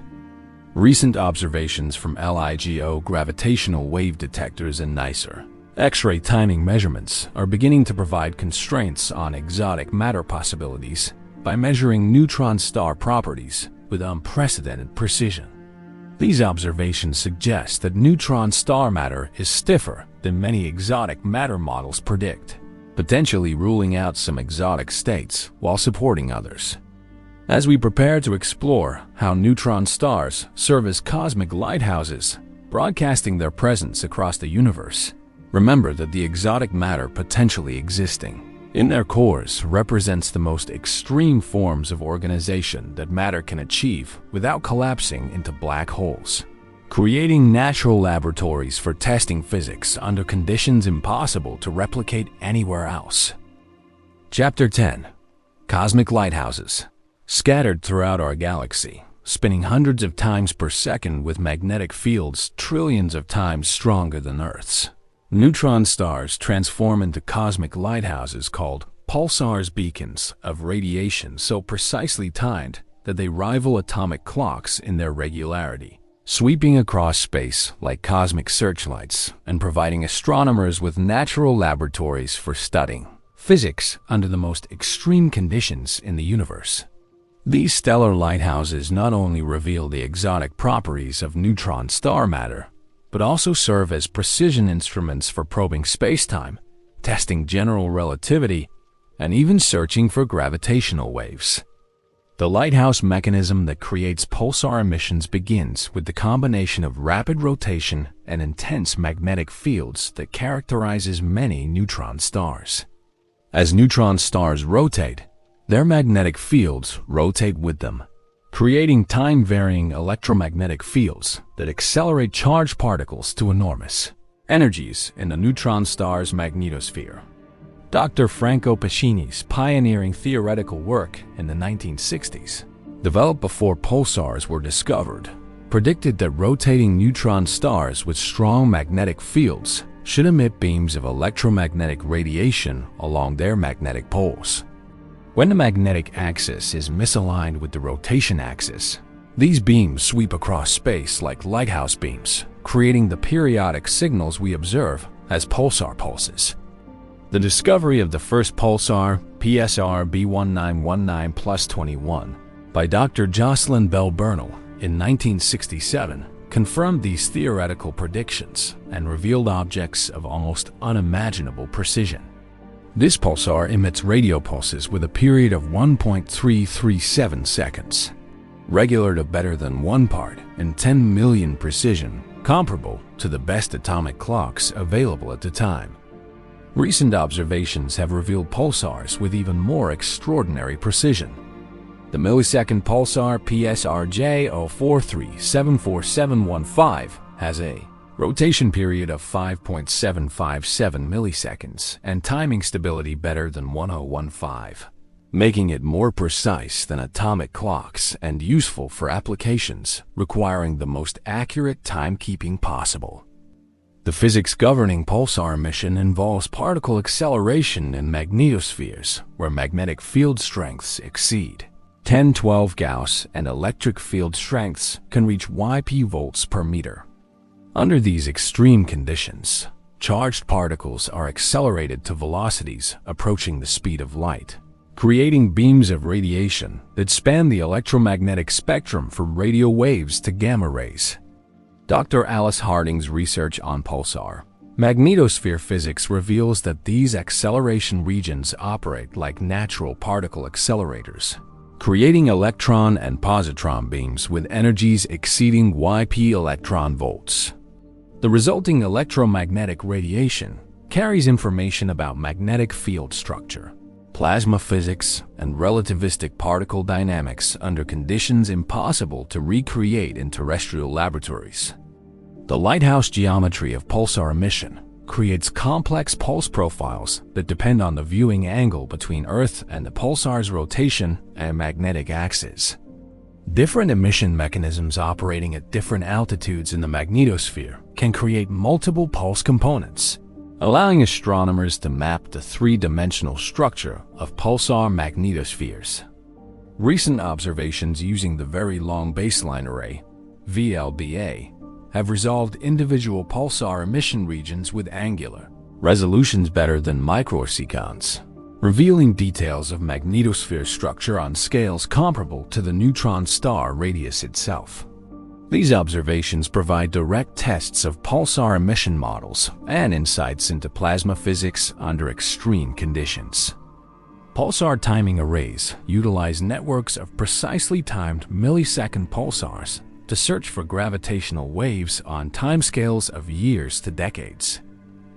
Recent observations from LIGO gravitational wave detectors and NICER X-ray timing measurements are beginning to provide constraints on exotic matter possibilities by measuring neutron star properties with unprecedented precision. These observations suggest that neutron star matter is stiffer than many exotic matter models predict, potentially ruling out some exotic states while supporting others. As we prepare to explore how neutron stars serve as cosmic lighthouses, broadcasting their presence across the universe, remember that the exotic matter potentially existing in their cores represents the most extreme forms of organization that matter can achieve without collapsing into black holes, creating natural laboratories for testing physics under conditions impossible to replicate anywhere else. Chapter 10. Cosmic Lighthouses. Scattered throughout our galaxy, spinning hundreds of times per second with magnetic fields trillions of times stronger than Earth's, neutron stars transform into cosmic lighthouses called pulsars, beacons of radiation so precisely timed that they rival atomic clocks in their regularity, sweeping across space like cosmic searchlights and providing astronomers with natural laboratories for studying physics under the most extreme conditions in the universe. These stellar lighthouses not only reveal the exotic properties of neutron star matter, but also serve as precision instruments for probing spacetime, testing general relativity, and even searching for gravitational waves. The lighthouse mechanism that creates pulsar emissions begins with the combination of rapid rotation and intense magnetic fields that characterizes many neutron stars. As neutron stars rotate, their magnetic fields rotate with them, creating time-varying electromagnetic fields that accelerate charged particles to enormous energies in the neutron star's magnetosphere. Dr. Franco Pacini's pioneering theoretical work in the 1960s, developed before pulsars were discovered, predicted that rotating neutron stars with strong magnetic fields should emit beams of electromagnetic radiation along their magnetic poles. When the magnetic axis is misaligned with the rotation axis, these beams sweep across space like lighthouse beams, creating the periodic signals we observe as pulsar pulses. The discovery of the first pulsar, PSR B1919+21, by Dr. Jocelyn Bell Bernal in 1967 confirmed these theoretical predictions and revealed objects of almost unimaginable precision. This pulsar emits radio pulses with a period of 1.337 seconds. regular to better than 1 part in 10 million precision, comparable to the best atomic clocks available at the time. Recent observations have revealed pulsars with even more extraordinary precision. The millisecond pulsar PSRJ-043-74715 has a rotation period of 5.757 milliseconds and timing stability better than 1015, making it more precise than atomic clocks and useful for applications requiring the most accurate timekeeping possible. The physics governing pulsar emission involves particle acceleration in magnetospheres, where magnetic field strengths exceed 1012 Gauss and electric field strengths can reach Yp volts per meter. Under these extreme conditions, charged particles are accelerated to velocities approaching the speed of light, creating beams of radiation that span the electromagnetic spectrum from radio waves to gamma rays. Dr. Alice Harding's research on pulsar magnetosphere physics reveals that these acceleration regions operate like natural particle accelerators, creating electron and positron beams with energies exceeding Yp electron volts. The resulting electromagnetic radiation carries information about magnetic field structure, plasma physics, and relativistic particle dynamics under conditions impossible to recreate in terrestrial laboratories. The lighthouse geometry of pulsar emission creates complex pulse profiles that depend on the viewing angle between Earth and the pulsar's rotation and magnetic axis. Different emission mechanisms operating at different altitudes in the magnetosphere can create multiple pulse components, allowing astronomers to map the three-dimensional structure of pulsar magnetospheres. Recent observations using the Very Long Baseline Array, VLBA, have resolved individual pulsar emission regions with angular resolutions better than microseconds, revealing details of magnetosphere structure on scales comparable to the neutron star radius itself. These observations provide direct tests of pulsar emission models and insights into plasma physics under extreme conditions. Pulsar timing arrays utilize networks of precisely timed millisecond pulsars to search for gravitational waves on timescales of years to decades.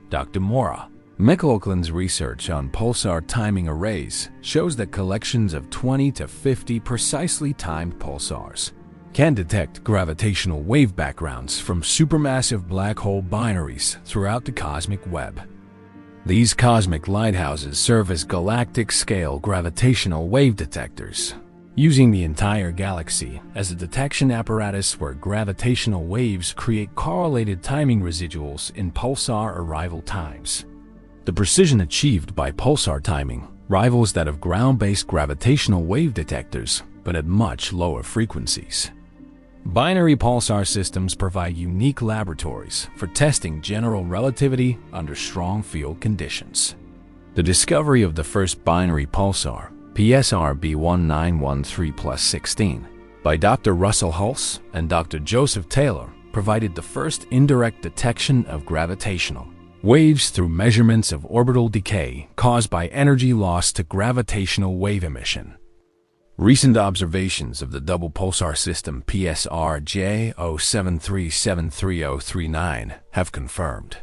Dr. Maura McLaughlin's research on pulsar timing arrays shows that collections of 20 to 50 precisely timed pulsars can detect gravitational wave backgrounds from supermassive black hole binaries throughout the cosmic web. These cosmic lighthouses serve as galactic-scale gravitational wave detectors, using the entire galaxy as a detection apparatus where gravitational waves create correlated timing residuals in pulsar arrival times. The precision achieved by pulsar timing rivals that of ground-based gravitational wave detectors, but at much lower frequencies. Binary pulsar systems provide unique laboratories for testing general relativity under strong field conditions. The discovery of the first binary pulsar, PSR B1913+16, by Dr. Russell Hulse and Dr. Joseph Taylor provided the first indirect detection of gravitational waves through measurements of orbital decay caused by energy loss to gravitational wave emission. Recent observations of the double pulsar system PSR J07373039 have confirmed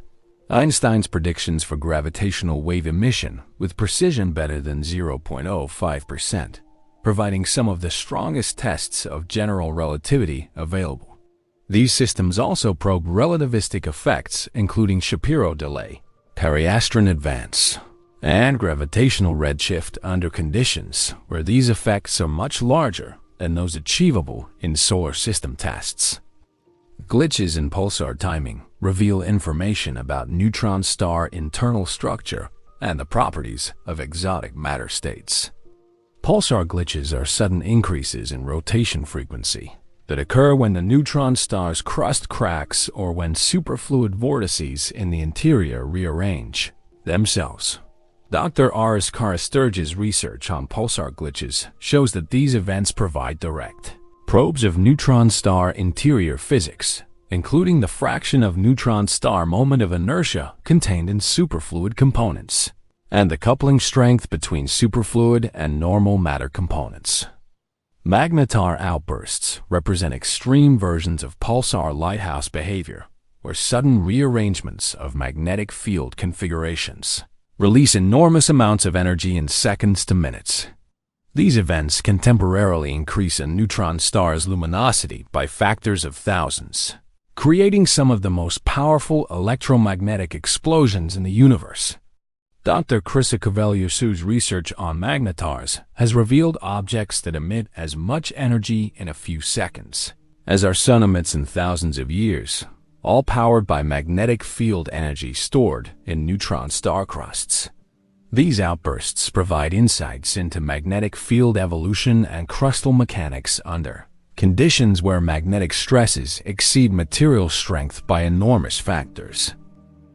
Einstein's predictions for gravitational wave emission with precision better than 0.05%, providing some of the strongest tests of general relativity available. These systems also probe relativistic effects including Shapiro delay, periastron advance, and gravitational redshift under conditions where these effects are much larger than those achievable in solar system tests. Glitches in pulsar timing reveal information about neutron star internal structure and the properties of exotic matter states. Pulsar glitches are sudden increases in rotation frequency that occur when the neutron star's crust cracks or when superfluid vortices in the interior rearrange themselves. Dr. Aris Karasturge's research on pulsar glitches shows that these events provide direct probes of neutron star interior physics, including the fraction of neutron star moment of inertia contained in superfluid components, and the coupling strength between superfluid and normal matter components. Magnetar outbursts represent extreme versions of pulsar lighthouse behavior, where sudden rearrangements of magnetic field configurations release enormous amounts of energy in seconds to minutes. These events can temporarily increase a neutron star's luminosity by factors of thousands, creating some of the most powerful electromagnetic explosions in the universe. Dr. Krista Caveliusu's research on magnetars has revealed objects that emit as much energy in a few seconds as our sun emits in thousands of years, all powered by magnetic field energy stored in neutron star crusts. These outbursts provide insights into magnetic field evolution and crustal mechanics under conditions where magnetic stresses exceed material strength by enormous factors.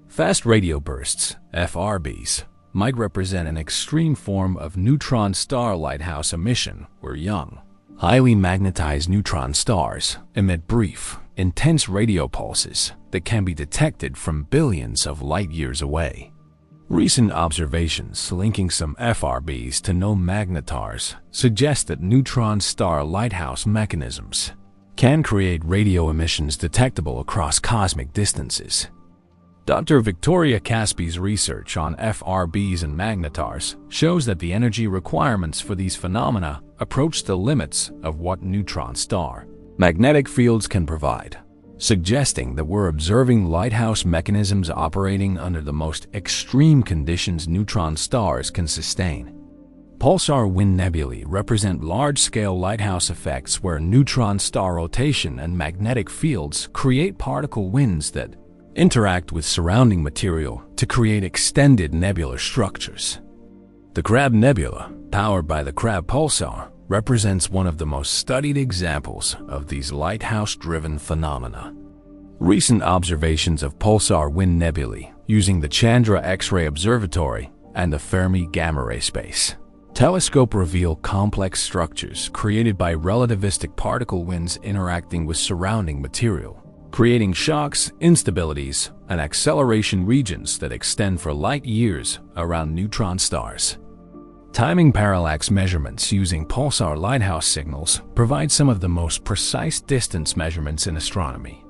Fast radio bursts, FRBs, might represent an extreme form of neutron star lighthouse emission where young, highly magnetized neutron stars emit brief, intense radio pulses that can be detected from billions of light-years away. Recent observations linking some FRBs to known magnetars suggest that neutron star lighthouse mechanisms can create radio emissions detectable across cosmic distances. Dr. Victoria Caspi's research on FRBs and magnetars shows that the energy requirements for these phenomena approach the limits of what neutron star magnetic fields can provide, suggesting that we're observing lighthouse mechanisms operating under the most extreme conditions neutron stars can sustain. Pulsar wind nebulae represent large-scale lighthouse effects where neutron star rotation and magnetic fields create particle winds that interact with surrounding material to create extended nebular structures. The Crab Nebula, powered by the Crab Pulsar, represents one of the most studied examples of these lighthouse-driven phenomena. Recent observations of pulsar wind nebulae using the Chandra X-ray Observatory and the Fermi Gamma Ray Space Telescope reveal complex structures created by relativistic particle winds interacting with surrounding material, creating shocks, instabilities, and acceleration regions that extend for light years around neutron stars. Timing parallax measurements using pulsar lighthouse signals provide some of the most precise distance measurements in astronomy.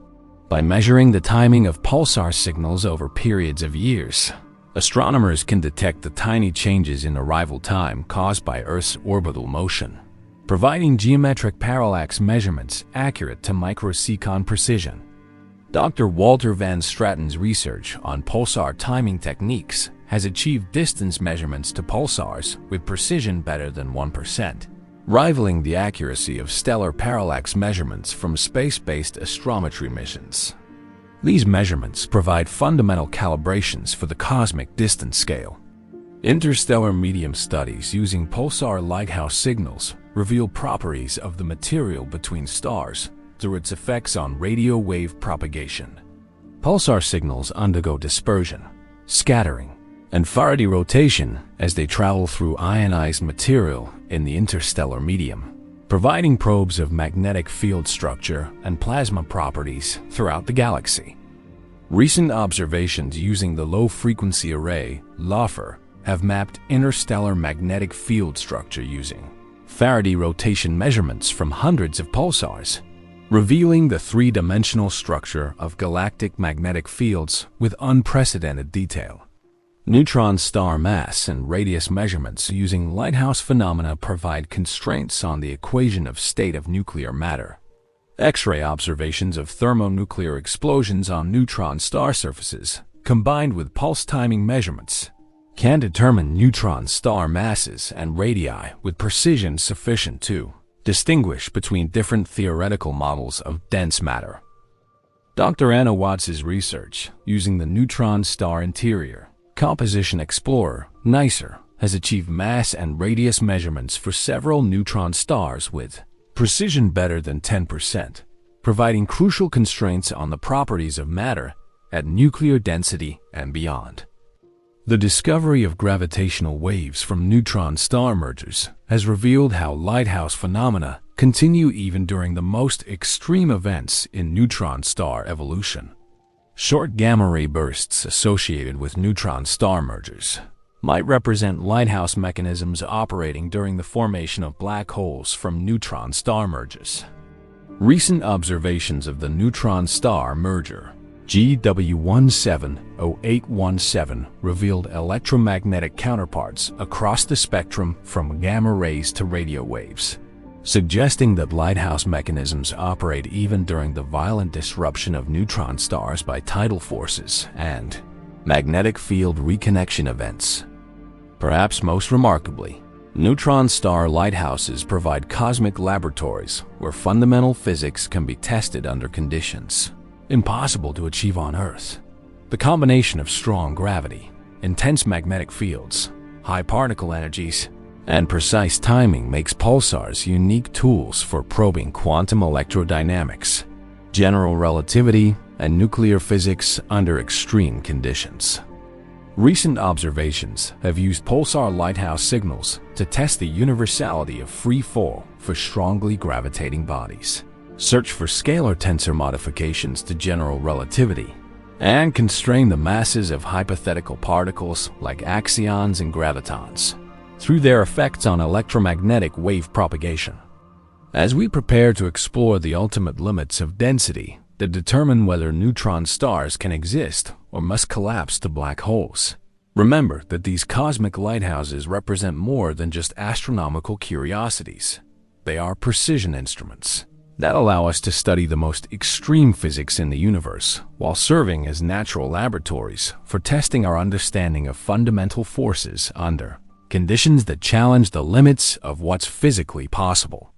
By measuring the timing of pulsar signals over periods of years, astronomers can detect the tiny changes in arrival time caused by Earth's orbital motion, providing geometric parallax measurements accurate to microsecond precision. Dr. Walter Van Stratton's research on pulsar timing techniques has achieved distance measurements to pulsars with precision better than 1%, rivaling the accuracy of stellar parallax measurements from space-based astrometry missions. These measurements provide fundamental calibrations for the cosmic distance scale. Interstellar medium studies using pulsar lighthouse signals reveal properties of the material between stars through its effects on radio wave propagation. Pulsar signals undergo dispersion, scattering, and Faraday rotation as they travel through ionized material in the interstellar medium, providing probes of magnetic field structure and plasma properties throughout the galaxy. Recent observations using the low-frequency array, LOFAR, have mapped interstellar magnetic field structure using Faraday rotation measurements from hundreds of pulsars, revealing the three-dimensional structure of galactic magnetic fields with unprecedented detail. Neutron star mass and radius measurements using lighthouse phenomena provide constraints on the equation of state of nuclear matter. X-ray observations of thermonuclear explosions on neutron star surfaces, combined with pulse timing measurements, can determine neutron star masses and radii with precision sufficient to distinguish between different theoretical models of dense matter. Dr. Anna Watts's research using the neutron star interior Composition Explorer, NICER, has achieved mass and radius measurements for several neutron stars with precision better than 10%, providing crucial constraints on the properties of matter at nuclear density and beyond. The discovery of gravitational waves from neutron star mergers has revealed how lighthouse phenomena continue even during the most extreme events in neutron star evolution. Short gamma ray bursts associated with neutron star mergers might represent lighthouse mechanisms operating during the formation of black holes from neutron star mergers. Recent observations of the neutron star merger GW170817 revealed electromagnetic counterparts across the spectrum from gamma rays to radio waves, suggesting that lighthouse mechanisms operate even during the violent disruption of neutron stars by tidal forces and magnetic field reconnection events. Perhaps most remarkably, neutron star lighthouses provide cosmic laboratories where fundamental physics can be tested under conditions impossible to achieve on Earth. The combination of strong gravity, intense magnetic fields, high particle energies, and precise timing makes pulsars unique tools for probing quantum electrodynamics, general relativity, and nuclear physics under extreme conditions. Recent observations have used pulsar lighthouse signals to test the universality of free fall for strongly gravitating bodies, search for scalar tensor modifications to general relativity, and constrain the masses of hypothetical particles like axions and gravitons through their effects on electromagnetic wave propagation. As we prepare to explore the ultimate limits of density that determine whether neutron stars can exist or must collapse to black holes, remember that these cosmic lighthouses represent more than just astronomical curiosities. They are precision instruments that allow us to study the most extreme physics in the universe while serving as natural laboratories for testing our understanding of fundamental forces under conditions that challenge the limits of what's physically possible.